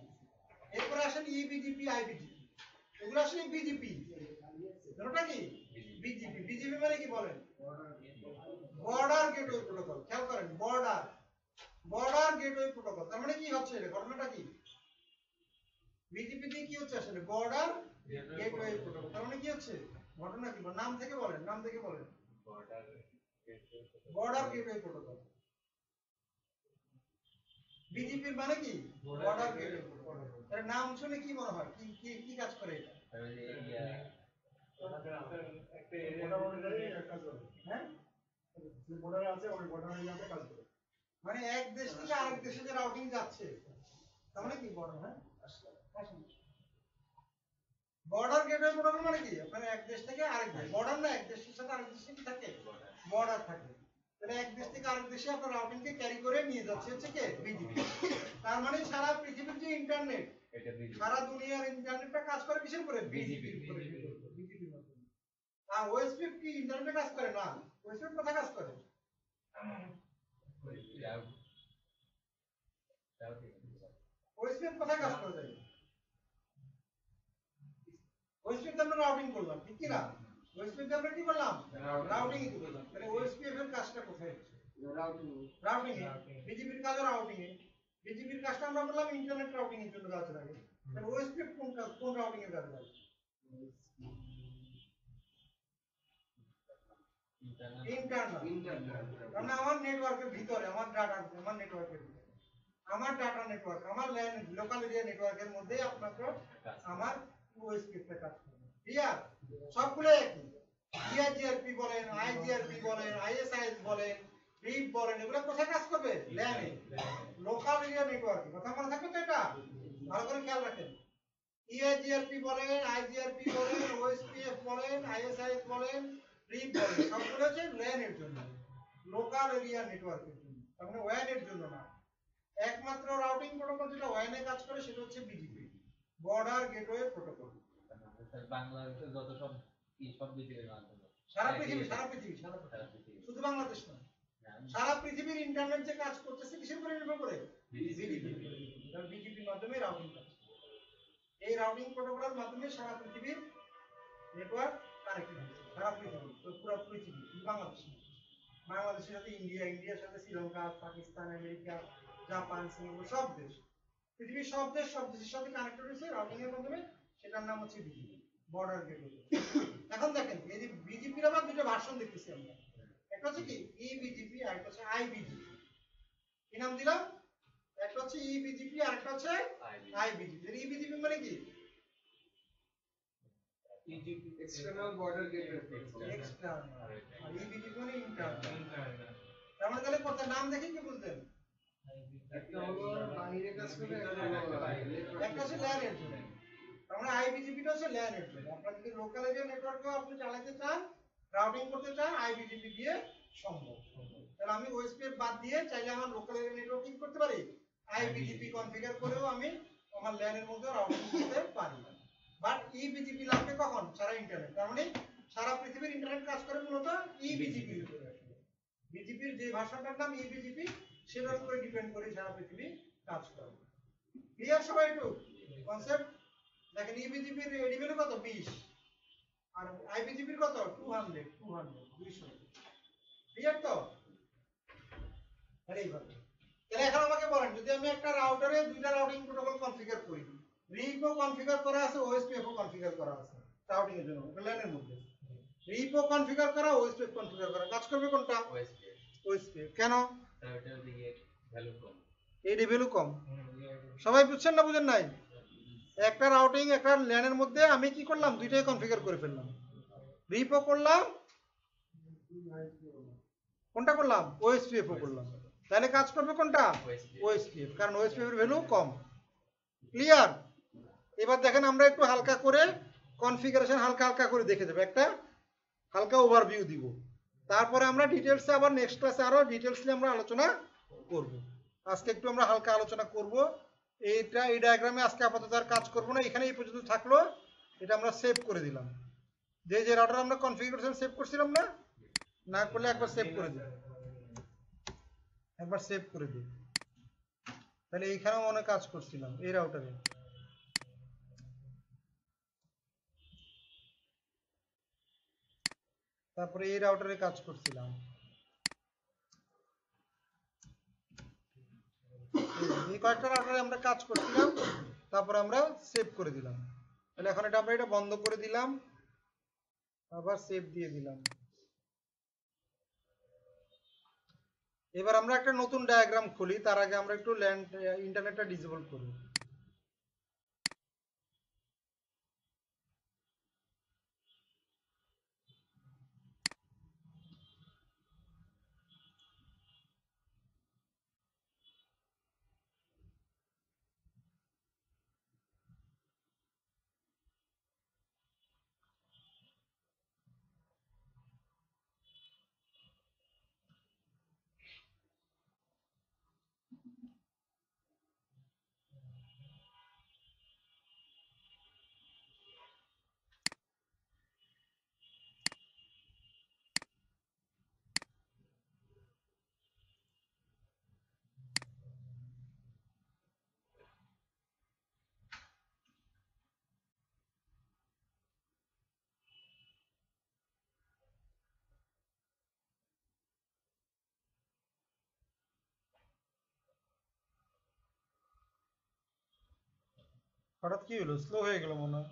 এরপরে আসেন ইবিজিপি আইবিজিপি, এগুলো আসলে বিজিপি, দুটোটা কি বিজিপি। বিজিপি মানে কি বলেন, বর্ডার গেটওয়ে প্রোটোকল। খেয়াল করেন, বর্ডার গেটওয়ে প্রোটোকল। তার মানে কি হচ্ছে, এটা ঘটনাটা কি, বিজিপি দিয়ে কি হচ্ছে আসলে, বর্ডার গেটওয়ে প্রোটোকল। তার মানে কি হচ্ছে ঘটনা কি, নাম থেকে বলেন, নাম থেকে বলেন, বর্ডার গেটওয়ে প্রোটোকল। বিজিপির মানে কি, বর্ডার গেটওয়ে প্রোটোকল। এর নাম শুনে কি মনে হয়, কি কি কি কাজ করে এটা? একটা এরিয়া অনুযায়ী কাজ করে। হ্যাঁ, যে বর্ডারে আছে ওই বর্ডার এরিয়াতে কাজ করে। মানে এক দেশ থেকে আরেক দেশে যে রাউটিং যাচ্ছে তার মানে কি বর্ডার। হ্যাঁ, বর্ডার গেটওয়ে প্রোটোকল মানে কি, আপনার এক দেশ থেকে আরেক দেশ, বর্ডার না, এক দেশের সাথে আরেক দেশে কি থাকে, বর্ডার থাকে। তাহলে এক দেশ থেকে আরেক দেশে আপনার রাউটিং কে ক্যারি করে নিয়ে যাচ্ছে হচ্ছে কে, বিজিপি। তার মানে সারা পৃথিবীর যে ইন্টারনেট, সারা দুনিয়ার ইন্টারনেটটা কাজ করে কিসের উপরে, বিজিপির উপরে, বিজিপির মাধ্যমে। আর ওএসপিএফ কি ইন্টারনেটে কাজ করে না, ওএসপিএফ কোথায় কাজ করে, ওএসপিএফ কোথায় কাজ করে যায়, ওএসপিএফ আমরা রাউটিং করলাম, ঠিক কি না? ওএসপিএফ আমরা কি করলাম, রাউটিং করলাম। তাহলে ওএসপিএফ এর কাজটা কোথায় হচ্ছে, রাউটিং এ। বিজিপির কাজও রাউটিং এ। বিজিপির কাজটা আমরা বললাম ইন্টারনেট রাউটিং এর জন্য কাজে লাগে। তাহলে ওএসপিএফ কোন কাজ, কোন রাউটিং এর কাজে লাগে, ইন্টারনাল। মানে আমার নেটওয়ার্কের ভিতরে, আমার ডাটা, আমার নেটওয়ার্কের ভিতরে, আমার ডাটা নেটওয়ার্ক, আমার ল্যান লোকাল এরিয়া নেটওয়ার্কের মধ্যে আপনার আমার ওএসপিএফ টা কাজ করবে। ক্লিয়ার? সবগুলো একই। ডিআইজিআরপি বলেন, আইজিআরপি বলেন, আইএসআইএস বলেন, রিপ বলেন, এগুলো কোথায় কাজ করবে, ল্যানে, লোকাল এরিয়া নেটওয়ার্কে। কথা মনে থাকবে তো, এটা ভালো করে খেয়াল রাখেন। ইআইজিআরপি বলেন, আইজিআরপি বলেন, ওএসপিএফ বলেন, আইএসআইএস বলেন, রিপ বলেন, সবগুলো হচ্ছে ল্যান এর জন্য, লোকাল এরিয়া নেটওয়ার্কের জন্য, তার মানে ওয়্যান এর জন্য না। একমাত্র রাউটিং প্রোটোকল যেটা ওয়্যান এ কাজ করে সেটা হচ্ছে বিজিপি, বর্ডার গেটওয়ে প্রোটোকল। বাংলাদেশে যত সব কি সব বিজিবির মাধ্যমে সারা পৃথিবী, সারা পৃথিবী, সারা পৃথিবী, শুধু বাংলাদেশ না, সারা পৃথিবীর ইন্টারনেট যে কাজ করতেছে কিসের উপরে নির্ভর করে, বিজিপির মাধ্যমে রাউটিং কাজ। এই রাউটিং প্রোটোকলের মাধ্যমে সারা পৃথিবীর নেটওয়ার্ক কানেক্টেড হচ্ছে, সারা পৃথিবী, পুরো পৃথিবী, বাংলাদেশ না। বাংলাদেশের সাথে ইন্ডিয়া, ইন্ডিয়ার সাথে Sri Lanka, Pakistan, America, Japan, Singapore, সব দেশ, পৃথিবীর সব দেশ, সব দেশের সাথে কানেক্টেড হচ্ছে রাউটিং এর মাধ্যমে। সেটার নাম হচ্ছে বিজিপি, বর্ডার গেটওয়ে। এখন দেখেন এই যে বিজিপির আবার দুটো ভার্সন দেখতেছি আমরা, একটা হচ্ছে কি ইবিজিপি আর একটা হচ্ছে আইবিজিপি। কি নাম দিলাম, একটা হচ্ছে ইবিজিপি আর একটা হচ্ছে আইবিজিপি। ইবিজিপি মানে কি, এক্সটার্নাল বর্ডার গেটওয়ে, এক্সটার্নাল, আর ইবিজিপি মানে ইন্টারনাল। তার মানে তাহলে কোথায় নাম দেখে কি বুঝলেন, একটা হলো বাহিরে কাজ করে, একটা হচ্ছে ল্যান এর জন্য। তার মানে আইবিজিপিটা হচ্ছে ল্যান এর জন্য। আপনার যদি লোকাল এরিয়া নেটওয়ার্কও আপনি চালাতে চান, রাউটিং করতে চান, আইবিজিপি দিয়ে সম্ভব। তাহলে আমি ওএসপিএফ বাদ দিয়ে চাইলে আমার লোকাল এরিয়া নেটওয়ার্কিং করতে পারি, আইবিজিপি কনফিগার করেও আমি আমার ল্যান এর মধ্যে রাউটিং করতে পারি। বাট ইবিজিপি লাগবে কখন, সারা ইন্টারনেট। তার মানে সারা পৃথিবীর ইন্টারনেট কাজ করে মূলত ইবিজিপির উপরে। বিজিপির যে ভাষাটার নাম ইবিজিপি, সেটার উপরে ডিপেন্ড করে সারা পৃথিবী কাজ করে। ক্লিয়ার সবাই? একটু কনসেপ্ট দেখেন ইবিজিপির এডি ভ্যালু কত 20 আর আইবিজিপির কত 200 200 ক্লিয়ার তো আরে এইভাবে তাহলে এখন আমাকে বলেন যদি আমি একটা রাউটারে দুইটা রাউটিং প্রোটোকল কনফিগার করি রিপো কনফিগার করা আছে ওএসপিএফও কনফিগার করা আছে রাউটিং এর জন্য ল্যানের মধ্যে রিপো কনফিগার করা ওএসপিএফ কনফিগার করা কাজ করবে কোনটা ওএসপিএফ কেন রাউটার দিকে ভ্যালু কম এডি ভ্যালু কম সবাই বুঝছেন না বুঝেন নাই একটা রাউটিং একটা ল্যানের মধ্যে আমি কি করলাম দুইটাই কনফিগার করে ফেললাম রিপো করলাম কোনটা করলাম ওএসপিএফ ও করলাম তাহলে কাজ করবে কোনটা ওএসপিএফ কারণ ওএসপিএফ এর ভ্যালু কম ক্লিয়ার এবার দেখেন আমরা একটু হালকা করে কনফিগারেশন হালকা হালকা করে দেখে দেব একটা হালকা ওভারভিউ দিব তারপরে আমরা ডিটেইলসে আবার নেক্সট ক্লাসে আরো ডিটেইলসলি আমরা আলোচনা করব আজকে একটু আমরা হালকা আলোচনা করব এইটা এই ডায়াগ্রামে আজকে আপাতত আর কাজ করব না এখানে এই পর্যন্ত থাকলো এটা আমরা সেভ করে দিলাম যে রাউটার আমরা কনফিগারেশন সেভ করছিলাম না না করলে একবার সেভ করে দিই একবার সেভ করে দিই তাহলে এইখানেও অনেক কাজ করছিলাম এই রাউটারে তারপরে এই রাউটারে কাজ করছিলাম এই কয়েকটা রাউটারে আমরা কাজ করছিলাম তারপর আমরা সেভ করে দিলাম তাহলে এখন এটা আমরা এটা বন্ধ করে দিলাম আবার সেভ দিয়ে দিলাম এবার আমরা একটা নতুন ডায়াগ্রাম খুলি তার আগে আমরা একটু ল্যান্ড ইন্টারনেটটা ডিসেবল করি হঠাৎ কি হলো স্লো হয়ে গেল মনে হয়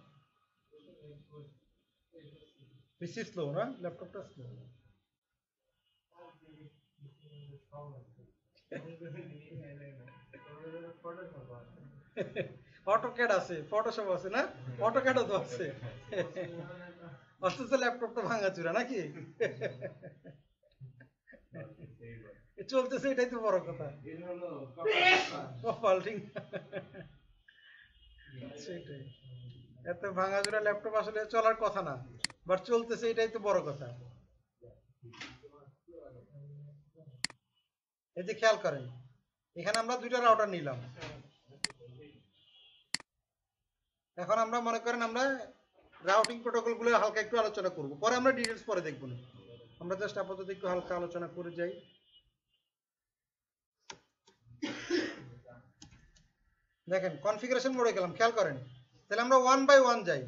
বেশি স্লো না ল্যাপটপটা স্লো অটোক্যাড আছে ফটোশপ আছে না অটোক্যাডও তো আছে অথচ ল্যাপটপটা ভাঙাচুরা নাকি চলতেছে এটাই তো বড় কথা কপালটিং সেটাই এত ভাঙাচুরা ল্যাপটপ আসলে চলার কথা না বাট চলতেছে এটাই তো বড় কথা এই যে খেয়াল করেন এখানে আমরা দুইটা রাউটার নিলাম এখন আমরা মনে করেন আমরা রাউটিং প্রোটোকল গুলো হালকা একটু আলোচনা করব পরে আমরা ডিটেইলস পরে দেখব না আমরা জাস্ট আপাতত একটু হালকা আলোচনা করে যাই দেখেন কনফিগারেশন মোডে গেলাম খেয়াল করেন তাহলে আমরা ওয়ান বাই ওয়ান যাই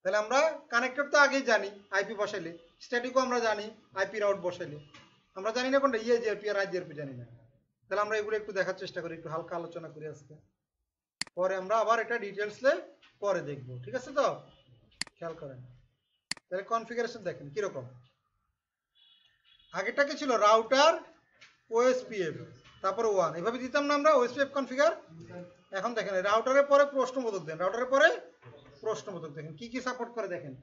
তাহলে আমরা কানেক্টর তো আগেই জানি আইপি বসাইলে স্ট্যাটিকও আমরা জানি আইপি রাউট বসাইলে আমরা জানি না কোনটা ইএজিআরপি আর আইজিআরপি জানি না তাহলে আমরা এগুলো একটু দেখার চেষ্টা করি একটু হালকা আলোচনা করি আজকে পরে আমরা আবার এটা ডিটেইলসে পরে দেখব ঠিক আছে তো খেয়াল করেন তাহলে কনফিগারেশন দেখেন কি রকম আগেরটা কি ছিল রাউটার ওএসপিএফ তারপর ওয়ান এভাবে দিতাম না আমরা ওএসপিএফ কনফিগার এখন দেখেন রাউটারের পরে প্রশ্নবোধক দেন রাউটারের পরে প্রশ্নবোধক দেখেন কি কি সাপোর্ট করে দেখেন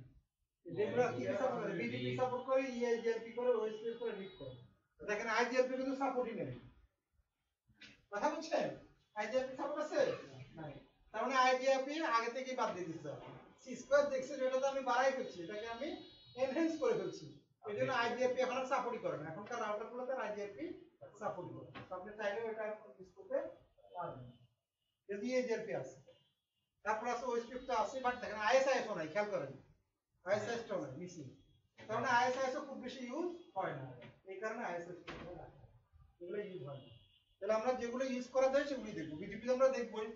যেগুলো কি কি সাপোর্ট করে বিজিপি সাপোর্ট করে ইআইজিআরপি করে ওএসপিএফ করে লিড করে দেখেন আইজিআরপি কিন্তু সাপোর্টই নেই কথা বুঝছেন আইজিআরপি সাপোর্ট আছে নাই তার মানে আইজিআরপি আগে থেকেই বাদ দিয়ে দিচ্ছে সি স্কয়ার দেখছেন এটা তো আমি বাড়াই ফেলছি এটাকে আমি এনহ্যান্স করে ফেলছি এই জন্য আইজিআরপি এখন আর সাপোর্টই করে না এখনকার রাউটারগুলোতে আইজিআরপি সাপোর্ট করে আপনি চাইলেও এটা ইউজ করতে পারবেন যদি ইআইজিআরপি আছে তারপর আছে ওএসপিএফ তো আছে বাট দেখেন আইএসআইএস ও নাই খেয়াল করেন আইএসআইএস ও নাই মিসিং তার মানে আইএসআইএস ও খুব বেশি ইউজ হয় না এই কারণে আইএসআইএস এগুলো ইউজ হয় না তাহলে আমরা যেগুলো ইউজ করা যায় সেগুলো দেখব বিজিপি আমরা দেখবই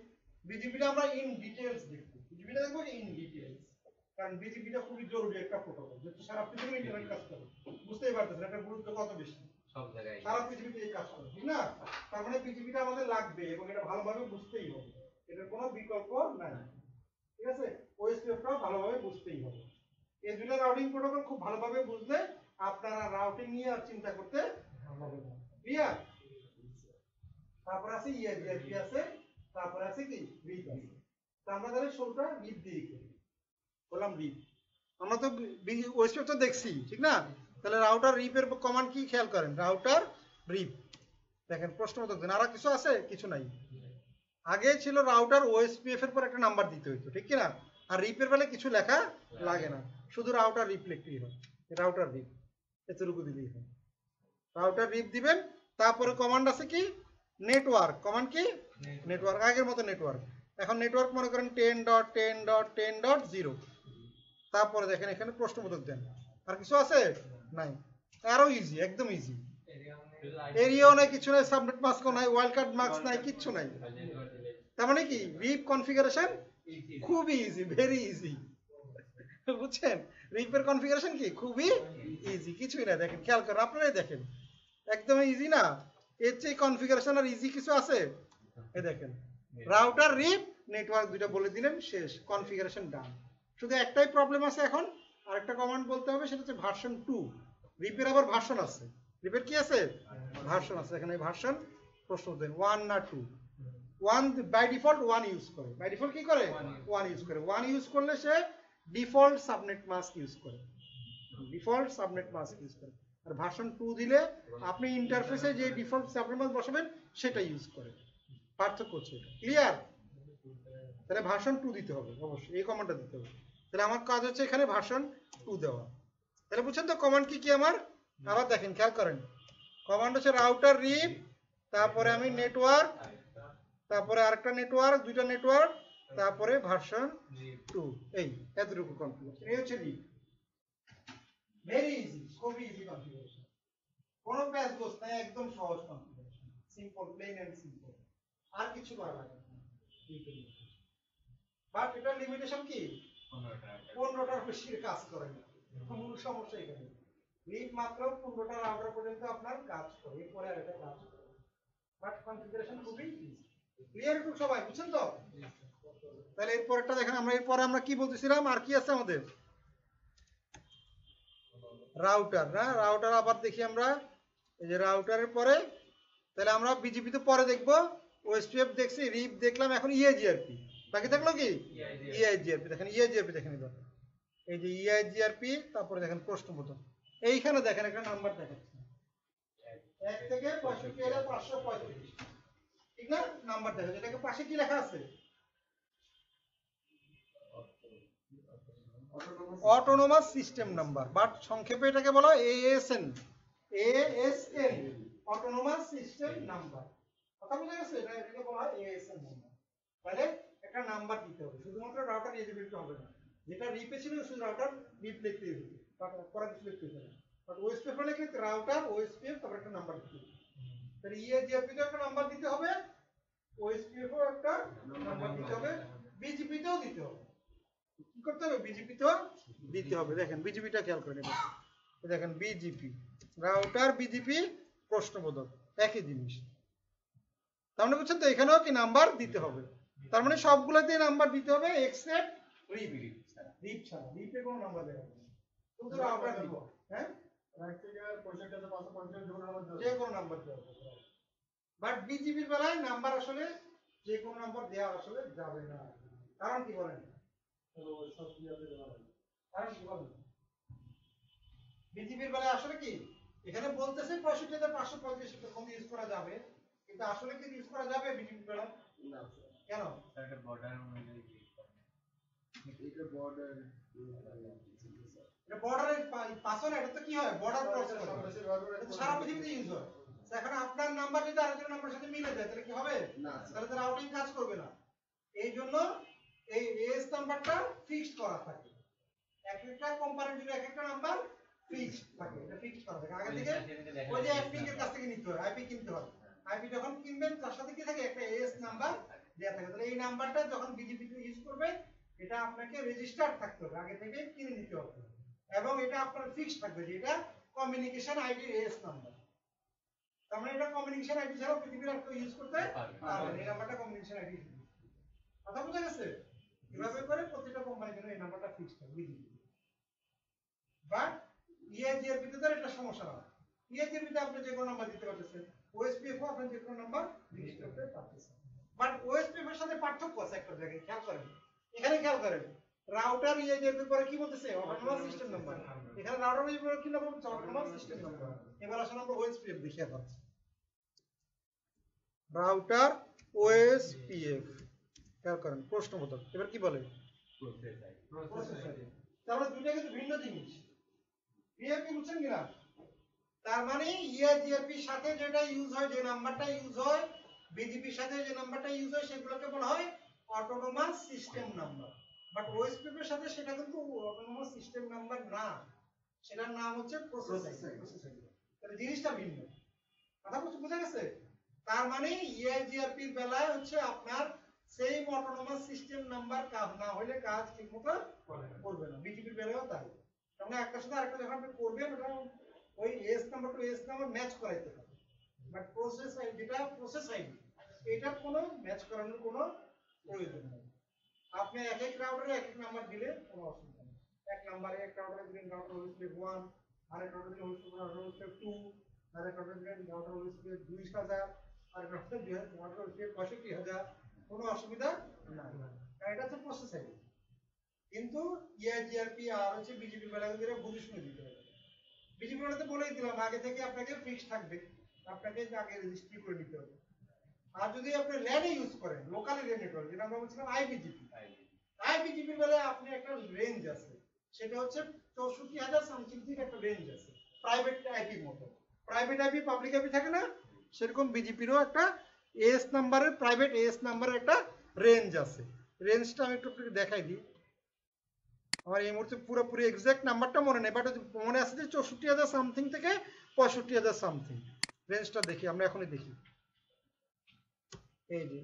বিজিবিটা আমরা ইন ডিটেইলস দেখব, বিজিবিটা দেখবো ইন ডিটেইলস, কারণ বিজিবিটা খুবই জরুরি একটা প্রোটোকল, যেহেতু সারা পৃথিবীতে ইন্টারনেট কাজ করে, বুঝতেই পারতেছেন এটা গুরুত্ব কত বেশি, সব জায়গায় সারা পৃথিবীতে এই কাজ করে, ঠিক না? তার মানে বিজিবিটা আমাদের লাগবে এবং এটা ভালোভাবে বুঝতেই হবে, এটার কোনো বিকল্প নাই, ঠিক আছে? ওএসপিএফটাও ভালোভাবে বুঝতেই হবে। এই দুটো রাউটিং প্রোটোকল খুব ভালোভাবে বুঝলে আপনারা রাউটিং নিয়ে আর চিন্তা করতে হবে না, ক্লিয়ার? তারপর আছে ইআইজিআরপি আছে, তারপর আছে কি রিপ আছে। তো আমরা তাহলে শুরুটা রিপ দিয়ে করি, বললাম রিপ। আমরা তো ওয়েস্টপেপ তো দেখছি, ঠিক না? তাহলে রাউটার রিপের কমান্ড কি খেয়াল করেন, রাউটার রিপ। দেখেন প্রশ্ন মতো দেন, আর কিছু আছে? কিছু নাই। আগে ছিল রাউটার ওএসপিএফ এর পর একটা নাম্বার দিতে হইতো, ঠিক কি না? আর রিপের বেলায় কিছু লেখা লাগে না, শুধু রাউটার রিপ লিখতেই হয়, রাউটার রিপ এতটুকু দিলেই হয়। রাউটার রিপ দিবেন, তারপরে কমান্ড আছে কি নেটওয়ার্ক, কমান্ড কি নেটওয়ার্ক, আগের মতো নেটওয়ার্ক। এখন নেটওয়ার্ক মনে করেন 10.10.10.0, তারপরে দেখেন এখানে প্রশ্নবোধক দেন। আর কিছু আছে? নাই। আরো ইজি, একদম ইজি। এরিয়াও নাই, কিছু নাই, সাবনেট মাস্কও নাই, ওয়াইল্ড কার্ড মাস্ক নাই, কিচ্ছু নাই। তার মানে কি রিপ কনফিগারেশন খুবই ইজি, ভেরি ইজি, বুঝছেন? রিপের কনফিগারেশন কি খুবই ইজি, কিছুই না। দেখেন খেয়াল করেন, আপনারাই দেখেন, একদম ইজি না? এর চেয়ে কনফিগারেশন আর ইজি কিছু আছে? এই দেখেন, রাউটার রিপ নেটওয়ার্ক দুইটা বলে দিলেন, শেষ, কনফিগারেশন ডান। শুধু একটাই প্রবলেম আছে এখন, আরেকটা কমান্ড বলতে হবে, সেটা হচ্ছে ভার্সন 2। রিপের আবার ভার্সন আছে, রিপের কি আছে? ভার্সন আছে। এখানে ভার্সন প্রশ্ন দেন 1 না 2। 1 বাই ডিফল্ট 1 ইউজ করে, বাই ডিফল্ট কি করে? 1 ইউজ করে। 1 ইউজ করলে সে ডিফল্ট সাবনেট মাস্ক ইউজ করে, ডিফল্ট সাবনেট মাস্ক ইউজ করে। আর ভার্সন 2 দিলে আপনি ইন্টারফেসে যে ডিফল্ট সাবনেট মাস্ক বসাবেন সেটা ইউজ করে, পার্থক্য হচ্ছে এটা, ক্লিয়ার? তাহলে ভার্সন 2 দিতে হবে অবশ্যই, এই কমান্ডটা দিতে হবে। তাহলে আমার কাজ হচ্ছে এখানে ভার্সন 2 দেওয়া। তাহলে বুঝছেন তো কমান্ড কি কি আমার? আবার দেখেন, খেয়াল করেন, কমান্ড হচ্ছে রাউটার রিপ, তারপরে আমি নেটওয়ার্ক, তারপরে আরেকটা নেটওয়ার্ক, দুইটা নেটওয়ার্ক, তারপরে ভার্সন 2, এই এতটুকু কনফিগারেশন। এই হচ্ছে রিপ, ভেরি ইজি, খুবই ইজি কনফিগারেশন, কোনো প্যাচ গোস নাই, একদম সহজ configuration, simple, plain and simple, আর কিছু করা লাগে না। বাট এটার লিমিটেশন কি? 15টার বেশি কাজ করে না, মূল সমস্যা এখানে। রিপ মাত্র 15টা রাউটার পর্যন্ত আপনার কাজ করে, এরপরে আর এটা কাজ করে না। বাট কনফিগারেশন খুবই ইজি, ক্লিয়ার একটু সবাই, বুঝছেন তো? তাহলে এরপরটা দেখেন, আমরা এরপরে আমরা কি বলতেছিলাম, আর কি আছে আমাদের? রাউটার না? রাউটার আবার দেখি আমরা, এই যে রাউটারের পরে, তাহলে আমরা বিজিপি তো পরে দেখবো, ওএসপিএফ দেখছি, রিপ দেখলাম, এখন ইআইজিআরপি বাকি থাকলো কি? ইআইজিআরপি। দেখেন ইআইজিআরপি দেখেন, এবার এই যে ইআইজিআরপি, তারপরে দেখেন প্রশ্নবোধক, এইখানে দেখেন একটা নাম্বার দেখাচ্ছে 1 থেকে 65 এর 535, ঠিক না? নাম্বার দেখাচ্ছে, এটাকে পাশে কি লেখা আছে? অটোনোমাস সিস্টেম নাম্বার, বাট সংক্ষেপে এটাকে বলা হয় এএসএন, এএসএন, অটোনোমাস সিস্টেম নাম্বার। কথা বুঝা গেছে? এটাকে বলা হয় এএসএন নাম্বার। তাহলে একটা নাম্বার দিতে হবে, শুধুমাত্র রাউটার এলিজিবিলিটি হবে না, যেটা রিপে ছিল শুধু রাউটার রিপ লিখতেই হবে, পরে কিছু লিখতে হবে না। বাট ওএসপিএফ হলে কি রাউটার ওএসপিএফ, তারপর একটা নাম্বার দিতে হবে। তাহলে ইএজিএফপি তে একটা নাম্বার দিতে হবে, ওএসপিএফ এও একটা নাম্বার দিতে হবে, বিজিপি তেও দিতে হবে। কি করতে হবে? বিজিপি তেও দিতে হবে। দেখেন বিজিপিটা খেয়াল করেন, এটা দেখেন বিজিপি, রাউটার বিজিপি প্রশ্নবোধক, একই জিনিস। তার মানে বুঝছেন তো, এখানেও কি নাম্বার দিতে হবে। তার মানে সবগুলোতে নাম্বার দিতে হবে এক্সেপ্ট রিপ, রিপ ছাড়া, রিপে কোনো নাম্বার দেওয়া হবে না, শুধু রাউটার দিব। হ্যাঁ, যে কোনো নাম্বার দেওয়া হবে। বাট বিজিপির বেলায় নাম্বার আসলে যে কোনো নাম্বার দেওয়া আসলে যাবে না। কারণ কি বলেন? কারণ কি বলেন? বিজিপির বেলায় আসলে কি এখানে বলতেছে 65,535 এটা কম ইউজ করা যাবে, কিন্তু আসলে কি ইউজ করা যাবে বিজিপির বেলায়? না। কেন? একটা বর্ডার অনুযায়ী এটা বর্ডার, এটা বর্ডারের পাসওয়ার্ড, এটা তো কি হয় বর্ডার ক্রস করে, এটা সারা পৃথিবীতে ইউজ হয়। এখন আপনার নাম্বার যদি আরেকজনের নাম্বারের সাথে মিলে যায় তাহলে কি হবে? না, তাহলে তো রাউটিং কাজ করবে না। এই জন্য এই এস নাম্বারটা ফিক্সড করা থাকে, এক একটা কোম্পানির জন্য এক একটা নাম্বার ফিক্সড থাকে, এটা ফিক্সড করা থাকে আগে থেকে। ওই যে এফপিং এর কাছ থেকে নিতে হয়, আইপি কিনতে হয়, আইপি যখন কিনবেন তার সাথে কি থাকে একটা এস নাম্বার দেয়া থাকে, তাহলে এই নাম্বারটা যখন বিজিপি তে ইউজ করবে এটা আপনাকে রেজিস্টার থাকতে হবে, আগে থেকে কিনে নিতে হবে, এবং এটা আপনার ফিক্স থাকবে যে এটা কমিউনিকেশন আইডি এস নাম্বার। তার মানে এটা কমিউনিকেশন আইডি ছাড়া পৃথিবীর আর কেউ ইউজ করতে পারবে না, এই নাম্বারটা কমিউনিকেশন আইডি। কথা বুঝা গেছে? এভাবে করে প্রত্যেকটা কোম্পানির জন্য এই নাম্বারটা ফিক্স থাকবে বিজিপি। বাট ইএজিআরপি তে তার একটা সমস্যা না, ইএজিআরপি তে আপনি যে কোনো নাম্বার দিতে পারতেছেন, ওএসপিএফ আপনি যে কোনো নাম্বার রেজিস্টার করতে পারতেছেন। বাট ওএসপিএফ এর সাথে পার্থক্য আছে একটা জায়গায়, খেয়াল করেন, এখানে খেয়াল করেন, রাউটার ইএজিআরপি পরে কি বলতেছে অটোনোমাস সিস্টেম নাম্বার, এখানে রাউটার ইএজিআরপি কি নাম্বার বলছে অটোনোমাস সিস্টেম নাম্বার। এবার আসলে আমরা ওএসপিএফ দেখি এখন, রাউটার ওএসপিএফ খেয়াল করেন প্রশ্নবোধক, এবার কি বলে প্রসেস আইডি। তাহলে দুটো কিন্তু ভিন্ন জিনিস, ইএজিআরপি বুঝছেন কিনা? তার মানে ইএজিআরপির সাথে যেটা ইউজ হয়, যে নাম্বারটা ইউজ হয়, বিজিপির সাথে যে নাম্বারটা ইউজ হয় সেগুলোকে বলা হয় autonomous system number. But OSPF এর সাথে সেটা কিন্তু অটোনোমাস সিস্টেম নাম্বার না, সেটার নাম হচ্ছে প্রসেস আইডি। তাহলে জিনিসটা ভিন্ন, কথা বুঝা গেছে? তার মানে ইএজিআরপি এর বেলায় হচ্ছে আপনার সেম অটোনোমাস সিস্টেম নাম্বার কাজ না হলে কাজ ঠিকমতো করবে না, বিজিপির বেলায়ও তাই। তার মানে একটার সাথে আরেকটা যখন আপনি করবেন ওটা ওই S number to S number match করাইতে হবে। বাট প্রসেস আইডি, যেটা প্রসেস আইডি, এটার কোনো ম্যাচ করানোর কোনো প্রয়োজন নেই। আপনি এক এক রাউটারে এক এক নাম্বার দিলে কোনো অসুবিধা নেই। এক নাম্বারে এক রাউটারে দিলেন রাউটার ওএসপিএফ 1, আরেক রাউটারে দিলেন ওএসপিএফ 2, আরেক রাউটারে দিলেন রাউটার ওএসপিএফ 2000, আরেক রাউটারে দিলেন রাউটার ওএসপিএফ 65000, কোনো অসুবিধা নাই। এটা হচ্ছে প্রসেস আইডি। কিন্তু ইআইজিআরপি আর হচ্ছে বিজিপি বেলায় যেটা বুঝে শুনে দিতে হবে। বিজিপি বেলাতে বলেই দিলাম আগে থেকে আপনাকে ফিক্স থাকবে, আপনাকে আগে রেজিস্ট্রি করে নিতে হবে। আর যদি আপনি ল্যানে ইউজ করেন, লোকাল এরিয়া নেটওয়ার্ক, যেটা আমরা বলছিলাম আইবিজিপি, আইবিজিপি বেলায় আপনি একটা রেঞ্জ আছে, সেটা হচ্ছে 64000 সামথিং থেকে একটা রেঞ্জ আছে, প্রাইভেট আইপি মতো। প্রাইভেট আইপি পাবলিক আইপি থাকে না, সেরকম বিজিপিরও একটা এস নাম্বারের, প্রাইভেট এস নাম্বারের একটা রেঞ্জ আছে। রেঞ্জটা আমি একটু দেখাই দিই, আমার এই মুহূর্তে পুরোপুরি এক্সাক্ট নাম্বারটা মনে নেই, বাট মনে আছে যে 64000 সামথিং থেকে 65000 সামথিং রেঞ্জটা দেখি আমরা এখনই দেখি। এই যে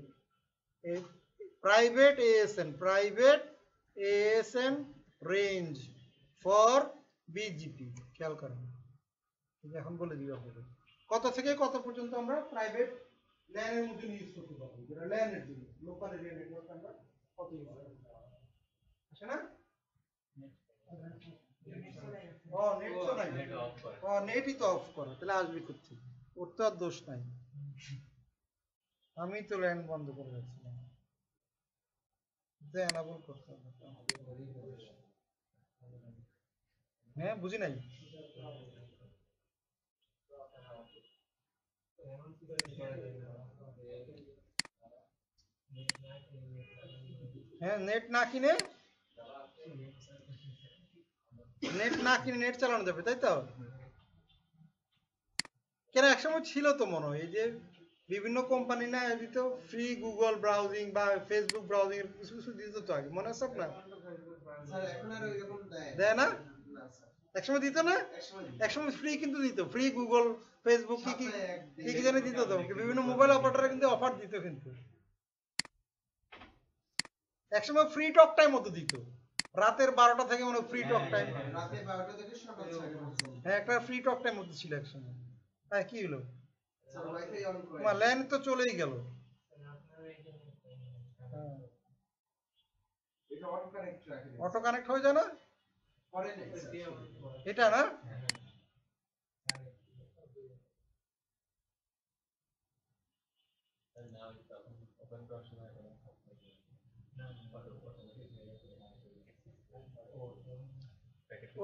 প্রাইভেট এএসএন রেঞ্জ ফর বিজিপি, খেয়াল করেন, এখন বলে দিই আপনাকে কত থেকে কত পর্যন্ত আমরা প্রাইভেট ল্যানের মধ্যে ইউজ করতে পারবো, যেটা ল্যানের জন্য লোকাল এরিয়া নেটওয়ার্ক আমরা কত ইউজ করতে পারবো, আছে না? নেট তো নাই, নেটই তো অফ করা, তাহলে আসবে কোথায়? ওর তো আর দোষ নাই, আমি তো ল্যান্ড বন্ধ করে রাখছিলাম, এনাবল করতে হবে। হ্যাঁ বুঝি নাই, হ্যাঁ নেট না কিনে নেট চালানো যাবে, তাই তো? কেন একসময় ছিল তো মনে হয়, এই যে বিভিন্ন কোম্পানি না দিত ফ্রি গুগল ব্রাউজিং বা ফেসবুক ব্রাউজিং এর কিছু কিছু দিত তো আগে, মনে আছে আপনার? দেয় না? একসময় দিত না, একসময় ফ্রি কিন্তু দিত, ফ্রি গুগল ফেসবুক কি কি কি জানি দিত তো, বিভিন্ন মোবাইল অপারেটর কিন্তু অফার দিত, কিন্তু একসময় ফ্রি টক টাইম মতো দিত, রাতের 12টা থেকে মনে ফ্রি টক টাইম, হ্যাঁ একটা ফ্রি টক টাইম মতো ছিল একসময়। হ্যাঁ কি হলো, তোমার ল্যান তো চলেই গেল, অটো কানেক্ট হয়ে যায় না এটা না?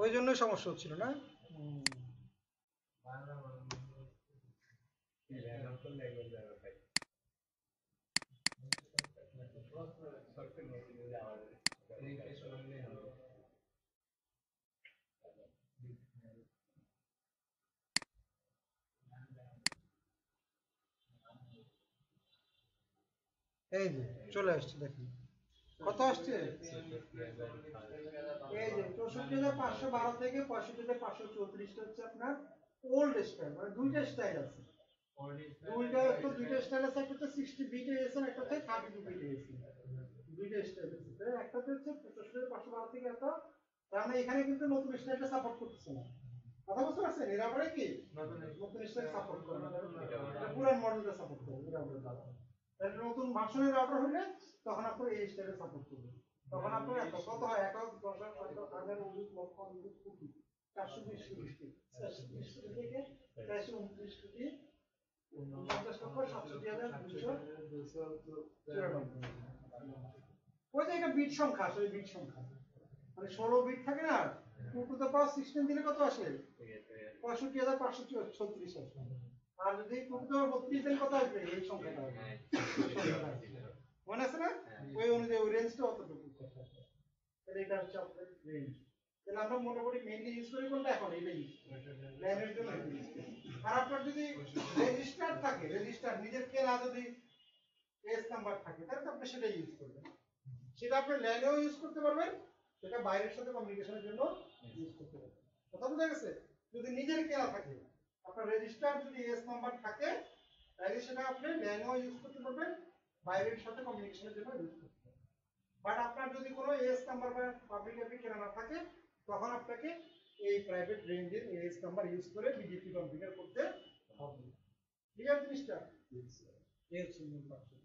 ওই জন্যই সমস্যা হচ্ছিল না। এই যে চলে আসছে, দেখি কত আসছে, এই যে 64512 থেকে 65534 হচ্ছে আপনার ওল্ড স্টাইল, মানে দুইটা স্টাইল আছে, দুইটা স্টাইল আছে, একটা হচ্ছে 60 বিট এসএন, একটা হচ্ছে 32 বিট এসএন। দুইটা স্টাইল আছে। একটা হচ্ছে 55512 থেকে এত, তার মানে এখানে কিন্তু নতুন স্টাইলটা সাপোর্ট করতেছে না। কথা বুঝতে পারছেন? এর আবার কি নতুন স্টাইল সাপোর্ট করে না, এটা পুরান মডেলটা সাপোর্ট করে এর আবার দাদা। তাহলে নতুন ভার্সনের রাউটার হলে তখন আপনার এই স্টাইলে সাপোর্ট করবে। তখন আপনার এত কত হয় 1000 লক্ষ কোটি 420 কোটি 420 কোটি থেকে 429 কোটি 50,702,294। ওই যে এটা বিট সংখ্যা, আসলে বিট সংখ্যা মানে 16 বিট থাকে না, 2 টু দ্য পাওয়ার 16 দিলে কত আসে? 65,536 আসে। আর যদি 2 টু দ্য পাওয়ার 32 দিলে কত আসবে? এই সংখ্যাটা আসবে। মনে আছে না? ওই অনুযায়ী ওই রেঞ্জটা অতটুকু কথা। তাহলে এটা হচ্ছে আপনাদের রেঞ্জ। তাহলে আমরা মোটামুটি মেইনলি ইউজ করি কোনটা এখন? এটা ইউজ করি ল্যানের জন্য। আর আপনার যদি রেজিস্টার থাকে, রেজিস্টার নিজের কেনা যদি এস নাম্বার থাকে, তাহলে আপনি সেটা ইউজ করবেন। সেটা আপনি ল্যানেও ইউজ করতে পারবেন, সেটা বাইরের সাথে কমিউনিকেশনের জন্য ইউজ করতে পারবেন। কথা বুঝা গেছে? যদি নিজের কেনা থাকে, আপনার রেজিস্টার যদি এস নাম্বার থাকে, তাহলে সেটা আপনি ল্যানেও ইউজ করতে পারবেন, বাইরের সাথে কমিউনিকেশনের জন্য ইউজ করতে পারবেন। বাট আপনার যদি কোনো এস নাম্বার বা পাবলিক আইপি কেনা না থাকে, তখন আপনাকে এই প্রাইভেট রেঞ্জের এস নাম্বার ইউজ করে বিজেপি কনফিগার করতে হবে। ক্লিয়ার জিনিসটা? এই হচ্ছে মূল পার্থক্য।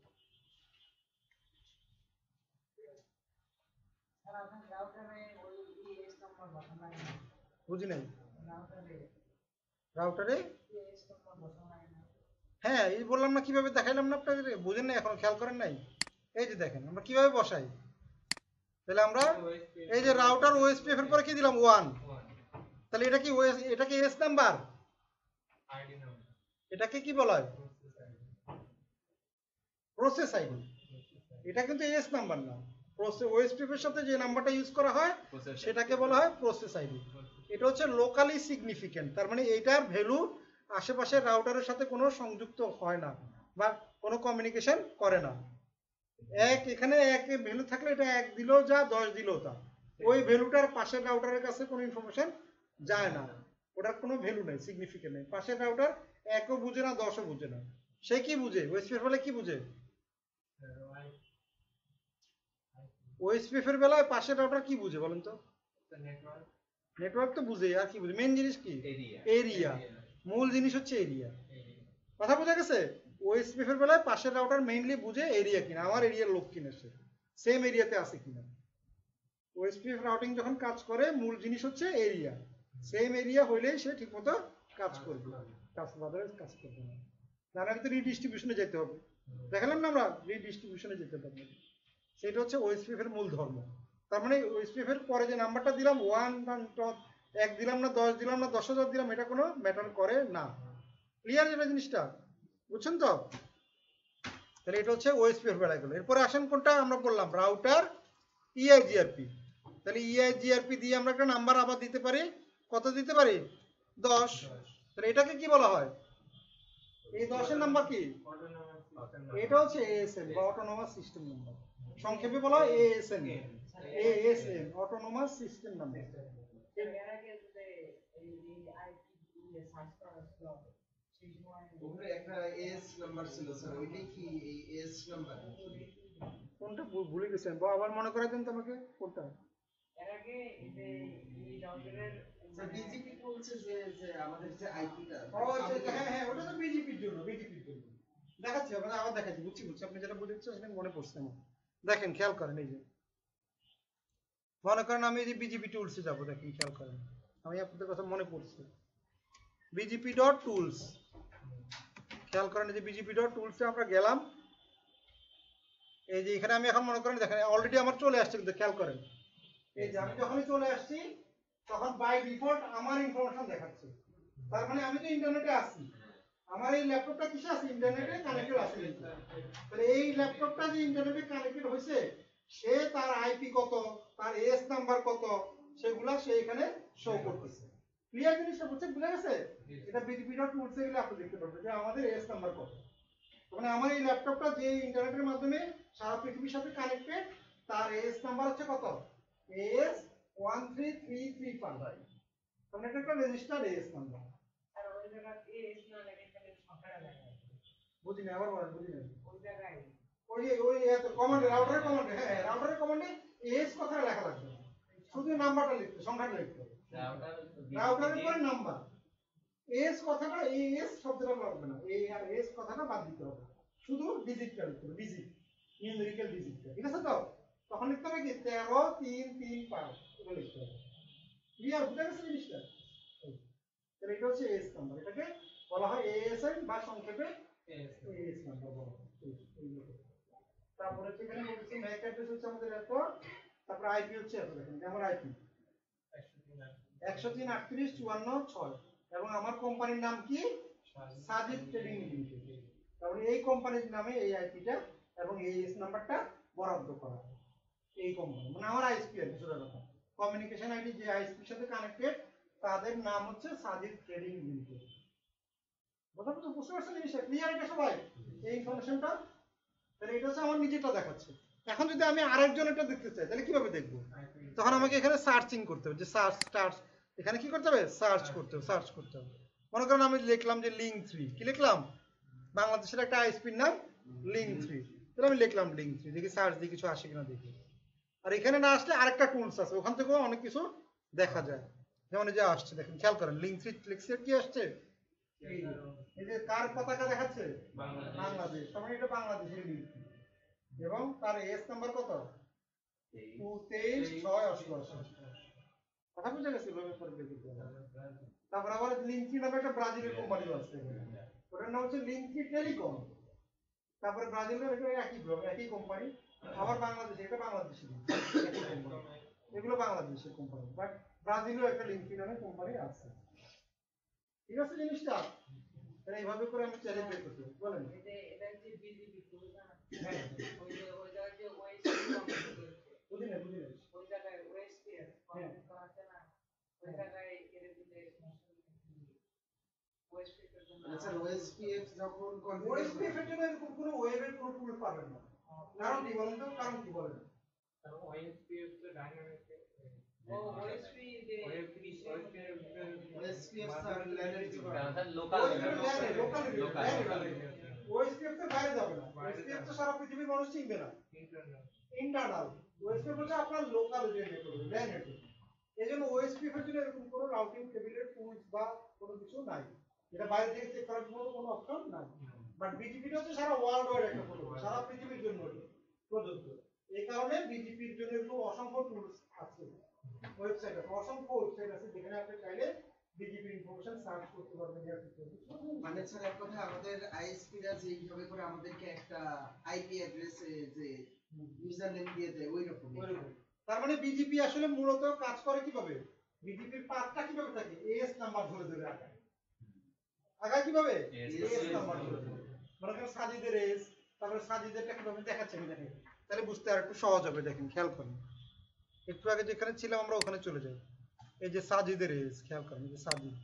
বুঝি নাই রাউটারে? হ্যাঁ, এই বললাম না কিভাবে দেখাইলাম না আপনাদের, বুঝেন না এখন, খেয়াল করেন নাই? এই যে দেখেন আমরা কিভাবে বসাই। তাহলে আমরা এই যে রাউটার ওএসপিএফ এর পরে কি দিলাম? 1। তাহলে এটা কি এটা কি এস নাম্বার? এটাকে কি বলা হয়? Process ID. এটা কিন্তু এস নাম্বার না। ওএসপিএফ এর সাথে যে নাম্বারটা ইউজ করা হয় সেটাকে বলা হয় প্রসেস আইডি। এটা হচ্ছে লোকালি সিগনিফিকেন্ট, তার মানে এইটার ভ্যালু আশেপাশের রাউটারের সাথে কোনো সংযুক্ত হয় না বা কোনো কমিউনিকেশন করে না। এখানে এক ভ্যালু থাকলে এটা 1 দিলেও যা, 10 দিলেও তা, ওই ভ্যালুটার পাশের রাউটারের কাছে কোনো ইনফরমেশন যায় না, ওটার কোনো ভ্যালু নেই, সিগনিফিকেন্ট নেই। পাশের রাউটার 1ও বুঝে না, 10ও বুঝে না। সে কি বুঝে? ওএসপিএফ বলে কি বুঝে? ওএসপিএফ এর বেলায় পাশের রাউটার কি বুঝে বলেন তো? নেটওয়ার্ক তো বুঝে, আর কি বুঝে? মেইন জিনিস কি? এরিয়া। মূল জিনিস হচ্ছে এরিয়া। কথা বোঝা গেছে? ওএসপিএফ এর বেলায় পাশের রাউটার মেইনলি বুঝে এরিয়া কিনা, আমার এরিয়ার লোক কিনা সে সেম এরিয়াতে আছে কিনা। ওএসপিএফ রাউটিং যখন কাজ করে মূল জিনিস হচ্ছে এরিয়া, সেম এরিয়া হইলেই সে ঠিকমতো কাজ করবে, কাজ করবে না। তার আগে তো রিডিস্ট্রিবিউশনে যেতে হবে। দেখালাম না আমরা রিডিস্ট্রিবিউশনে যেতে পারবো, সেটা হচ্ছে ওএসপিএফ এর মূল ধর্ম। তার মানে ওএসপিএফ এর পরে যে নাম্বারটা দিলাম 1 দিলাম না 10 দিলাম না 10,000 দিলাম, এটা কোনো ম্যাটার করে না। ক্লিয়ার এটা জিনিসটা? বুঝছেন তো? তাহলে এটা হচ্ছে ওএসপিএফ বেলা গেল। এরপরে আসেন কোনটা আমরা বললাম? রাউটার ইআইজিআরপি। তাহলে ইআইজিআরপি দিয়ে আমরা একটা নাম্বার আবার দিতে পারি। কত দিতে পারি? 10। তাহলে এটাকে কি বলা হয়? এই 10 এর নাম্বার কি? এটা হচ্ছে এএসএন বা অটোনোমাস সিস্টেম নাম্বার। সংক্ষেপে বলা হয় এএসএন। এএসএন অটোনোমাস সিস্টেম নাম্বার। ওখানে একটা এস নাম্বার ছিল স্যার, ওইটাই কি এই এস নাম্বার? কোনটা ভুলে গেছেন বা আবার মনে করাই দেন তো আমাকে কোনটা? এর আগে এই রাউটারের স্যার বিজিপি বলছে যে আমাদের যে আইপিটা, ও আচ্ছা, হ্যাঁ হ্যাঁ, ওটা তো বিজেপির জন্য, বিজেপির জন্য দেখাচ্ছি আপনাদের, আবার দেখাচ্ছি। বুঝছি আপনি যেটা বুঝেছেন সেটা মনে পড়ছে আমার। দেখেন খেয়াল করেন, এই যে মনে করেন আমি এই যে বিজেপি টুলসে যাবো, দেখেন খেয়াল করেন, আমি আপনাদের কথা মনে পড়ছে। বিজেপি ডট টুলস, খেয়াল করেন এই যে বিজেপি ডট টুলসে আমরা গেলাম। এই যে এখানে আমি এখন মনে করেন দেখেন অলরেডি আমার চলে আসছে, কিন্তু খেয়াল করেন এই যে আমি যখনই চলে আসছি তখন বাই ডিফল্ট আমার ইনফরমেশন দেখাচ্ছে। তার মানে আমি তো ইন্টারনেটে আছি, আমার এই ল্যাপটপটা কিসে আছে? ইন্টারনেটে কানেক্টেড আছে। তাহলে এই ল্যাপটপটা যে ইন্টারনেটে কানেক্টেড হয়েছে, সে তার আইপি কত, তার এস নাম্বার কত, সেগুলা সে এখানে শো করতেছে। ক্লিয়ার জিনিসটা বুঝছেন? বুঝা গেছে? এটা বিজিপি.টুলসে গেলে আপনি দেখতে পাবেন যে আমাদের এস নাম্বার কত। মানে আমার এই ল্যাপটপটা যে ইন্টারনেটের মাধ্যমে সারা পৃথিবীর সাথে কানেক্টেড, তার এস নাম্বার হচ্ছে কত? এস 13335। মানে এটা একটা রেজিস্টার্ড এস নাম্বার। আর ওই জায়গা এস না লাগে, এখানে সংখ্যাটা লাগে। বুঝিনি, আবার বলেন, বুঝিনি। ওই জায়গায় ওই কমান্ডে, রাউটারের কমান্ডে, হ্যাঁ রাউটারের কমান্ডে এস কথাটা লেখা লাগবে না, শুধু নাম্বারটা লিখতে, সংখ্যাটা লিখতে হবে। রাউটারের পরে নাম্বার, এস কথাটা, এই এস শব্দটা লাগবে না, এই আর এস কথাটা বাদ দিতে হবে, শুধু ডিজিটটা লিখতে হবে, ডিজিট, নিউমেরিক্যাল ডিজিটটা, ঠিক আছে তো? তখন লিখতে হবে কি 13335 এটা লিখতে হবে। ক্লিয়ার, বুঝা গেছে জিনিসটা? তাহলে এটা হচ্ছে এস নাম্বার, এটাকে বলা হয় এএসএন বা সংক্ষেপে এএস নাম্বার বলা হয়। তারপরে সেখানে বলতেছে ম্যাক অ্যাড্রেস হচ্ছে আমাদের এত, তারপরে আইপি হচ্ছে এত, দেখেন যেমন আইপি 103.38.54.6 এবং আমার কোম্পানির নাম কি সাজিদ ট্রেডিং লিমিটেড। তাহলে এই কোম্পানির নামে এই আইপিটা এবং এই এস নাম্বারটা বরাদ্দ করা এই কোম্পানি, মানে আমার আইএসপি আর কিছুটা কথা, কমিউনিকেশন আইডি যে আইএসপির সাথে কানেক্টেড তাদের নাম হচ্ছে সাজিদ ট্রেডিং লিমিটেড। বুঝতে পারছেন জিনিসটা? ক্লিয়ার এটা সবাই এই ইনফরমেশনটা? তাহলে এটা হচ্ছে আমার নিজেরটা দেখাচ্ছে। এখন যদি আমি আরেকজনেরটা দেখতে চাই তাহলে কিভাবে দেখবো? তখন আমাকে এখানে সার্চিং করতে হবে, যে সার্চ এখানে কি করতে হবে, সার্চ করতে হবে। মনে করেন আমি লিখলাম যে লিঙ্ক 3, কি লিখলাম, বাংলাদেশের একটা আইএসপির নাম লিঙ্ক 3, তাহলে আমি লিখলাম লিঙ্ক 3, দেখি সার্চ দিয়ে কিছু আসে কিনা দেখি। আর এখানে না আসলে আরেকটা টুলস আছে, ওখান থেকেও অনেক কিছু দেখা যায়, যেমন এই যে আসছে দেখেন, খেয়াল করেন লিঙ্ক 3 লিখছে, কি আসছে, এই যে কার পতাকা দেখাচ্ছে, বাংলাদেশ, তার মানে এটা বাংলাদেশের লিঙ্ক, এবং তার এস নাম্বার কত, 23.688। কথা বুঝে গেছে? তারপর আবার লিঙ্কি নামে একটা ব্রাজিলের কোম্পানি আছে, ওটার নাম হচ্ছে লিঙ্কি টেলিকম। তারপরে ব্রাজিলের এটা একই কোম্পানি, আবার বাংলাদেশে এটা বাংলাদেশি, এগুলো বাংলাদেশের কোম্পানি, বাট ব্রাজিলেও একটা লিঙ্কি নামে কোম্পানি আছে। ঠিক আছে জিনিসটা? তাহলে এইভাবে করে আমি চ্যালেঞ্জ বের করতে পারি। বলেন এটা যে বিজিবি টুলটা, হ্যাঁ ওই জায়গায় যে ওএসপি বুঝি না ওই জায়গায় ওএসপি হ্যাঁ আছে না, ওই জায়গায় এর দিতে ওএসপি এর জন্য আচ্ছা ওএসপিএফ যখন ওএসপি এর জন্য এরকম কোনো ওয়েবের কোনো টুল পাবেন না, কারণ কি বলেন তো, কারণ কি বলেন? ওএসপি এর তো ডাইনামিক ওএসপি যে ওএসপিএফ স্যার ল্যান্ডের কি করে লোকাল ওএসপিএফ তো বাইরে যাবে না, ওএসপিএফ তো সারা পৃথিবীর মানুষ চিনবে না, ইন্টারনাল। ওএসপিএফ হচ্ছে আপনার লোকাল যে নেটওয়ার্ক, ল্যান নেটওয়ার্ক। এজন্য ওএসপিএফ এর জন্য এরকম কোনো রাউটিং টেবিলের টুলস বা কোনো কিছু নাই, এটা বাইরে থেকে চেক করার জন্য কোনো অপশন নাই। বাট বিজিপিটা হচ্ছে সারা ওয়ার্ল্ড ওয়াইড একটা প্রোটোকল, সারা পৃথিবীর জন্য প্রযোজ্য। এই কারণে বিজিপির জন্য এরকম অসংখ্য টুলস আছে, ওয়েবসাইট আছে, অসংখ্য ওয়েবসাইট আছে যেখানে আপনি চাইলে বিজিপি ইনফরমেশন সার্চ করতে পারবেন। মানে স্যার এক কথা আমাদের আইএসপিরা যে এইভাবে করে আমাদেরকে একটা আইপি অ্যাড্রেসে যে ইউজার নেম দিয়ে দেয় ওই রকম। তার মানে বিজিপি আসলে মূলত কাজ করে কিভাবে, বিজিপির পাথটা কিভাবে থাকে, এস নাম্বার ধরে ধরে আগায় কিভাবে, এস নাম্বার ধরে ধরে, মনে করেন সাজিদের এস, তারপরে সাজিদেরটা কিভাবে দেখাচ্ছে আমি দেখেন, তাহলে বুঝতে আর একটু সহজ হবে। দেখেন খেয়াল করেন, একটু আগে যেখানে ছিলাম আমরা ওখানে চলে যাই, এই যে সাজিদের এস, খেয়াল করেন এই যে সাজিদ,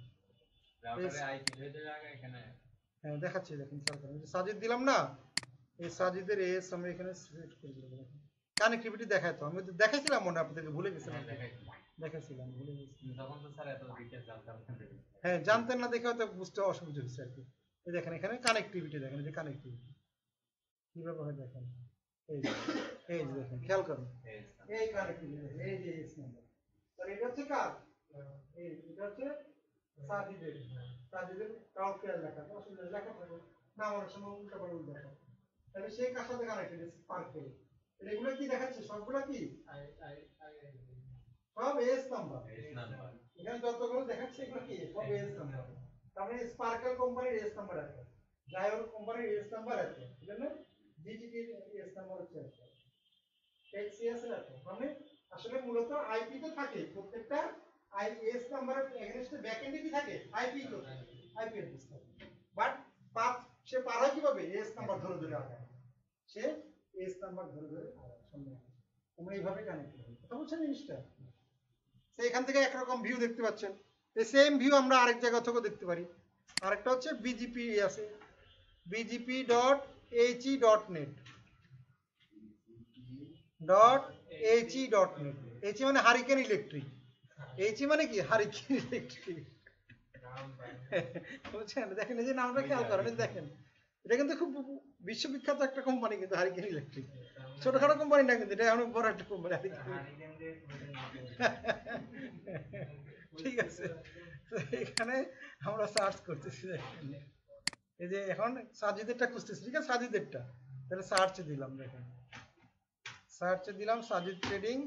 হ্যাঁ দেখাচ্ছি, দেখেন খেয়াল করেন, এই যে সাজিদ দিলাম না, এই সাজিদের এস আমরা এখানে সিলেক্ট করে দিলাম। দেখেন কানেক্টিভিটি দেখায়, তো আমি তো দেখাইছিলাম, মনে আপনাদেরকে ভুলে গেছিলাম, দেখাইছিলাম ভুলে গেছি, তখন তো স্যার এত ডিটেইলস জানতাম না। হ্যাঁ জানতেন না দেখে হয়তো বুঝতে অসুবিধা হচ্ছে আর কি। এই দেখেন এখানে কানেক্টিভিটি, দেখেন এই যে কানেক্টিভিটি কিভাবে হয়, দেখেন এই যে দেখেন খেয়াল করেন, এই কানেক্টিভিটি, এই যে এস নাম্বার, তাহলে এটা হচ্ছে কার, এই এটা হচ্ছে সাজিদের, সাজিদের কাউন্ট ফেয়ার লেখা, তো আসলে লেখা থাকে না, আমার সময় উল্টা পাল্টা উল্টা থাকে, তাহলে সেই কার সাথে কানেক্টেড স্পার্কেল, এগুলো কি দেখাচ্ছে, সবগুলো কি সব এস নাম্বার, এখানে যতগুলো দেখাচ্ছে এগুলো কি সব এস নাম্বার। তার মানে স্পার্কেল কোম্পানির এস নাম্বার আছে, জায়োর কোম্পানির এস নাম্বার আছে, বুঝলেন? ডিজিটির এস নাম্বার হচ্ছে আছে, এক্সিএস এর আছে, মানে আসলে মূলত আইপি তো থাকে, প্রত্যেকটা আইএস নাম্বারের এগেইনস্টে ব্যাকএন্ডে কি থাকে, আইপি তো থাকে, আইপি অ্যাড্রেস থাকে, বাট পাথ সে পার হয় কিভাবে, এস নাম্বার ধরে ধরে আগায়, সে এস নাম্বার ধরে ধরে সামনে আসে, তোমরা এইভাবে কানেক্ট করবে, কথা বুঝছেন জিনিসটা? এখান থেকে একরকম ভিউ দেখতে পাচ্ছেন, এই সেম ভিউ আমরা আরেক জায়গা থেকেও দেখতে পারি। আরেকটা হচ্ছে বিজিপি আছে, bgp.he.net, he মানে হারিকেন ইলেকট্রিক, he মানে কি, হারিকেন ইলেকট্রিক, বুঝছেন? দেখেন এই যে নামটা খেয়াল করেন, দেখেন এটা কিন্তু খুব বিশ্ববিখ্যাত একটা কোম্পানি, কিন্তু হারিকেন ইলেকট্রিক ছোটখাটো কোম্পানি না, কিন্তু এটা অনেক বড় একটা কোম্পানি। ঠিক আছে, তো এখানে আমরা সার্চ করতেছি, এই যে এখন সাজিদেরটা খুঁজতেছি, ঠিক আছে, সাজিদেরটা তাহলে সার্চে দিলাম, দেখেন সার্চে দিলাম Sajid trading,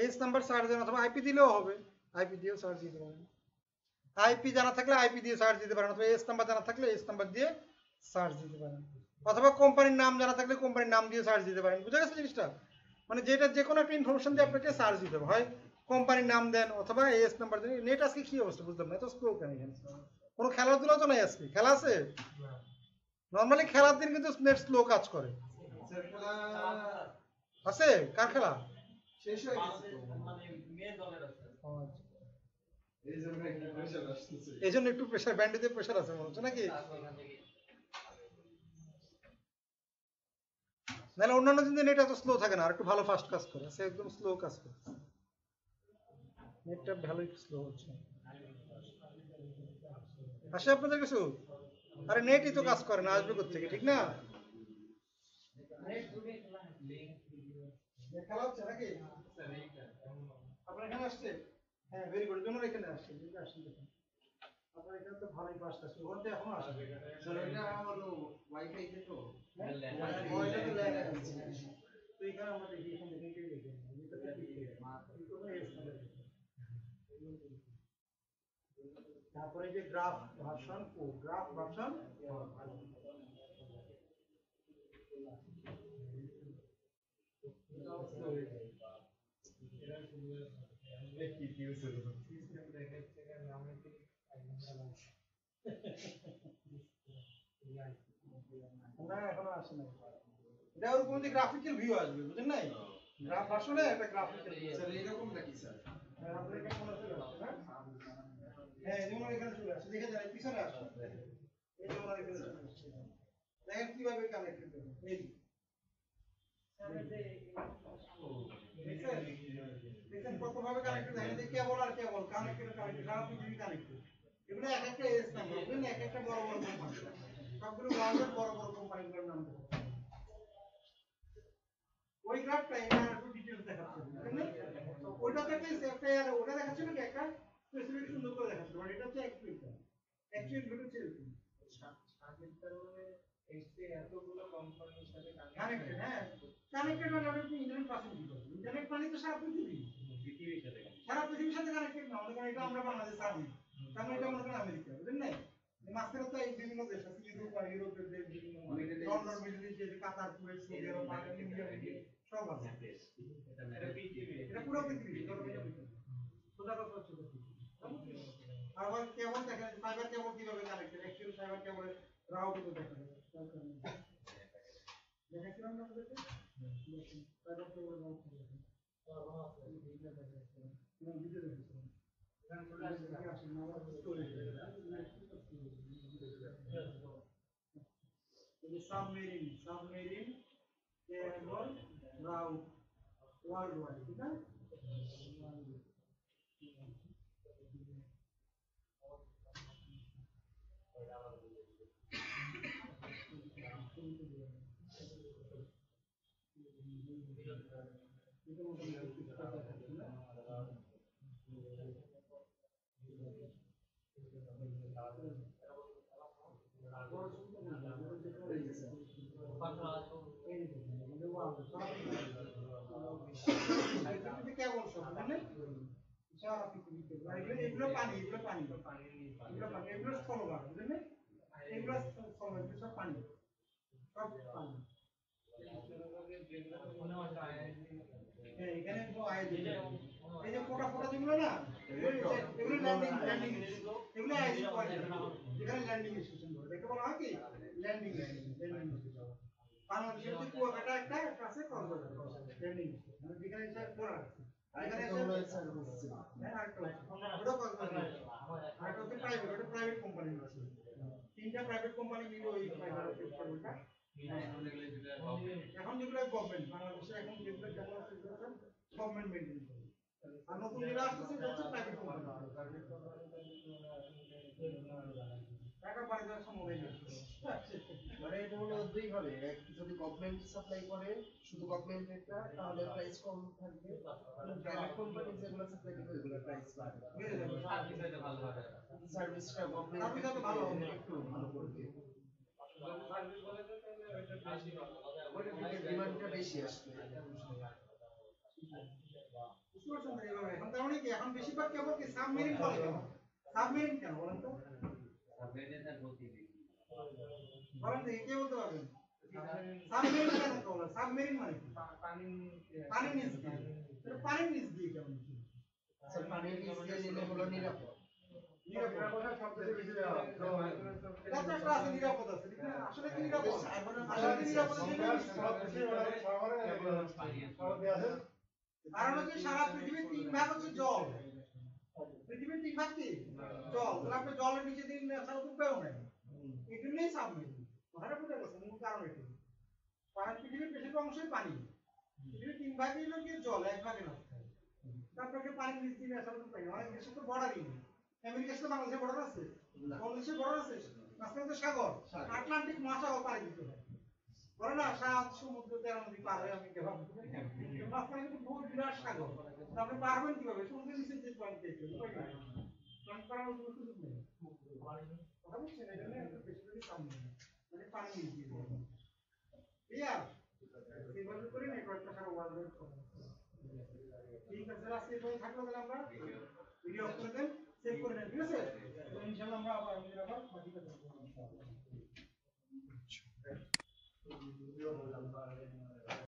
AS number search দেন অথবা আইপি দিলেও হবে, আইপি দিয়েও সার্চ দিতে পারেন। আইপি জানা থাকলে আইপি দিয়ে সার্চ দিতে পারেন, অথবা এস নাম্বার জানা থাকলে এস নাম্বার দিয়ে সার্চ দিতে পারেন, অথবা কোম্পানির নাম জানা থাকলে কোম্পানির নাম দিয়ে সার্চ দিতে পারেন। বুঝা গেছে জিনিসটা? মানে যেটা যে কোনো একটা ইনফরমেশন দিয়ে আপনাকে সার্চ দিতে হবে, হয় কোম্পানির নাম দেন অথবা এস নাম্বার দেন। নেট আজকে কি অবস্থা বুঝলাম না, এত স্লো কেন এখানে? কোনো খেলাধুলা তো নাই আজকে, খেলা আছে? নর্মালি খেলার দিন কিন্তু নেট স্লো কাজ করে। আছে কার খেলা? শেষ হয়ে গেছে তো। এই জন্য একটু প্রেশার, ব্যান্ডেজে প্রেশার আছে মনে হচ্ছে নাকি? নাহলে অন্যান্য দিন নেট এত স্লো থাকে না, আর একটু ভালো ফাস্ট কাজ করে, সে একদম স্লো কাজ করে, নেটটা ভালোই স্লো হচ্ছে। আসে আপনাদের কিছু? আরে নেটই তো কাজ করে না, আসবে কোথেকে, ঠিক না? খেলা হচ্ছে নাকি আপনার এখানে আসছে? হ্যাঁ, ভেরি গুড, জন্য এখানে আসছে, আপনার এখানে তো ভালোই ফাস্ট আসছে, ওখান থেকে এখনো আসবে। স্যার এটা হলো ওয়াইফাই তে তো ওইটা তো ল্যাগ আছে, তো এখানে আমরা দেখি, এখানে দেখে দেখি এটা কি তারপরে যে গ্রাফ ভার্সন 4, গ্রাফ ভার্সন এখনো আসে নাই, এটা ওর কোনো গ্রাফিক্যাল ভিউ আসবে, বুঝেন নাই? গ্রাফ ভার্সনে একটা গ্রাফিক্যাল ভিউ স্যার এরকম নাকি স্যার? আপনাদের এখানে মনে চলে আসছে না? হ্যাঁ, যেমন এখানে চলে আসছে, দেখে যান পিছনে আসছে, এই যেমন এখানে চলে আসছে, দেখেন কিভাবে কানেক্টেড হবে, এই দেখেন কতভাবে কানেক্টেড, দেখেন যে কেবল আর কেবল কানেক্টেড, সারা পৃথিবী কানেক্টেড। এগুলো এক একটা এস নাম্বার, বুঝলেন, এক একটা বড় বড় কোম্পানি, সবগুলো ওয়ার্ল্ডের বড় বড় কোম্পানিগুলোর নাম দেবো। ওই গ্রাফটা এটা একটু ডিটেইলস দেখাচ্ছে, বুঝলেন? ওইটাতে একটা ওটা দেখাচ্ছে না, একটা স্পেসিফিক সুন্দর করে দেখাচ্ছে, মানে এটা হচ্ছে অ্যাকচুয়াল ভিডিও হচ্ছে এরকম এতগুলো কোম্পানির সাথে কানেক্টেড। হ্যাঁ, কানেক্টেড মানে আপনি ইন্টারনেট পাচ্ছেন কি করে? ইন্টারনেট মানে তো সারা পৃথিবী, সারা পৃথিবীর সাথে কানেক্টেড না, মনে করেন এটা আমরা বাংলাদেশ আছি, তাহলে এটা মনে করেন আমেরিকা, বুঝলেন না? মাঝখানে তো এই বিভিন্ন দেশ আছে, ইউরোপের দেশ, বিভিন্ন লন্ডন, মিডল ইস্ট, কাতার, কুয়েত, সৌদি আরব, পাকিস্তান, ইন্ডিয়া, সব আছে। এটা পুরো পৃথিবী, সোজা কথা হচ্ছে আবার কেবল দেখেন, ফাইবার কেবল কিভাবে কানেক্টেড, অ্যাকচুয়াল ফাইবার কেবলের রাউটার তো দেখা যায়, দেখাচ্ছিলাম না আপনাদেরকে, ফাইবার কেবলের রাউটার দেখেন, ভিডিও দেখেছিলাম, submarine cable route world wide, ঠিক আছে? কেবল সব, বুঝলেন? সারা পৃথিবীতে এগুলো পানি, এগুলো পানি, এগুলো পানি, এগুলো স্থলভাগ, বুঝলেন? এগুলো স্থলভাগ, এগুলো সব পানি, সব পানি। হ্যাঁ, এখানে এই যে ফোটা ফোটা যেগুলো না, এগুলো ল্যান্ডিং এগুলো আইসি পয়েন্ট যেখানে ল্যান্ডিং স্টেশন বলে দেখতে বলা হয় কি ল্যান্ডিং স্টেশন বাংলাদেশের যে কুয়াকাটা একটা আছে কক্সবাজার ল্যান্ডিং স্টেশন মানে যেখানে এসে পড়া আছে এখানে এসে হ্যাঁ আরেকটা ওটা কক্সবাজার আর ওটা প্রাইভেট কোম্পানি আছে তিনটা প্রাইভেট কোম্পানি মিলে ওই ওটা এখন যেগুলো গভর্নমেন্ট বাংলাদেশে এখন যেগুলো ডেভেলপ করছে গভর্নমেন্ট মেইনটেইন করে আর নতুন যেটা আসছে সেটা হচ্ছে প্রাইভেট কোম্পানি টাকা বাড়ি দেওয়ার সম্ভাবনা নেই মানে এটা হলো দুই ভাবে, যদি গভর্নমেন্ট সাপ্লাই করে শুধু গভর্নমেন্ট একটা তাহলে প্রাইস কম থাকবে, প্রাইভেট কোম্পানি যেগুলো সাপ্লাই করে ওগুলো প্রাইস বাড়বে, সার্ভিসটা গভর্নমেন্ট ভালো হবে, একটু ভালো করবে, সার্ভিস বলে তো তাহলে ওইটা বেশি ভালো ওইটা থেকে ডিমান্ডটা বেশি আসবে। বুঝতে পারছেন তো এইভাবে এখন তার মানে কি এখন বেশিরভাগ কেবল কি সাবমেরিন বলে কেন সাবমেরিন কেন বলেন তো বলেন তো কে বলতে পারবেন সাবমেরিন কেন বলে সাবমেরিন মানে কি পানির নিচ দিয়ে এটা পানির নিচ দিয়ে কেমন স্যার পানির নিচ দিয়ে নিলে হলো নিরাপদ, নিরাপত্তা সবচেয়ে বেশি দেওয়া কত একটা আছে নিরাপত্তা আছে ঠিক না আসলে কি নিরাপদ আসলে কি নিরাপদ কারণ হচ্ছে সারা পৃথিবীর 3 ভাগ হচ্ছে জল পৃথিবীর 3 ভাগ কি জল তাহলে আপনি জলের নিচে দিন ছাড়া তো উপায় নাই এই জন্যই সাবমেরিন কথাটা বুঝে গেছেন মূল কারণ এটাই কারণ পৃথিবীর বেশিরভাগ অংশই পানি পৃথিবীর 3 ভাগই হলো কি জল 1 ভাগে না তারপরে পানির নিচ দিয়ে আসলে তো পানি অনেক দেশে তো বর্ডারই নেই আমেরিকার সাথে বাংলাদেশের বর্ডার আছে বাংলাদেশের বর্ডার আছে মাঝখানে তো সাগর আটলান্টিক মহাসাগর পাড়ি দিতে হয় বলে না 7 সমুদ্র 13 নদী পার হয়ে আমি গেলাম মাঝখানে কিন্তু বহু বিরাট সাগর আপনি পারবেন কিভাবে সমুদ্রের নিচে যে পয়েন্ট দেখবেন পয়েন্ট করার কোনো সুযোগ নেই কথা বুঝছেন এই জন্য বেশিরভাগই সামনে মানে পানি নিচ দিয়ে ক্লিয়ার এইভাবে করে নেটওয়ার্কটা সারা ওয়ার্ল্ড ঠিক আছে আজকে এই পর্যন্ত থাকলো তাহলে আমরা ভিডিও অফ করে দেন সেভ করে নেন ঠিক আছে তো ইনশাআল্লাহ আমরা আবার বাকিটা করব